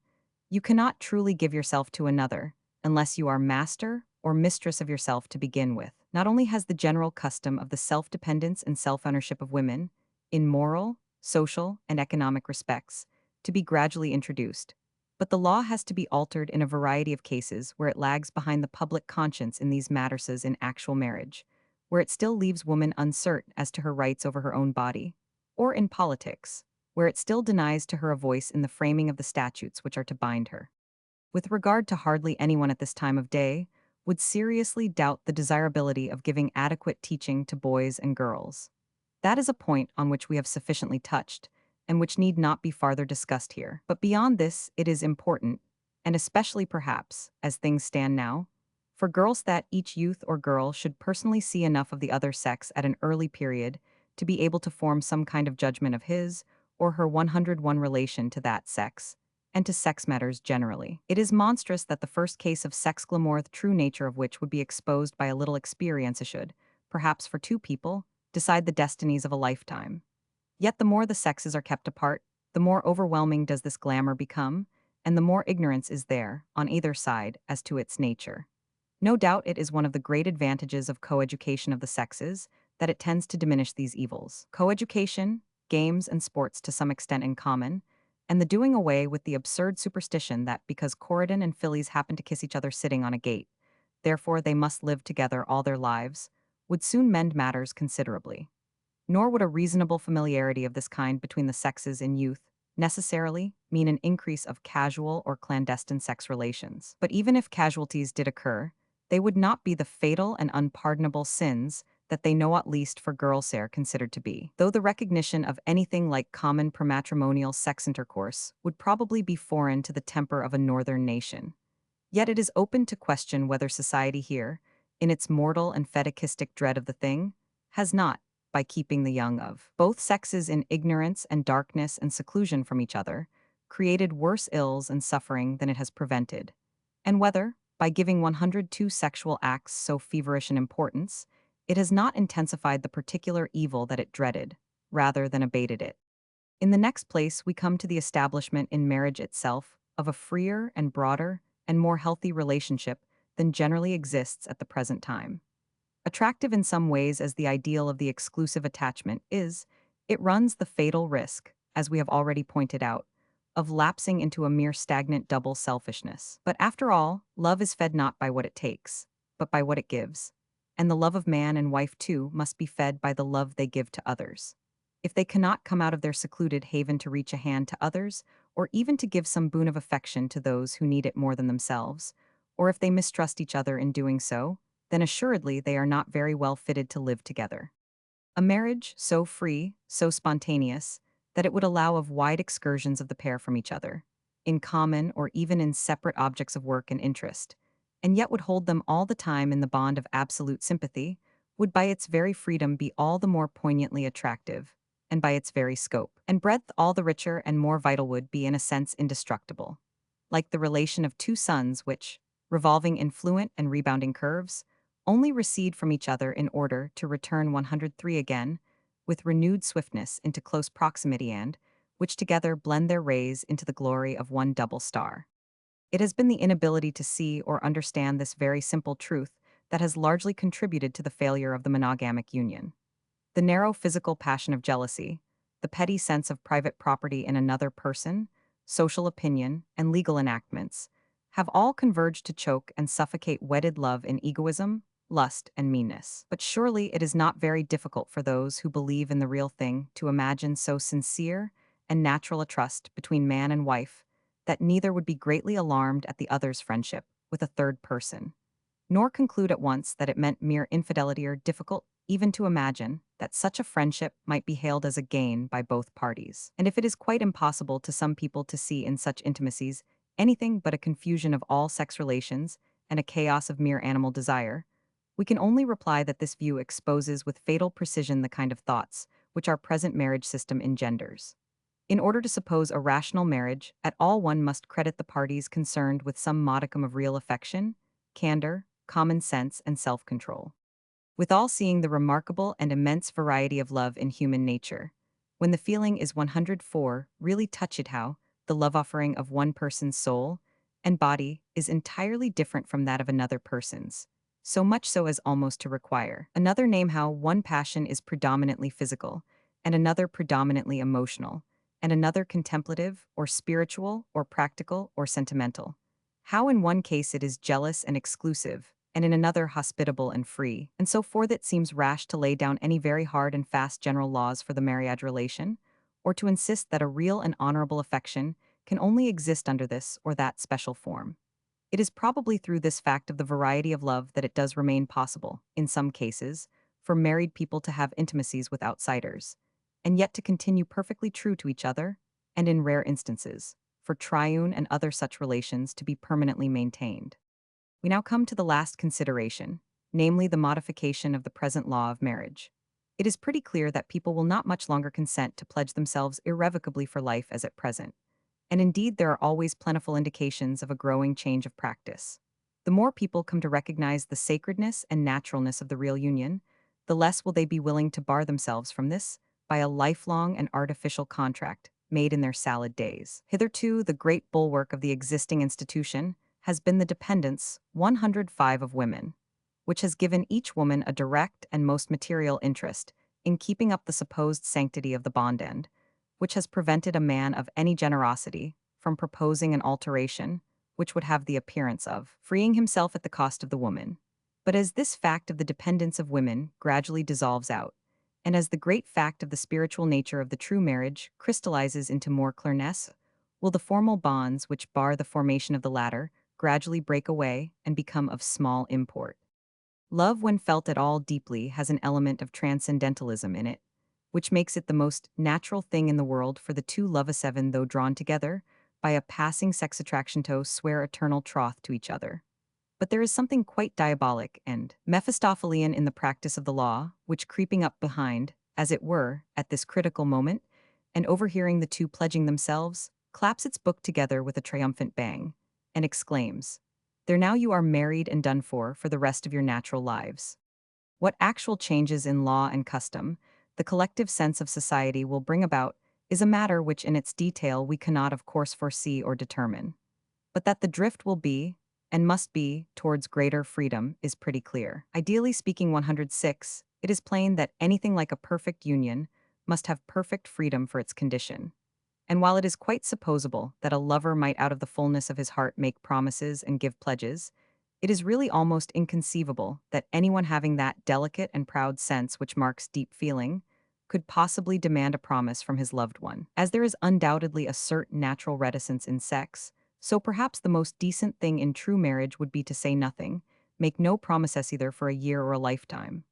You cannot truly give yourself to another, unless you are master or mistress of yourself to begin with. Not only has the general custom of the self-dependence and self-ownership of women, in moral, social, and economic respects, to be gradually introduced, but the law has to be altered in a variety of cases where it lags behind the public conscience in these matters in actual marriage, where it still leaves woman uncertain as to her rights over her own body, or in politics, where it still denies to her a voice in the framing of the statutes which are to bind her. With regard to hardly anyone at this time of day, would seriously doubt the desirability of giving adequate teaching to boys and girls. That is a point on which we have sufficiently touched, and which need not be farther discussed here. But beyond this, it is important, and especially perhaps, as things stand now, for girls that each youth or girl should personally see enough of the other sex at an early period to be able to form some kind of judgment of his or her 101 relation to that sex, and to sex matters generally. It is monstrous that the first case of sex glamour, the true nature of which would be exposed by a little experience, should, perhaps for two people, decide the destinies of a lifetime. Yet the more the sexes are kept apart, the more overwhelming does this glamour become, and the more ignorance is there, on either side, as to its nature. No doubt it is one of the great advantages of coeducation of the sexes that it tends to diminish these evils. Coeducation, games and sports to some extent in common, and the doing away with the absurd superstition that because Corydon and fillies happen to kiss each other sitting on a gate, therefore they must live together all their lives, would soon mend matters considerably. Nor would a reasonable familiarity of this kind between the sexes in youth necessarily mean an increase of casual or clandestine sex relations. But even if casualties did occur, they would not be the fatal and unpardonable sins that they know at least for girls are considered to be, though the recognition of anything like common prematrimonial sex intercourse would probably be foreign to the temper of a northern nation. Yet it is open to question whether society here, in its mortal and fetichistic dread of the thing, has not, by keeping the young of both sexes in ignorance and darkness and seclusion from each other, created worse ills and suffering than it has prevented, and whether, by giving 102 sexual acts so feverish an importance, it has not intensified the particular evil that it dreaded, rather than abated it. In the next place, we come to the establishment in marriage itself of a freer and broader and more healthy relationship than generally exists at the present time. Attractive in some ways as the ideal of the exclusive attachment is, it runs the fatal risk, as we have already pointed out, of lapsing into a mere stagnant double selfishness. But after all, love is fed not by what it takes, but by what it gives. And the love of man and wife, too, must be fed by the love they give to others. If they cannot come out of their secluded haven to reach a hand to others, or even to give some boon of affection to those who need it more than themselves, or if they mistrust each other in doing so, then assuredly they are not very well fitted to live together. A marriage so free, so spontaneous, that it would allow of wide excursions of the pair from each other, in common or even in separate objects of work and interest, and yet would hold them all the time in the bond of absolute sympathy, would by its very freedom be all the more poignantly attractive, and by its very scope and breadth all the richer and more vital would be in a sense indestructible. like the relation of two suns which, revolving in fluent and rebounding curves, only recede from each other in order to return 103 again, with renewed swiftness into close proximity and, which together blend their rays into the glory of one double star. It has been the inability to see or understand this very simple truth that has largely contributed to the failure of the monogamic union. The narrow physical passion of jealousy, the petty sense of private property in another person, social opinion, and legal enactments have all converged to choke and suffocate wedded love in egoism, lust, and meanness. But surely it is not very difficult for those who believe in the real thing to imagine so sincere and natural a trust between man and wife that neither would be greatly alarmed at the other's friendship with a third person, nor conclude at once that it meant mere infidelity or difficult even to imagine that such a friendship might be hailed as a gain by both parties. And if it is quite impossible to some people to see in such intimacies anything but a confusion of all sex relations and a chaos of mere animal desire, we can only reply that this view exposes with fatal precision the kind of thoughts which our present marriage system engenders. In order to suppose a rational marriage, at all one must credit the parties concerned with some modicum of real affection, candor, common sense, and self-control. Withal seeing the remarkable and immense variety of love in human nature, when the feeling is 104, really touch it how, the love offering of one person's soul and body is entirely different from that of another person's, so much so as almost to require another name how one passion is predominantly physical, and another predominantly emotional, and another contemplative, or spiritual, or practical, or sentimental. How in one case it is jealous and exclusive, and in another hospitable and free, and so forth. It seems rash to lay down any very hard and fast general laws for the marriage relation, or to insist that a real and honorable affection can only exist under this or that special form. It is probably through this fact of the variety of love that it does remain possible, in some cases, for married people to have intimacies with outsiders, and yet to continue perfectly true to each other, and in rare instances, for triune and other such relations to be permanently maintained. We now come to the last consideration, namely the modification of the present law of marriage. It is pretty clear that people will not much longer consent to pledge themselves irrevocably for life as at present, and indeed there are always plentiful indications of a growing change of practice. The more people come to recognize the sacredness and naturalness of the real union, the less will they be willing to bar themselves from this by a lifelong and artificial contract made in their salad days. Hitherto, the great bulwark of the existing institution has been the dependence 105 of women, which has given each woman a direct and most material interest in keeping up the supposed sanctity of the bond end, which has prevented a man of any generosity from proposing an alteration which would have the appearance of freeing himself at the cost of the woman. But as this fact of the dependence of women gradually dissolves out, and as the great fact of the spiritual nature of the true marriage crystallizes into more clearness, will the formal bonds which bar the formation of the latter gradually break away and become of small import. Love, when felt at all deeply, has an element of transcendentalism in it, which makes it the most natural thing in the world for the two love-a-seven, though drawn together by a passing sex attraction, to swear eternal troth to each other. But there is something quite diabolic and Mephistophelian in the practice of the law, which, creeping up behind, as it were, at this critical moment, and overhearing the two pledging themselves, claps its book together with a triumphant bang, and exclaims, "There now you are married and done for the rest of your natural lives." What actual changes in law and custom the collective sense of society will bring about is a matter which in its detail we cannot of course foresee or determine. But that the drift will be, and must be, towards greater freedom is pretty clear. Ideally speaking, 106, it is plain that anything like a perfect union must have perfect freedom for its condition. And while it is quite supposable that a lover might out of the fullness of his heart make promises and give pledges, it is really almost inconceivable that anyone having that delicate and proud sense which marks deep feeling could possibly demand a promise from his loved one. As there is undoubtedly a certain natural reticence in sex, so perhaps the most decent thing in true marriage would be to say nothing, make no promises either for a year or a lifetime.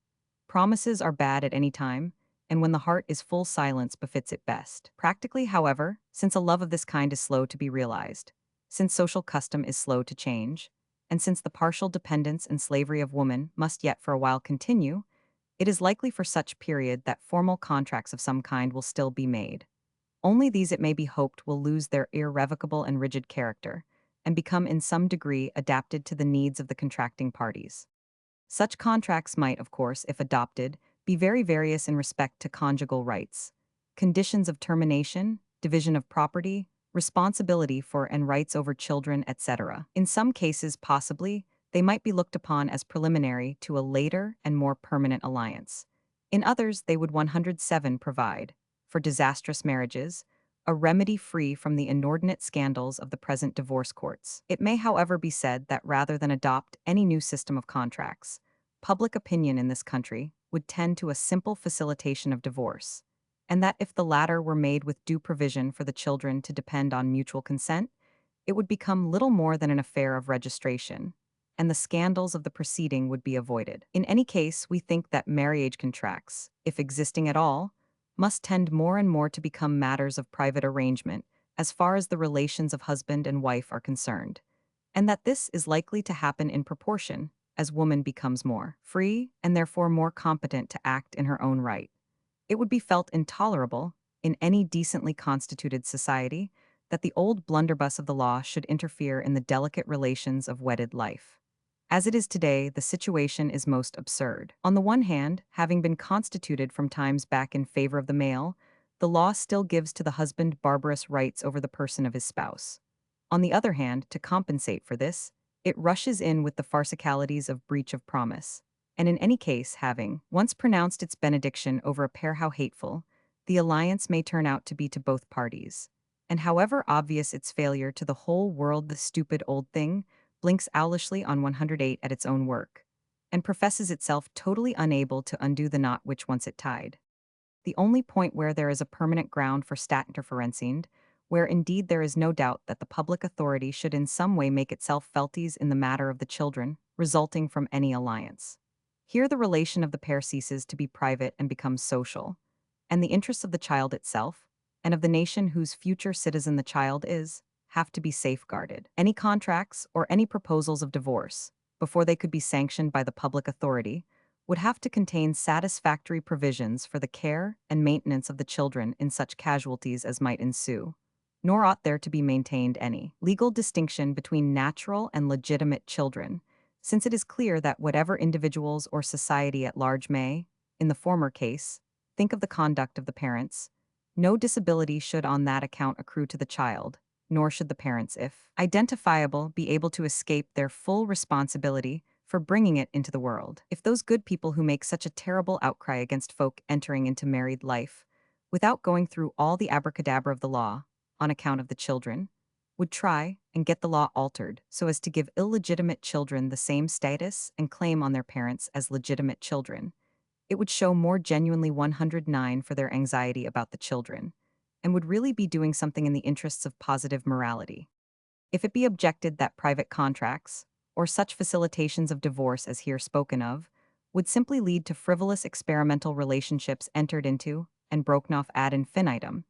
Promises are bad at any time, and when the heart is full, silence befits it best. Practically, however, since a love of this kind is slow to be realized, since social custom is slow to change, and since the partial dependence and slavery of woman must yet for a while continue, it is likely for such period that formal contracts of some kind will still be made. Only these, it may be hoped, will lose their irrevocable and rigid character, and become in some degree adapted to the needs of the contracting parties. Such contracts might, of course, if adopted, be very various in respect to conjugal rights, conditions of termination, division of property, responsibility for and rights over children, etc. In some cases, possibly, they might be looked upon as preliminary to a later and more permanent alliance. In others, they would 107 provide, for disastrous marriages, a remedy free from the inordinate scandals of the present divorce courts. It may, however, be said that rather than adopt any new system of contracts, public opinion in this country would tend to a simple facilitation of divorce, and that if the latter were made with due provision for the children to depend on mutual consent, it would become little more than an affair of registration, and the scandals of the proceeding would be avoided. In any case, we think that marriage contracts, if existing at all, must tend more and more to become matters of private arrangement as far as the relations of husband and wife are concerned, and that this is likely to happen in proportion as woman becomes more free and therefore more competent to act in her own right. It would be felt intolerable, in any decently constituted society, that the old blunderbuss of the law should interfere in the delicate relations of wedded life. As it is today, the situation is most absurd. On the one hand, having been constituted from times back in favor of the male, the law still gives to the husband barbarous rights over the person of his spouse. On the other hand, to compensate for this, it rushes in with the farcicalities of breach of promise. And in any case, having once pronounced its benediction over a pair how hateful, the alliance may turn out to be to both parties. And however obvious its failure to the whole world, the stupid old thing blinks owlishly on 108 at its own work, and professes itself totally unable to undo the knot which once it tied. The only point where there is a permanent ground for stat interferencing, where indeed there is no doubt that the public authority should in some way make itself felties in the matter of the children resulting from any alliance. Here the relation of the pair ceases to be private and becomes social, and the interests of the child itself, and of the nation whose future citizen the child is, have to be safeguarded. Any contracts or any proposals of divorce, before they could be sanctioned by the public authority, would have to contain satisfactory provisions for the care and maintenance of the children in such casualties as might ensue. Nor ought there to be maintained any legal distinction between natural and legitimate children, since it is clear that whatever individuals or society at large may, in the former case, think of the conduct of the parents, no disability should on that account accrue to the child, nor should the parents, if identifiable, be able to escape their full responsibility for bringing it into the world. If those good people who make such a terrible outcry against folk entering into married life, without going through all the abracadabra of the law, on account of the children, would try and get the law altered so as to give illegitimate children the same status and claim on their parents as legitimate children, it would show more genuinely 109 for their anxiety about the children, and would really be doing something in the interests of positive morality. If it be objected that private contracts, or such facilitations of divorce as here spoken of, would simply lead to frivolous experimental relationships entered into and broken off ad infinitum,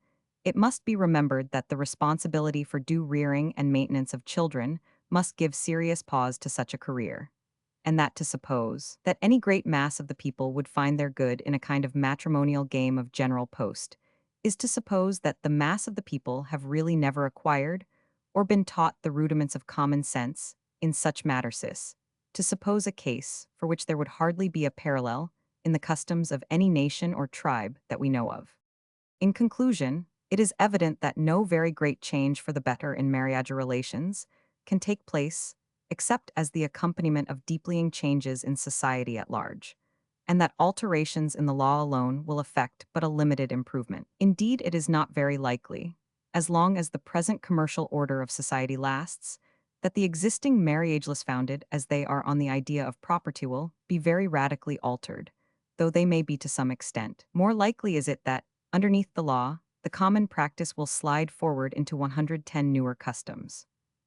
it must be remembered that the responsibility for due rearing and maintenance of children must give serious pause to such a career, and that to suppose that any great mass of the people would find their good in a kind of matrimonial game of general post is to suppose that the mass of the people have really never acquired or been taught the rudiments of common sense in such matters, to suppose a case for which there would hardly be a parallel in the customs of any nation or tribe that we know of. In conclusion, it is evident that no very great change for the better in marriage relations can take place except as the accompaniment of deeplying changes in society at large, and that alterations in the law alone will effect but a limited improvement. Indeed, it is not very likely, as long as the present commercial order of society lasts, that the existing marriageless founded as they are on the idea of property will be very radically altered, though they may be to some extent. More likely is it that, underneath the law, the common practice will slide forward into 110 newer customs.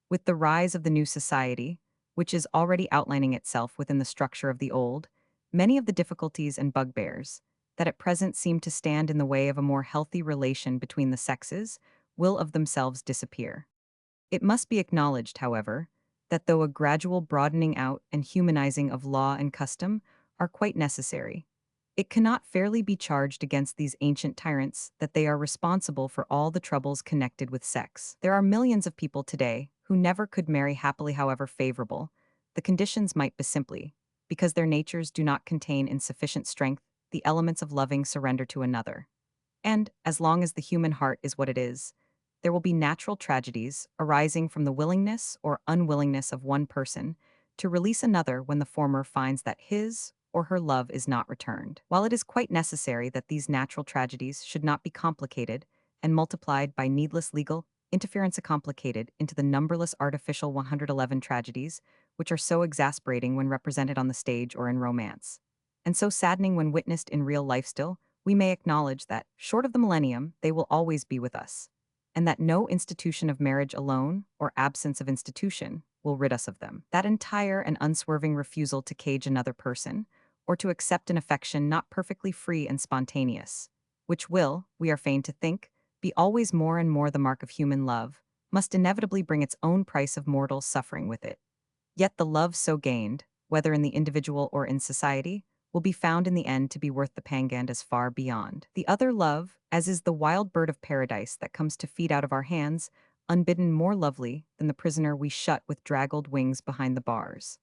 With the rise of the new society, which is already outlining itself within the structure of the old, many of the difficulties and bugbears that at present seem to stand in the way of a more healthy relation between the sexes will of themselves disappear. It must be acknowledged, however, that though a gradual broadening out and humanizing of law and custom are quite necessary, it cannot fairly be charged against these ancient tyrants that they are responsible for all the troubles connected with sex. There are millions of people today who never could marry happily, however favorable, the conditions might be simply because their natures do not contain in sufficient strength the elements of loving surrender to another. And, as long as the human heart is what it is, there will be natural tragedies arising from the willingness or unwillingness of one person to release another when the former finds that his or her love is not returned. While it is quite necessary that these natural tragedies should not be complicated and multiplied by needless legal interference complicated into the numberless artificial 111 tragedies, which are so exasperating when represented on the stage or in romance, and so saddening when witnessed in real life still, we may acknowledge that, short of the millennium, they will always be with us, and that no institution of marriage alone, or absence of institution, will rid us of them. That entire and unswerving refusal to cage another person, or to accept an affection not perfectly free and spontaneous, which will, we are fain to think, be always more and more the mark of human love, must inevitably bring its own price of mortal suffering with it. Yet the love so gained, whether in the individual or in society, will be found in the end to be worth the pangand as far beyond. The other love, as is the wild bird of paradise that comes to feed out of our hands, unbidden more lovely than the prisoner we shut with draggled wings behind the bars.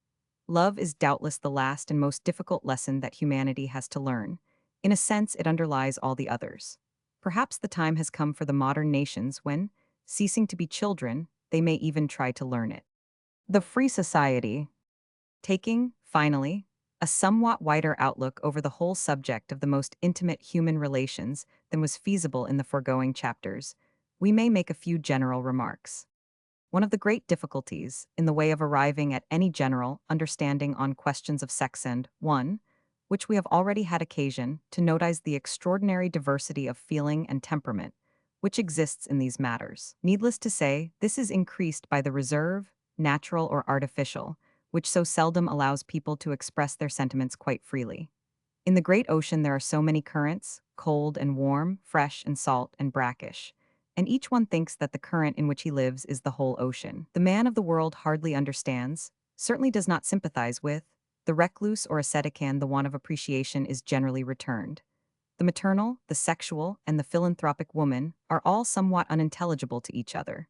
Love is doubtless the last and most difficult lesson that humanity has to learn. In a sense, it underlies all the others. Perhaps the time has come for the modern nations when, ceasing to be children, they may even try to learn it. The free society, taking, finally, a somewhat wider outlook over the whole subject of the most intimate human relations than was feasible in the foregoing chapters, we may make a few general remarks. One of the great difficulties in the way of arriving at any general understanding on questions of sex and, one, which we have already had occasion to notice the extraordinary diversity of feeling and temperament which exists in these matters. Needless to say, this is increased by the reserve, natural or artificial, which so seldom allows people to express their sentiments quite freely. In the great ocean there are so many currents, cold and warm, fresh and salt and brackish, and each one thinks that the current in which he lives is the whole ocean. The man of the world hardly understands, certainly does not sympathize with, the recluse or ascetican. The want of appreciation is generally returned. The maternal, the sexual, and the philanthropic woman are all somewhat unintelligible to each other.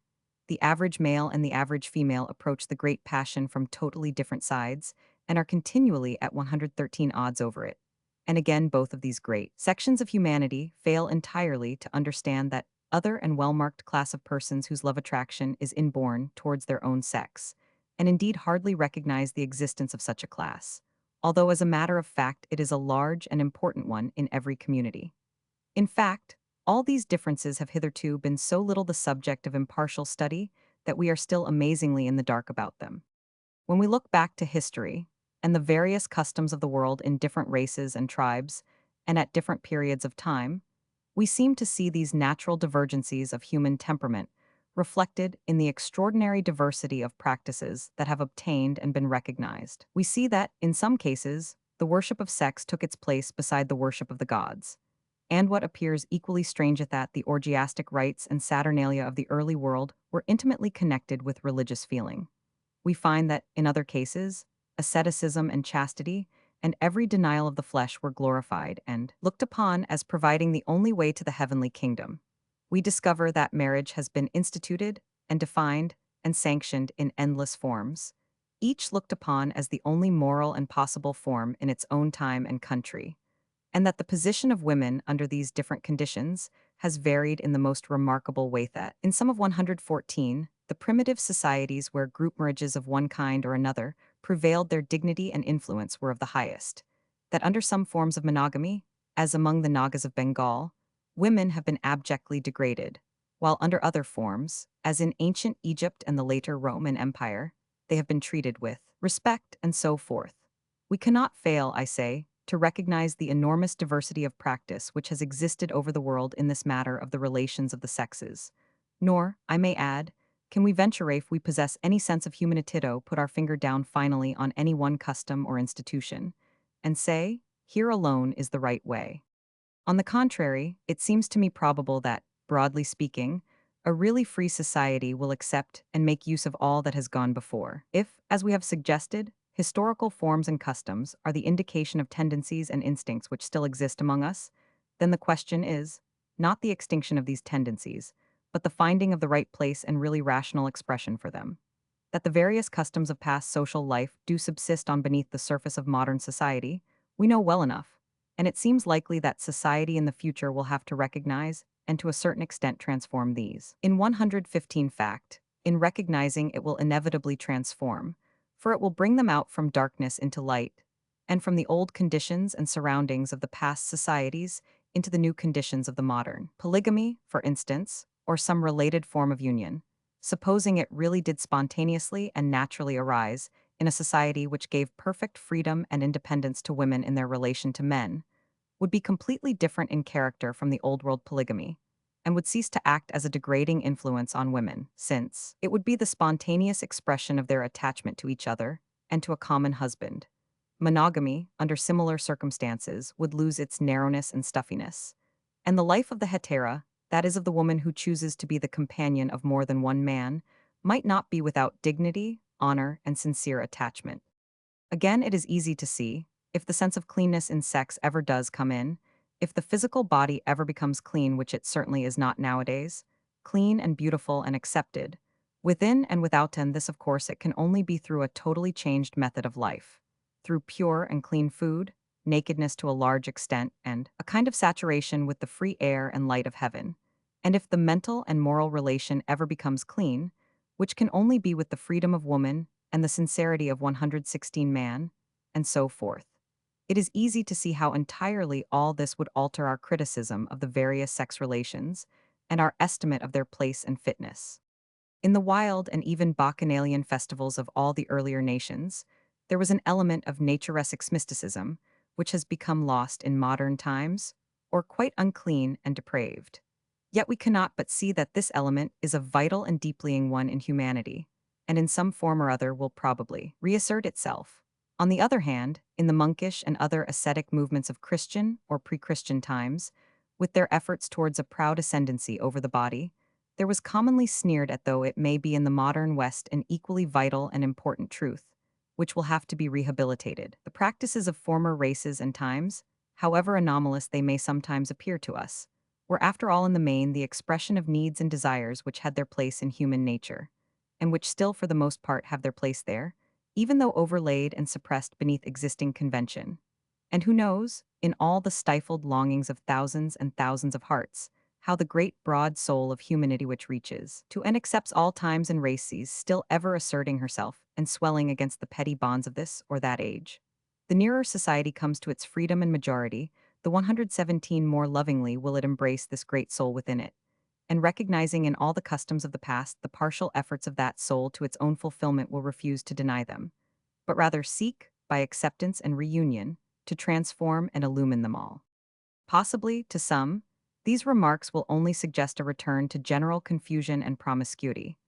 The average male and the average female approach the great passion from totally different sides and are continually at 113 odds over it. And again, both of these great sections of humanity fail entirely to understand that other and well-marked class of persons whose love attraction is inborn towards their own sex, and indeed hardly recognize the existence of such a class, although as a matter of fact it is a large and important one in every community. In fact, all these differences have hitherto been so little the subject of impartial study that we are still amazingly in the dark about them. When we look back to history and the various customs of the world in different races and tribes, and at different periods of time, we seem to see these natural divergencies of human temperament reflected in the extraordinary diversity of practices that have obtained and been recognized. We see that, in some cases, the worship of sex took its place beside the worship of the gods. And what appears equally strange at that, the orgiastic rites and saturnalia of the early world were intimately connected with religious feeling. We find that, in other cases, asceticism and chastity and every denial of the flesh were glorified and looked upon as providing the only way to the heavenly kingdom. We discover that marriage has been instituted and defined and sanctioned in endless forms, each looked upon as the only moral and possible form in its own time and country, and that the position of women under these different conditions has varied in the most remarkable way that, in some of 114, the primitive societies where group marriages of one kind or another prevailed, their dignity and influence were of the highest, that under some forms of monogamy, as among the Nagas of Bengal, women have been abjectly degraded, while under other forms, as in ancient Egypt and the later Roman Empire, they have been treated with respect and so forth. We cannot fail, I say, to recognize the enormous diversity of practice which has existed over the world in this matter of the relations of the sexes. Nor, I may add, can we venture, if we possess any sense of humanitito, put our finger down finally on any one custom or institution, and say, here alone is the right way. On the contrary, it seems to me probable that, broadly speaking, a really free society will accept and make use of all that has gone before. If, as we have suggested, historical forms and customs are the indication of tendencies and instincts which still exist among us, then the question is, not the extinction of these tendencies, but the finding of the right place and really rational expression for them. That the various customs of past social life do subsist on beneath the surface of modern society, we know well enough, and it seems likely that society in the future will have to recognize and to a certain extent transform these. In 115 fact, in recognizing it will inevitably transform, for it will bring them out from darkness into light, and from the old conditions and surroundings of the past societies into the new conditions of the modern. Polygamy, for instance, or some related form of union, supposing it really did spontaneously and naturally arise in a society which gave perfect freedom and independence to women in their relation to men, would be completely different in character from the old world polygamy, and would cease to act as a degrading influence on women, since it would be the spontaneous expression of their attachment to each other and to a common husband. Monogamy, under similar circumstances, would lose its narrowness and stuffiness, and the life of the hetera, that is of the woman who chooses to be the companion of more than one man, might not be without dignity, honor, and sincere attachment. Again, it is easy to see, if the sense of cleanness in sex ever does come in, if the physical body ever becomes clean, which it certainly is not nowadays, clean and beautiful and accepted, within and without, and this, of course, it can only be through a totally changed method of life, through pure and clean food, nakedness to a large extent, and a kind of saturation with the free air and light of heaven. And if the mental and moral relation ever becomes clean, which can only be with the freedom of woman and the sincerity of 116 man, and so forth. It is easy to see how entirely all this would alter our criticism of the various sex relations and our estimate of their place and fitness. In the wild and even bacchanalian festivals of all the earlier nations, there was an element of naturesque mysticism which has become lost in modern times, or quite unclean and depraved. Yet we cannot but see that this element is a vital and deeplying one in humanity, and in some form or other will probably reassert itself. On the other hand, in the monkish and other ascetic movements of Christian or pre-Christian times, with their efforts towards a proud ascendancy over the body, there was commonly sneered at, though it may be in the modern West an equally vital and important truth, which will have to be rehabilitated. The practices of former races and times, however anomalous they may sometimes appear to us, were after all in the main the expression of needs and desires which had their place in human nature, and which still for the most part have their place there, even though overlaid and suppressed beneath existing convention. And who knows, in all the stifled longings of thousands and thousands of hearts, how the great broad soul of humanity which reaches to and accepts all times and races still ever asserting herself and swelling against the petty bonds of this or that age. The nearer society comes to its freedom and majority, the 117 more lovingly will it embrace this great soul within it, and recognizing in all the customs of the past the partial efforts of that soul to its own fulfillment will refuse to deny them, but rather seek, by acceptance and reunion, to transform and illumine them all. Possibly, to some, these remarks will only suggest a return to general confusion and promiscuity,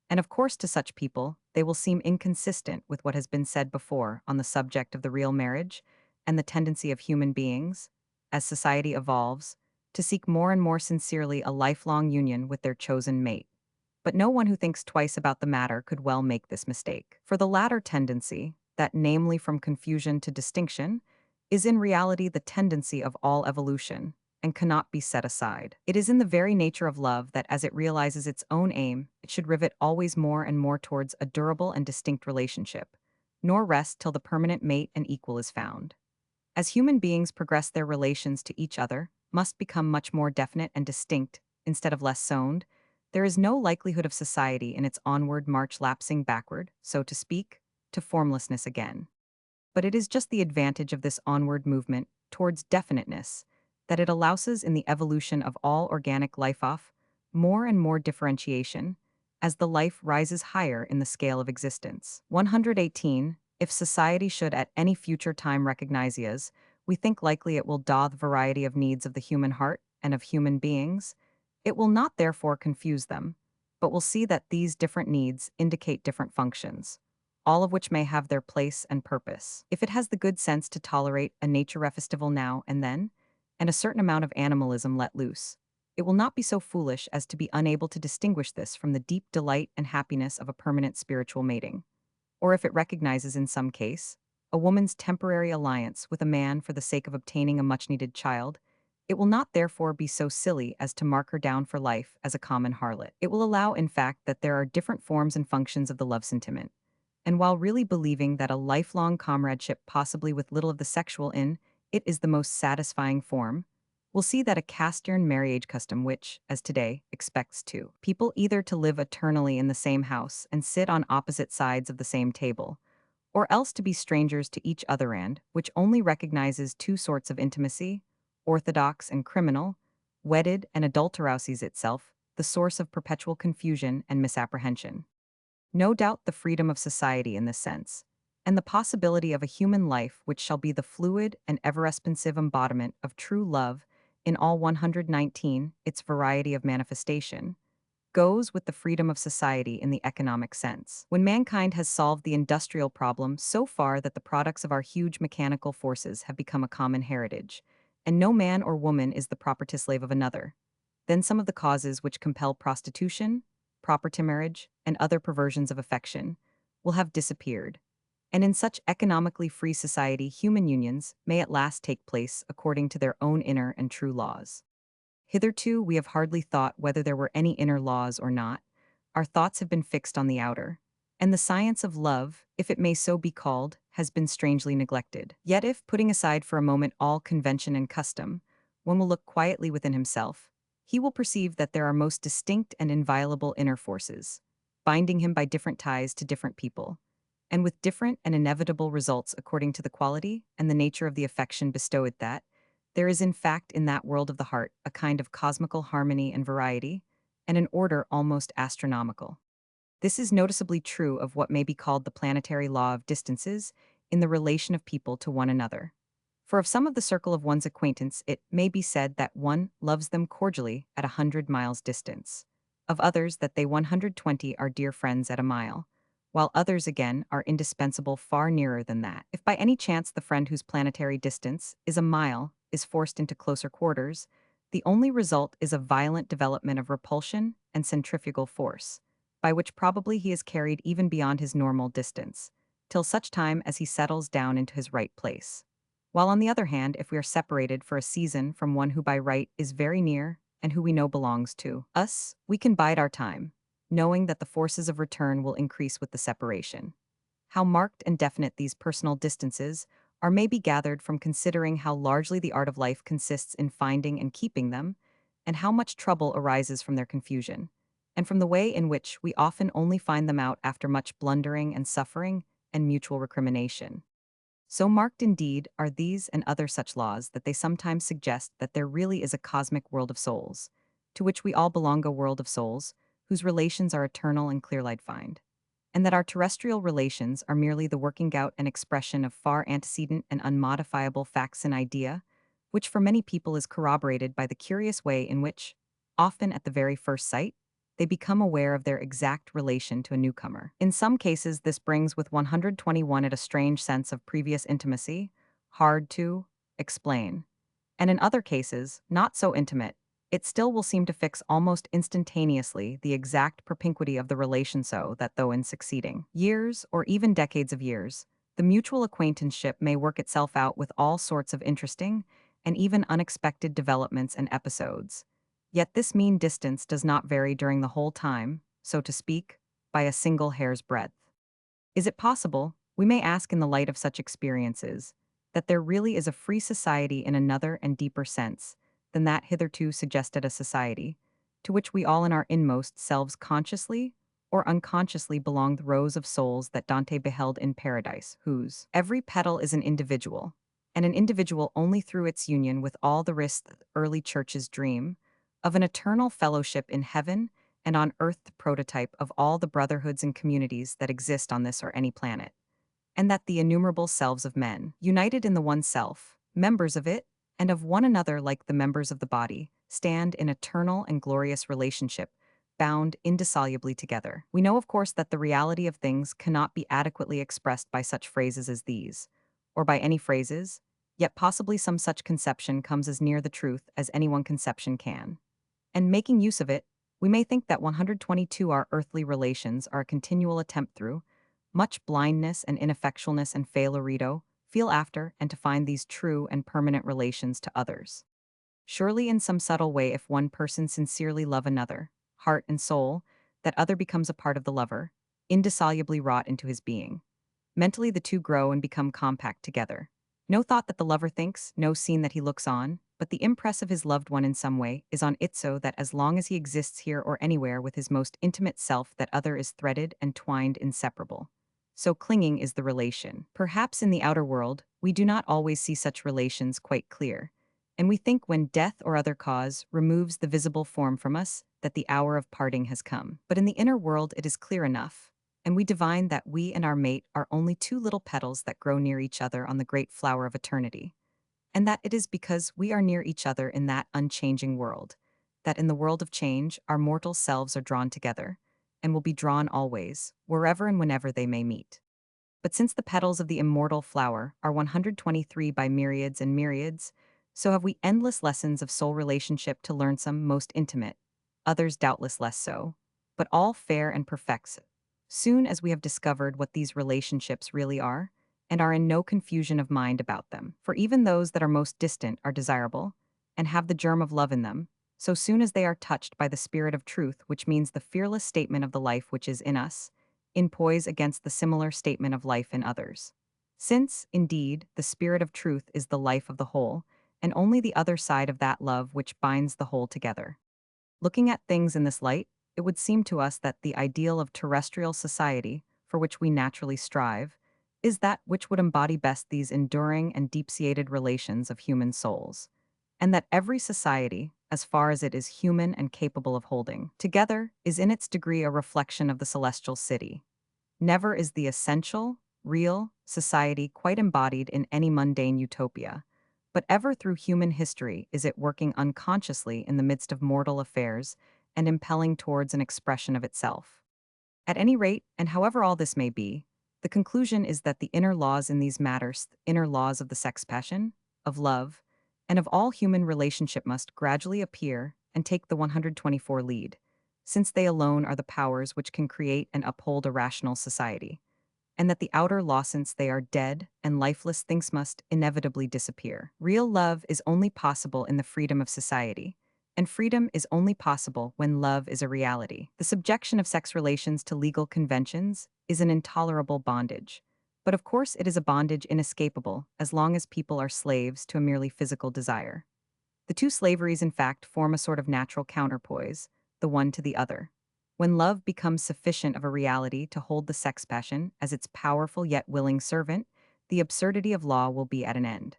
and of course to such people they will seem inconsistent with what has been said before on the subject of the real marriage and the tendency of human beings, as society evolves, to seek more and more sincerely a lifelong union with their chosen mate. But no one who thinks twice about the matter could well make this mistake. For the latter tendency, that namely from confusion to distinction, is in reality the tendency of all evolution, and cannot be set aside. It is in the very nature of love that as it realizes its own aim, it should rivet always more and more towards a durable and distinct relationship, nor rest till the permanent mate and equal is found. As human beings progress, their relations to each other must become much more definite and distinct, instead of less zoned. There is no likelihood of society in its onward march lapsing backward, so to speak, to formlessness again. But it is just the advantage of this onward movement towards definiteness that it allows in the evolution of all organic life off more and more differentiation as the life rises higher in the scale of existence. 118. If society should at any future time recognize as, we think likely it will daw the variety of needs of the human heart and of human beings. It will not therefore confuse them, but will see that these different needs indicate different functions, all of which may have their place and purpose. If it has the good sense to tolerate a nature festival now and then, and a certain amount of animalism let loose, it will not be so foolish as to be unable to distinguish this from the deep delight and happiness of a permanent spiritual mating. Or if it recognizes in some case a woman's temporary alliance with a man for the sake of obtaining a much-needed child, It will not therefore be so silly as to mark her down for life as a common harlot. It will allow, in fact, that there are different forms and functions of the love sentiment. And while really believing that a lifelong comradeship, possibly with little of the sexual in it, is the most satisfying form, we'll see that a cast-iron marriage custom which, as today, expects two people either to live eternally in the same house and sit on opposite sides of the same table, or else to be strangers to each other and, which only recognizes two sorts of intimacy, orthodox and criminal, wedded and adulterouses itself, the source of perpetual confusion and misapprehension. No doubt the freedom of society in this sense, and the possibility of a human life which shall be the fluid and ever-responsive embodiment of true love in all 119, its variety of manifestation, goes with the freedom of society in the economic sense. When mankind has solved the industrial problem so far that the products of our huge mechanical forces have become a common heritage, and no man or woman is the property slave of another, then some of the causes which compel prostitution, property marriage, and other perversions of affection will have disappeared. And in such economically free society, human unions may at last take place according to their own inner and true laws. Hitherto, we have hardly thought whether there were any inner laws or not. Our thoughts have been fixed on the outer. And the science of love, if it may so be called, has been strangely neglected. Yet if, putting aside for a moment all convention and custom, one will look quietly within himself, he will perceive that there are most distinct and inviolable inner forces, binding him by different ties to different people, and with different and inevitable results according to the quality and the nature of the affection bestowed that, there is in fact in that world of the heart a kind of cosmical harmony and variety, and an order almost astronomical. This is noticeably true of what may be called the planetary law of distances in the relation of people to one another. For of some of the circle of one's acquaintance it may be said that one loves them cordially at 100 miles distance, of others that they 120 are dear friends at a mile, while others again are indispensable far nearer than that. If by any chance the friend whose planetary distance is a mile is forced into closer quarters, the only result is a violent development of repulsion and centrifugal force, by which probably he is carried even beyond his normal distance, till such time as he settles down into his right place. While on the other hand, if we are separated for a season from one who by right is very near and who we know belongs to us, we can bide our time, knowing that the forces of return will increase with the separation. How marked and definite these personal distances are may be gathered from considering how largely the art of life consists in finding and keeping them, and how much trouble arises from their confusion, and from the way in which we often only find them out after much blundering and suffering and mutual recrimination. So marked indeed are these and other such laws that they sometimes suggest that there really is a cosmic world of souls, to which we all belong, a world of souls, whose relations are eternal and clear-eyed find, and that our terrestrial relations are merely the working out and expression of far antecedent and unmodifiable facts and idea, which for many people is corroborated by the curious way in which, often at the very first sight, they become aware of their exact relation to a newcomer. In some cases, this brings with 121 at a strange sense of previous intimacy, hard to explain. And in other cases, not so intimate, it still will seem to fix almost instantaneously the exact propinquity of the relation, so that though in succeeding years or even decades of years, the mutual acquaintanceship may work itself out with all sorts of interesting and even unexpected developments and episodes, yet this mean distance does not vary during the whole time, so to speak, by a single hair's breadth. Is it possible, we may ask in the light of such experiences, that there really is a free society in another and deeper sense than that hitherto suggested a society, to which we all in our inmost selves consciously or unconsciously belong, the rows of souls that Dante beheld in paradise, whose every petal is an individual, and an individual only through its union with all the rest that early churches dream, of an eternal fellowship in heaven and on earth, the prototype of all the brotherhoods and communities that exist on this or any planet, and that the innumerable selves of men, united in the one self, members of it, and of one another like the members of the body, stand in eternal and glorious relationship, bound indissolubly together. We know, of course, that the reality of things cannot be adequately expressed by such phrases as these, or by any phrases, yet possibly some such conception comes as near the truth as any one conception can. And making use of it, we may think that 122 our earthly relations are a continual attempt through much blindness and ineffectualness and failurito, feel after and to find these true and permanent relations to others. Surely in some subtle way if one person sincerely love another, heart and soul, that other becomes a part of the lover, indissolubly wrought into his being. Mentally the two grow and become compact together. No thought that the lover thinks, no scene that he looks on, but the impress of his loved one in some way is on it so that as long as he exists here or anywhere with his most intimate self that other is threaded and twined inseparable. So clinging is the relation. Perhaps in the outer world, we do not always see such relations quite clear, and we think when death or other cause removes the visible form from us, that the hour of parting has come. But in the inner world it is clear enough, and we divine that we and our mate are only two little petals that grow near each other on the great flower of eternity, and that it is because we are near each other in that unchanging world, that in the world of change our mortal selves are drawn together, and will be drawn always, wherever and whenever they may meet. But since the petals of the immortal flower are 123 by myriads and myriads, so have we endless lessons of soul relationship to learn, some most intimate, others doubtless less so, but all fair and perfect. Soon as we have discovered what these relationships really are, and are in no confusion of mind about them, for even those that are most distant are desirable, and have the germ of love in them, so soon as they are touched by the spirit of truth, which means the fearless statement of the life which is in us, in poise against the similar statement of life in others. Since, indeed, the spirit of truth is the life of the whole, and only the other side of that love which binds the whole together. Looking at things in this light, it would seem to us that the ideal of terrestrial society, for which we naturally strive, is that which would embody best these enduring and deep-seated relations of human souls, and that every society, as far as it is human and capable of holding together, is in its degree a reflection of the celestial city. Never is the essential, real society quite embodied in any mundane utopia, but ever through human history is it working unconsciously in the midst of mortal affairs and impelling towards an expression of itself. At any rate, and however all this may be, the conclusion is that the inner laws in these matters, the inner laws of the sex passion, of love, and of all human relationship must gradually appear and take the 124 lead, since they alone are the powers which can create and uphold a rational society, and that the outer law, since they are dead and lifeless things, must inevitably disappear. Real love is only possible in the freedom of society, and freedom is only possible when love is a reality. The subjection of sex relations to legal conventions is an intolerable bondage. But of course it is a bondage inescapable as long as people are slaves to a merely physical desire. The two slaveries in fact form a sort of natural counterpoise, the one to the other. When love becomes sufficient of a reality to hold the sex passion as its powerful yet willing servant, the absurdity of law will be at an end.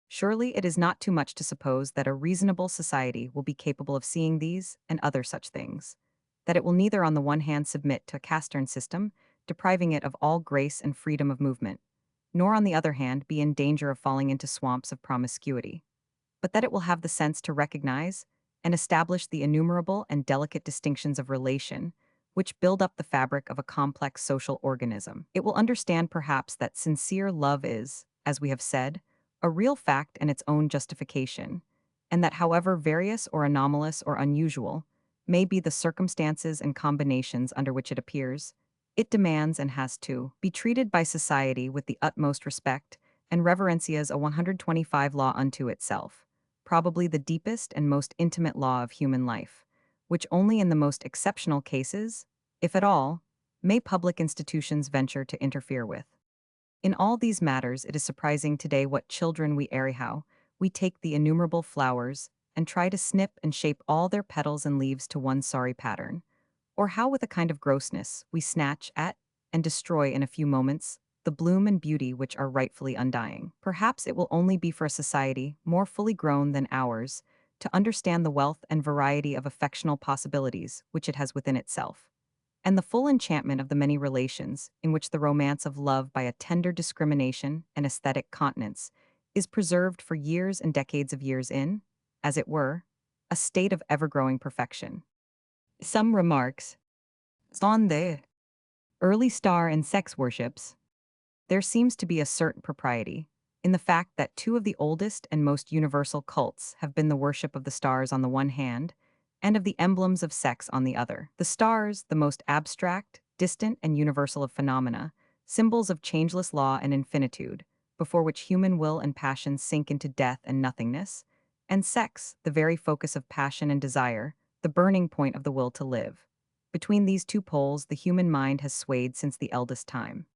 Surely it is not too much to suppose that a reasonable society will be capable of seeing these and other such things, that it will neither on the one hand submit to a castern system, depriving it of all grace and freedom of movement, nor on the other hand be in danger of falling into swamps of promiscuity, but that it will have the sense to recognize and establish the innumerable and delicate distinctions of relation which build up the fabric of a complex social organism. It will understand perhaps that sincere love is, as we have said, a real fact and its own justification, and that however various or anomalous or unusual may be the circumstances and combinations under which it appears, it demands and has to be treated by society with the utmost respect and reverencias, a 125 law unto itself, probably the deepest and most intimate law of human life, which only in the most exceptional cases, if at all, may public institutions venture to interfere with. In all these matters it is surprising today what children we are, how we take the innumerable flowers and try to snip and shape all their petals and leaves to one sorry pattern, or how with a kind of grossness we snatch at and destroy in a few moments the bloom and beauty which are rightfully undying. Perhaps it will only be for a society more fully grown than ours to understand the wealth and variety of affectional possibilities which it has within itself, and the full enchantment of the many relations in which the romance of love by a tender discrimination and aesthetic continence is preserved for years and decades of years in, as it were, a state of ever-growing perfection. Some remarks on the early star and sex worships. There seems to be a certain propriety in the fact that two of the oldest and most universal cults have been the worship of the stars on the one hand, and of the emblems of sex on the other. The stars, the most abstract, distant, and universal of phenomena, symbols of changeless law and infinitude, before which human will and passion sink into death and nothingness, and sex, the very focus of passion and desire, the burning point of the will to live. Between these two poles, the human mind has swayed since the eldest time.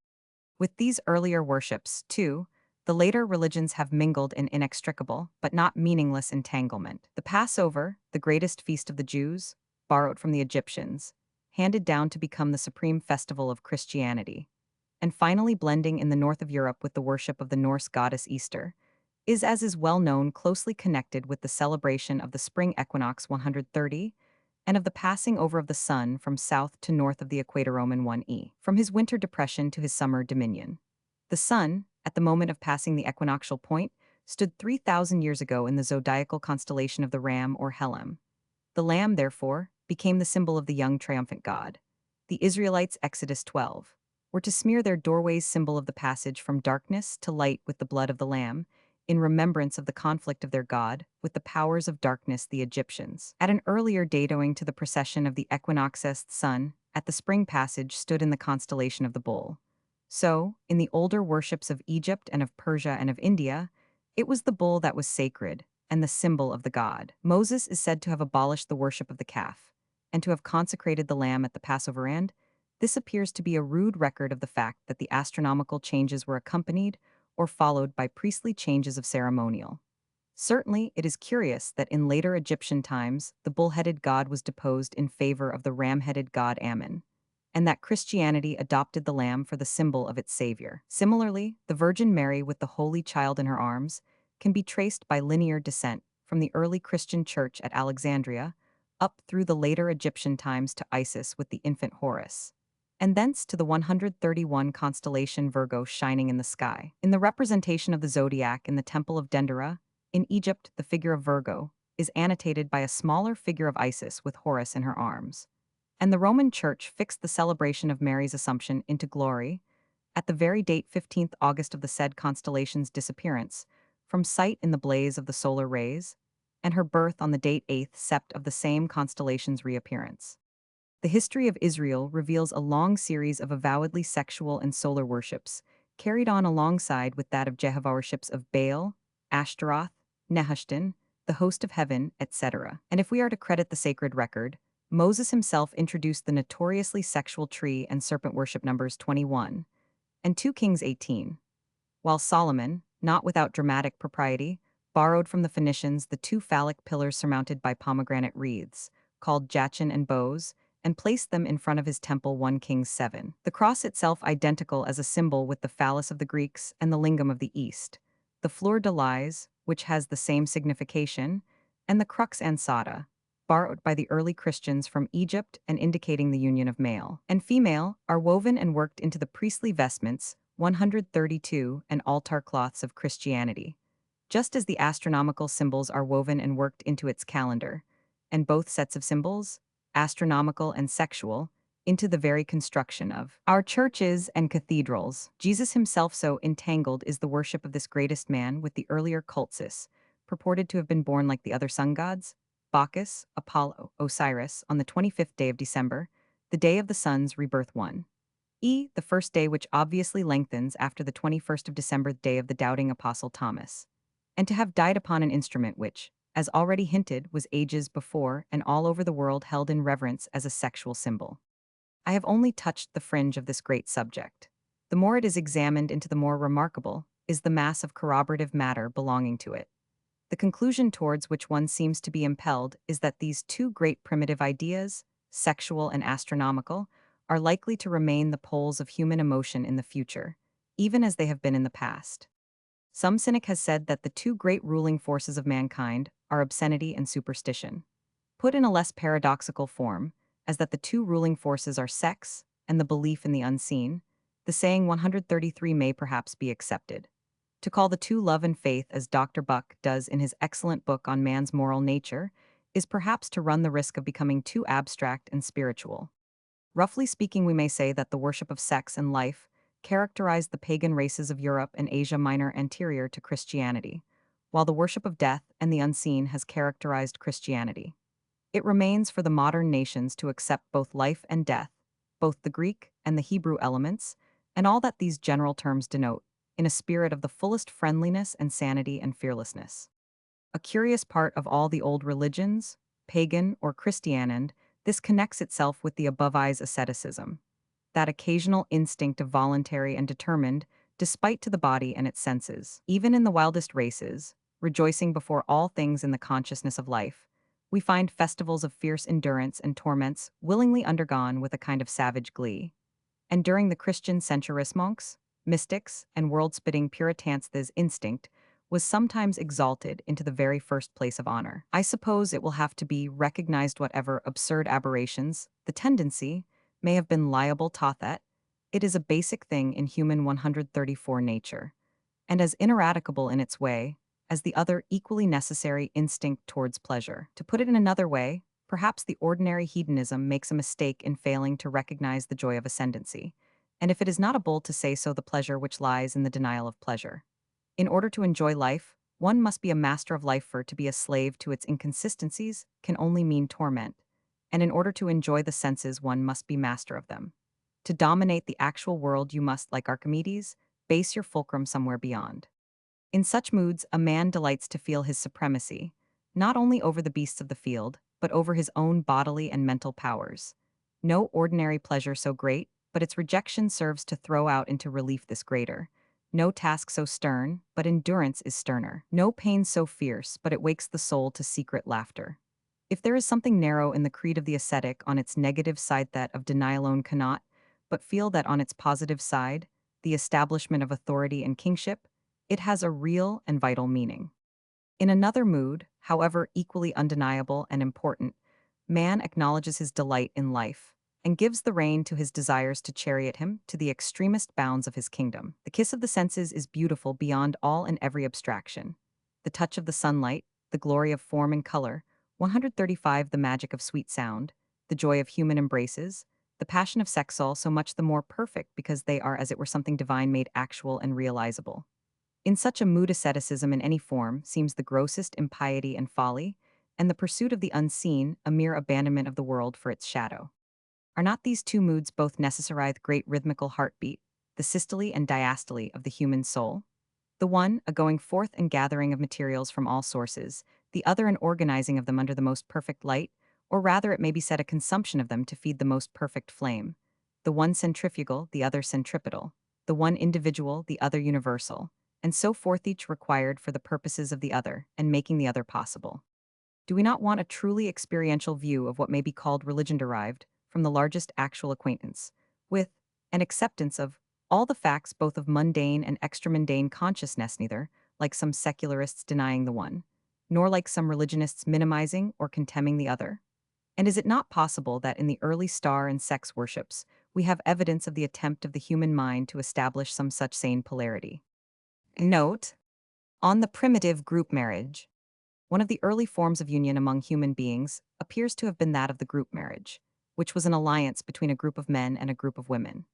With these earlier worships, too, the later religions have mingled in inextricable, but not meaningless entanglement. The Passover, the greatest feast of the Jews, borrowed from the Egyptians, handed down to become the supreme festival of Christianity, and finally blending in the north of Europe with the worship of the Norse goddess Easter, is, as is well known, closely connected with the celebration of the spring equinox 130 and of the passing over of the sun from south to north of the equator Roman 1e, from his winter depression to his summer dominion. The sun, at the moment of passing the equinoctial point, stood 3,000 years ago in the zodiacal constellation of the Ram or Helem. The lamb, therefore, became the symbol of the young triumphant God. The Israelites, Exodus 12, were to smear their doorways, symbol of the passage from darkness to light, with the blood of the lamb, in remembrance of the conflict of their God with the powers of darkness, the Egyptians. At an earlier date, owing to the precession of the equinoxest sun, at the spring passage stood in the constellation of the bull. So, in the older worships of Egypt and of Persia and of India, it was the bull that was sacred and the symbol of the god. Moses is said to have abolished the worship of the calf and to have consecrated the lamb at the Passover, and this appears to be a rude record of the fact that the astronomical changes were accompanied or followed by priestly changes of ceremonial. Certainly, it is curious that in later Egyptian times, the bull-headed god was deposed in favor of the ram-headed god Ammon, and that Christianity adopted the lamb for the symbol of its savior. Similarly, the Virgin Mary with the Holy Child in her arms can be traced by linear descent from the early Christian church at Alexandria up through the later Egyptian times to Isis with the infant Horus, and thence to the 131 constellation Virgo shining in the sky. In the representation of the zodiac in the Temple of Dendera, in Egypt, the figure of Virgo is annotated by a smaller figure of Isis with Horus in her arms. And the Roman Church fixed the celebration of Mary's Assumption into glory at the very date 15th August of the said constellation's disappearance from sight in the blaze of the solar rays, and her birth on the date 8th sept of the same constellation's reappearance. The history of Israel reveals a long series of avowedly sexual and solar worships, carried on alongside with that of Jehovah worships of Baal, Ashtaroth, Nehushtan, the host of heaven, etc. And if we are to credit the sacred record, Moses himself introduced the notoriously sexual tree and serpent worship, Numbers 21 and 2 Kings 18, while Solomon, not without dramatic propriety, borrowed from the Phoenicians the two phallic pillars surmounted by pomegranate wreaths, called Jachin and Boaz, and placed them in front of his temple, 1 Kings 7. The cross itself identical as a symbol with the phallus of the Greeks and the lingam of the East, the fleur de lis, which has the same signification, and the crux ansata, borrowed by the early Christians from Egypt and indicating the union of male and female, are woven and worked into the priestly vestments, 132, and altar cloths of Christianity, just as the astronomical symbols are woven and worked into its calendar, and both sets of symbols, astronomical and sexual, into the very construction of our churches and cathedrals. Jesus himself, so entangled is the worship of this greatest man with the earlier cultus, purported to have been born like the other sun gods, Bacchus, Apollo, Osiris, on the 25th day of December, the day of the sun's rebirth 1e, the first day, which obviously lengthens after the 21st of December, day of the doubting apostle Thomas, and to have died upon an instrument which, as already hinted, was ages before and all over the world held in reverence as a sexual symbol. I have only touched the fringe of this great subject. The more it is examined into, the more remarkable is the mass of corroborative matter belonging to it. The conclusion towards which one seems to be impelled is that these two great primitive ideas, sexual and astronomical, are likely to remain the poles of human emotion in the future, even as they have been in the past. Some cynic has said that the two great ruling forces of mankind are obscenity and superstition. Put in a less paradoxical form, as that the two ruling forces are sex and the belief in the unseen, the saying 133 may perhaps be accepted. To call the two love and faith, as Dr. Buck does in his excellent book on man's moral nature, is perhaps to run the risk of becoming too abstract and spiritual. Roughly speaking, we may say that the worship of sex and life characterized the pagan races of Europe and Asia Minor anterior to Christianity, while the worship of death and the unseen has characterized Christianity. It remains for the modern nations to accept both life and death, both the Greek and the Hebrew elements, and all that these general terms denote, in a spirit of the fullest friendliness and sanity and fearlessness. A curious part of all the old religions, pagan or Christian, and this connects itself with the above-eyes asceticism, that occasional instinct of voluntary and determined, despite to the body and its senses. Even in the wildest races, rejoicing before all things in the consciousness of life, we find festivals of fierce endurance and torments willingly undergone with a kind of savage glee. And during the Christian centurist monks, mystics, and world-spitting puritans, this instinct was sometimes exalted into the very first place of honor. I suppose it will have to be recognized whatever absurd aberrations the tendency may have been liable to that, it is a basic thing in human 134 nature, and as ineradicable in its way as the other equally necessary instinct towards pleasure. To put it in another way, perhaps the ordinary hedonism makes a mistake in failing to recognize the joy of ascendancy, and if it is not a bold to say so, the pleasure which lies in the denial of pleasure. In order to enjoy life, one must be a master of life, for to be a slave to its inconsistencies can only mean torment, and in order to enjoy the senses, one must be master of them. To dominate the actual world, you must, like Archimedes, base your fulcrum somewhere beyond. In such moods, a man delights to feel his supremacy, not only over the beasts of the field, but over his own bodily and mental powers. No ordinary pleasure so great, but its rejection serves to throw out into relief this greater. No task so stern, but endurance is sterner. No pain so fierce, but it wakes the soul to secret laughter. If there is something narrow in the creed of the ascetic on its negative side, that of denial alone cannot, but feel that on its positive side, the establishment of authority and kingship, it has a real and vital meaning. In another mood, however equally undeniable and important, man acknowledges his delight in life and gives the rein to his desires to chariot him to the extremest bounds of his kingdom. The kiss of the senses is beautiful beyond all and every abstraction. The touch of the sunlight, the glory of form and color, 135 the magic of sweet sound, the joy of human embraces, the passion of sex, all so much the more perfect because they are as it were something divine made actual and realizable. In such a mood, asceticism in any form seems the grossest impiety and folly, and the pursuit of the unseen a mere abandonment of the world for its shadow. Are not these two moods both necessary the great rhythmical heartbeat, the systole and diastole of the human soul? The one, a going forth and gathering of materials from all sources, the other an organizing of them under the most perfect light, or rather it may be said a consumption of them to feed the most perfect flame. The one centrifugal, the other centripetal, the one individual, the other universal, and so forth, each required for the purposes of the other, and making the other possible. Do we not want a truly experiential view of what may be called religion derived from the largest actual acquaintance with an acceptance of all the facts both of mundane and extra-mundane consciousness, neither, like some secularists denying the one, nor like some religionists minimizing or contemning the other? And is it not possible that in the early star and sex worships, we have evidence of the attempt of the human mind to establish some such sane polarity? Note, on the primitive group marriage. One of the early forms of union among human beings appears to have been that of the group marriage, which was an alliance between a group of men and a group of women.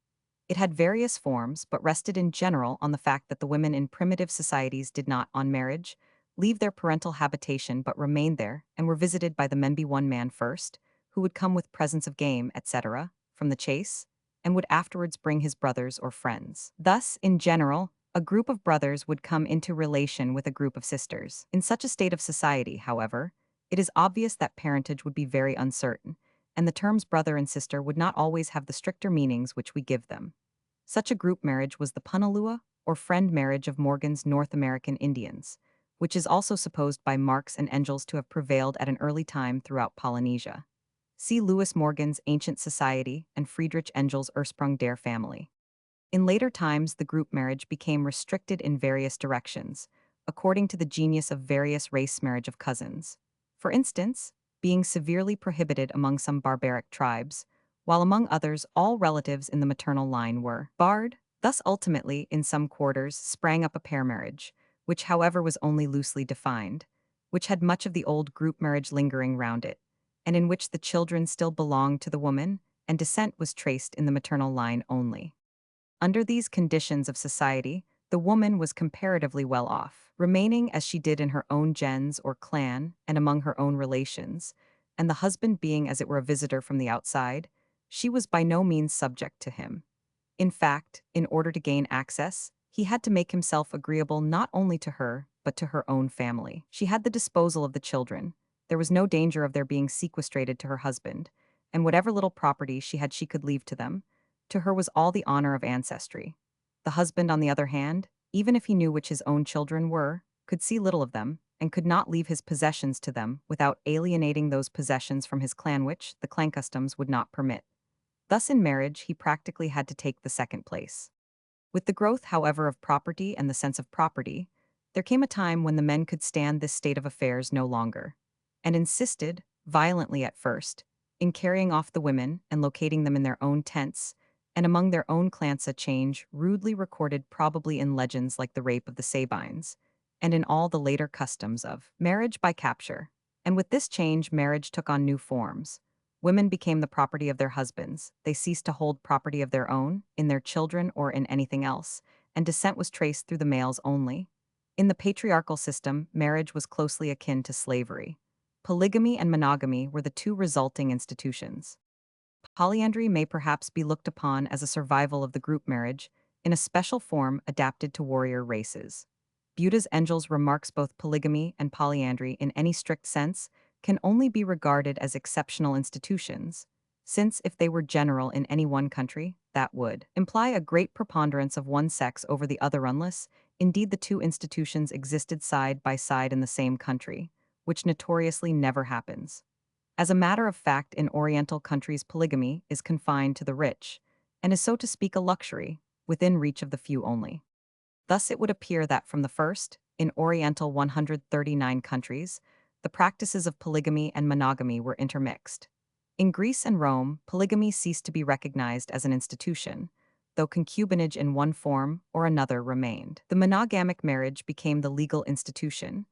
It had various forms, but rested in general on the fact that the women in primitive societies did not, on marriage, leave their parental habitation but remained there and were visited by the men by one man first, who would come with presents of game, etc., from the chase, and would afterwards bring his brothers or friends. Thus, in general, a group of brothers would come into relation with a group of sisters. In such a state of society, however, it is obvious that parentage would be very uncertain, and the terms brother and sister would not always have the stricter meanings which we give them. Such a group marriage was the punalua, or friend marriage of Morgan's North American Indians, which is also supposed by Marx and Engels to have prevailed at an early time throughout Polynesia. See Lewis Morgan's Ancient Society and Friedrich Engels' Ursprung der Family. In later times, the group marriage became restricted in various directions, according to the genius of various race marriage of cousins. For instance, being severely prohibited among some barbaric tribes, while among others all relatives in the maternal line were barred. Thus ultimately, in some quarters, sprang up a pair marriage, which however was only loosely defined, which had much of the old group marriage lingering round it, and in which the children still belonged to the woman, and descent was traced in the maternal line only. Under these conditions of society, the woman was comparatively well off, remaining as she did in her own gens or clan and among her own relations, and the husband being as it were a visitor from the outside, she was by no means subject to him. In fact, in order to gain access, he had to make himself agreeable not only to her, but to her own family. She had the disposal of the children. There was no danger of their being sequestrated to her husband, and whatever little property she could leave to them. To her was all the honor of ancestry. The husband, on the other hand, even if he knew which his own children were, could see little of them, and could not leave his possessions to them without alienating those possessions from his clan which the clan customs would not permit. Thus in marriage he practically had to take the second place. With the growth, however, of property and the sense of property, there came a time when the men could stand this state of affairs no longer, and insisted, violently at first, in carrying off the women and locating them in their own tents, and among their own clans, a change rudely recorded probably in legends like the rape of the Sabines, and in all the later customs of marriage by capture. And with this change, marriage took on new forms. Women became the property of their husbands. They ceased to hold property of their own, in their children or in anything else, and descent was traced through the males only. In the patriarchal system, marriage was closely akin to slavery. Polygamy and monogamy were the two resulting institutions. Polyandry may perhaps be looked upon as a survival of the group marriage, in a special form adapted to warrior races. Buddha's Angels remarks both polygamy and polyandry in any strict sense can only be regarded as exceptional institutions, since if they were general in any one country, that would imply a great preponderance of one sex over the other unless, indeed, the two institutions existed side by side in the same country, which notoriously never happens. As a matter of fact, in Oriental countries, polygamy is confined to the rich, and is so to speak a luxury, within reach of the few only. Thus it would appear that from the first, in Oriental 139 countries, the practices of polygamy and monogamy were intermixed. In Greece and Rome, polygamy ceased to be recognized as an institution, though concubinage in one form or another remained. The monogamic marriage became the legal institution,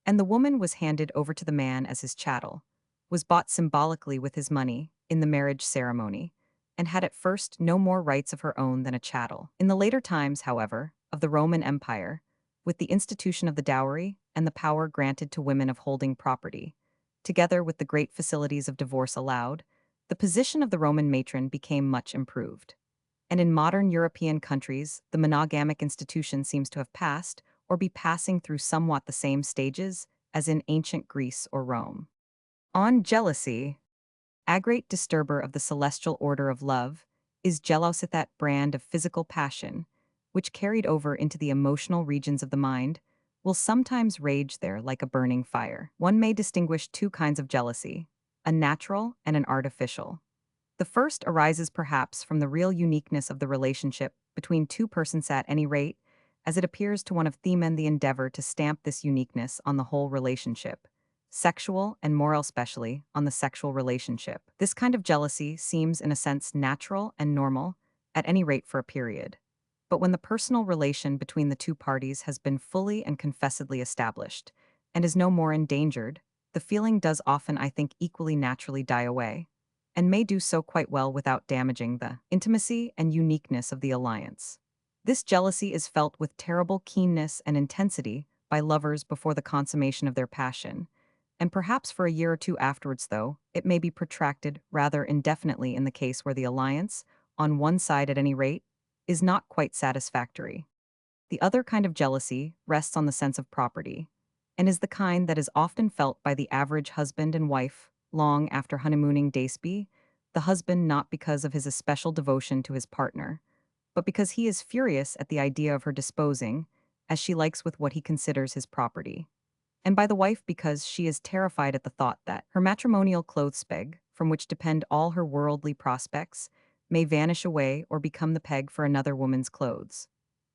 and the woman was handed over to the man as his chattel, was bought symbolically with his money in the marriage ceremony, and had at first no more rights of her own than a chattel. In the later times, however, of the Roman Empire, with the institution of the dowry and the power granted to women of holding property, together with the great facilities of divorce allowed, the position of the Roman matron became much improved. And in modern European countries, the monogamic institution seems to have passed, or be passing through somewhat the same stages as in ancient Greece or Rome. On jealousy, a great disturber of the celestial order of love is jealousy, that brand of physical passion, which carried over into the emotional regions of the mind, will sometimes rage there like a burning fire. One may distinguish two kinds of jealousy, a natural and an artificial. The first arises perhaps from the real uniqueness of the relationship between two persons at any rate, as it appears to one of Themen the endeavor to stamp this uniqueness on the whole relationship, sexual and moral, especially on the sexual relationship. This kind of jealousy seems in a sense natural and normal, at any rate for a period. But when the personal relation between the two parties has been fully and confessedly established, and is no more endangered, the feeling does often, I think, equally naturally die away, and may do so quite well without damaging the intimacy and uniqueness of the alliance. This jealousy is felt with terrible keenness and intensity by lovers before the consummation of their passion, and perhaps for a year or two afterwards, though it may be protracted rather indefinitely in the case where the alliance, on one side at any rate, is not quite satisfactory. The other kind of jealousy rests on the sense of property, and is the kind that is often felt by the average husband and wife long after honeymooning days, the husband not because of his especial devotion to his partner, but because he is furious at the idea of her disposing, as she likes, with what he considers his property, and by the wife because she is terrified at the thought that her matrimonial clothes peg, from which depend all her worldly prospects, may vanish away or become the peg for another woman's clothes.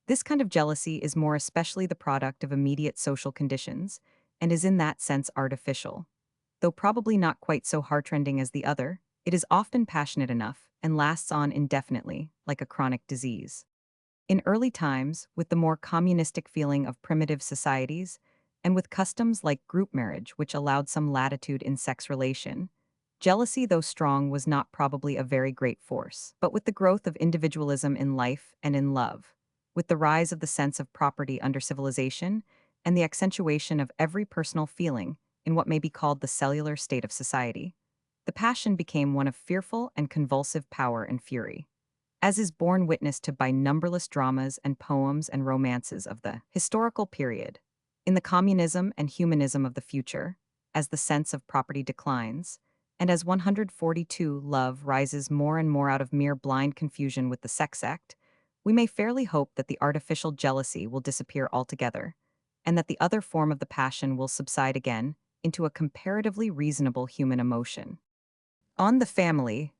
This kind of jealousy is more especially the product of immediate social conditions, and is in that sense artificial. Though probably not quite so heartrending as the other, it is often passionate enough, and lasts on indefinitely, like a chronic disease. In early times, with the more communistic feeling of primitive societies, and with customs like group marriage which allowed some latitude in sex relation, jealousy, though strong, was not probably a very great force. But with the growth of individualism in life and in love, with the rise of the sense of property under civilization, and the accentuation of every personal feeling in what may be called the cellular state of society, the passion became one of fearful and convulsive power and fury, as is borne witness to by numberless dramas and poems and romances of the historical period. In the communism and humanism of the future, as the sense of property declines, and as 142 love rises more and more out of mere blind confusion with the sex act, we may fairly hope that the artificial jealousy will disappear altogether, and that the other form of the passion will subside again into a comparatively reasonable human emotion. On the family,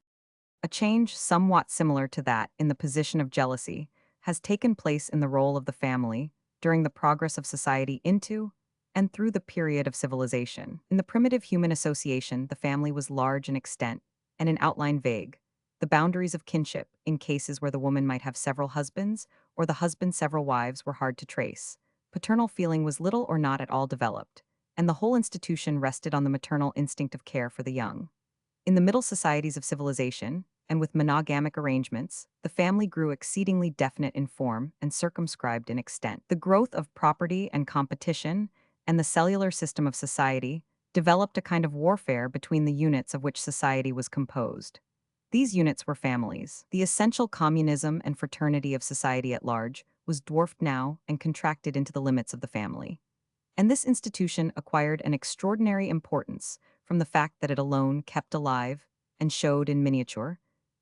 a change somewhat similar to that in the position of jealousy has taken place in the role of the family during the progress of society into and through the period of civilization. In the primitive human association, the family was large in extent and in outline vague. The boundaries of kinship, in cases where the woman might have several husbands or the husband several wives, were hard to trace. Paternal feeling was little or not at all developed, and the whole institution rested on the maternal instinct of care for the young. In the middle societies of civilization, and with monogamic arrangements, the family grew exceedingly definite in form and circumscribed in extent. The growth of property and competition, and the cellular system of society, developed a kind of warfare between the units of which society was composed. These units were families. The essential communism and fraternity of society at large was dwarfed now and contracted into the limits of the family. And this institution acquired an extraordinary importance from the fact that it alone kept alive and showed in miniature,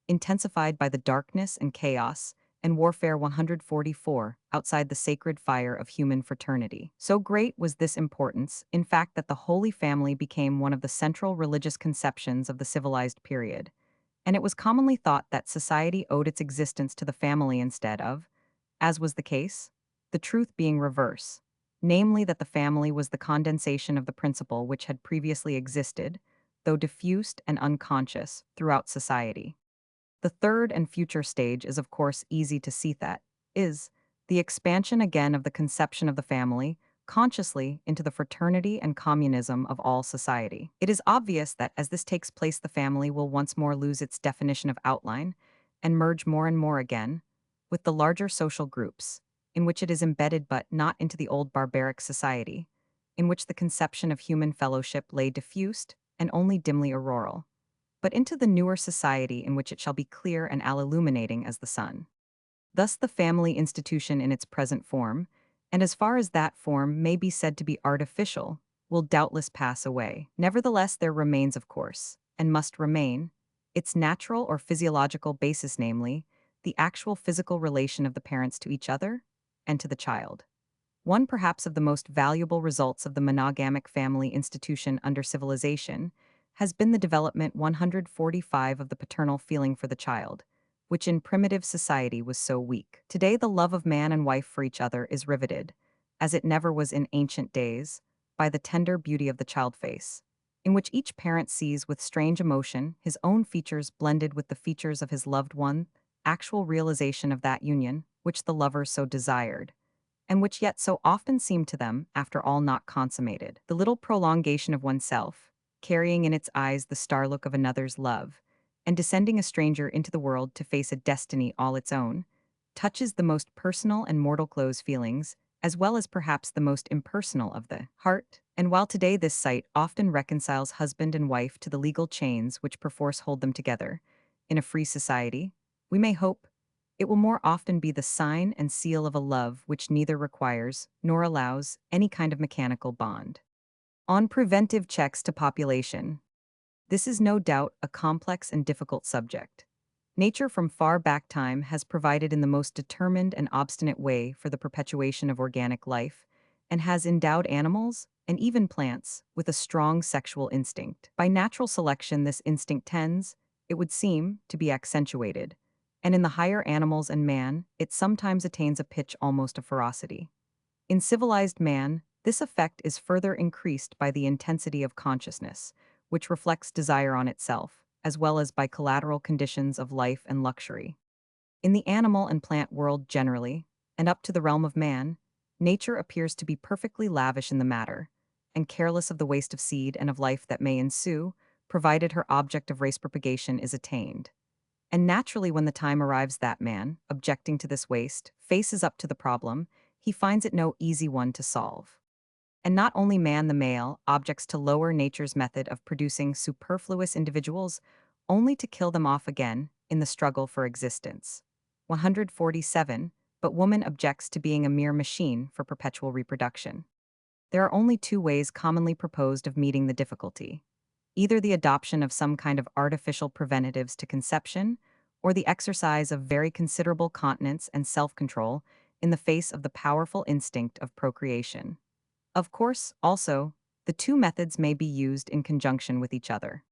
intensified by the darkness and chaos and warfare 144 outside the sacred fire of human fraternity. So great was this importance, in fact, that the Holy Family became one of the central religious conceptions of the civilized period, and it was commonly thought that society owed its existence to the family instead of, as was the case, the truth being reverse, namely that the family was the condensation of the principle which had previously existed, though diffused and unconscious, throughout society. The third and future stage is of course easy to see that, is the expansion again of the conception of the family, consciously into the fraternity and communism of all society. It is obvious that as this takes place the family will once more lose its definition of outline and merge more and more again with the larger social groups, in which it is embedded but not into the old barbaric society, in which the conception of human fellowship lay diffused and only dimly auroral, but into the newer society in which it shall be clear and all-illuminating as the sun. Thus the family institution in its present form, and as far as that form may be said to be artificial, will doubtless pass away. Nevertheless, there remains, of course, and must remain, its natural or physiological basis, namely, the actual physical relation of the parents to each other and to the child. One perhaps of the most valuable results of the monogamic family institution under civilization has been the development 145 of the paternal feeling for the child, which in primitive society was so weak. Today the love of man and wife for each other is riveted, as it never was in ancient days, by the tender beauty of the child face, in which each parent sees with strange emotion his own features blended with the features of his loved one, actual realization of that union which the lovers so desired, and which yet so often seemed to them, after all, not consummated. The little prolongation of oneself, carrying in its eyes the star look of another's love, and descending a stranger into the world to face a destiny all its own, touches the most personal and mortal close feelings, as well as perhaps the most impersonal of the heart. And while today this sight often reconciles husband and wife to the legal chains which perforce hold them together, in a free society, we may hope it will more often be the sign and seal of a love which neither requires nor allows any kind of mechanical bond. On preventive checks to population. This is no doubt a complex and difficult subject. Nature from far back time has provided in the most determined and obstinate way for the perpetuation of organic life, and has endowed animals, and even plants, with a strong sexual instinct. By natural selection this instinct tends, it would seem, to be accentuated, and in the higher animals and man, it sometimes attains a pitch almost of ferocity. In civilized man, this effect is further increased by the intensity of consciousness, which reflects desire on itself, as well as by collateral conditions of life and luxury. In the animal and plant world generally, and up to the realm of man, nature appears to be perfectly lavish in the matter, and careless of the waste of seed and of life that may ensue, provided her object of race propagation is attained. And naturally, when the time arrives that man, objecting to this waste, faces up to the problem, he finds it no easy one to solve. And not only man the male objects to lower nature's method of producing superfluous individuals, only to kill them off again in the struggle for existence. 147, but woman objects to being a mere machine for perpetual reproduction. There are only two ways commonly proposed of meeting the difficulty: either the adoption of some kind of artificial preventives to conception, or the exercise of very considerable continence and self control in the face of the powerful instinct of procreation. Of course, also, the two methods may be used in conjunction with each other.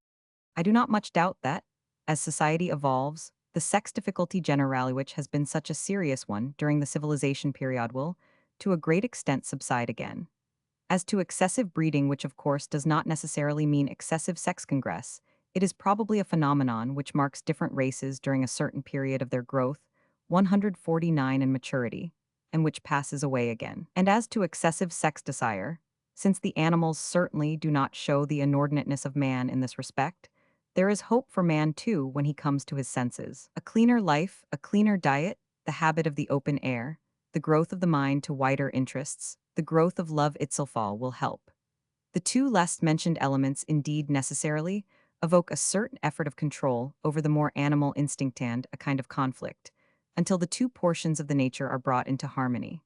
I do not much doubt that, as society evolves, the sex difficulty generale, which has been such a serious one during the civilization period, will, to a great extent, subside again. As to excessive breeding, which of course does not necessarily mean excessive sex congress, it is probably a phenomenon which marks different races during a certain period of their growth, 149 in maturity, and which passes away again. And as to excessive sex desire, since the animals certainly do not show the inordinateness of man in this respect, there is hope for man too when he comes to his senses. A cleaner life, a cleaner diet, the habit of the open air, the growth of the mind to wider interests, the growth of love itself all will help. The two last mentioned elements indeed necessarily evoke a certain effort of control over the more animal instinct and a kind of conflict, until the two portions of the nature are brought into harmony.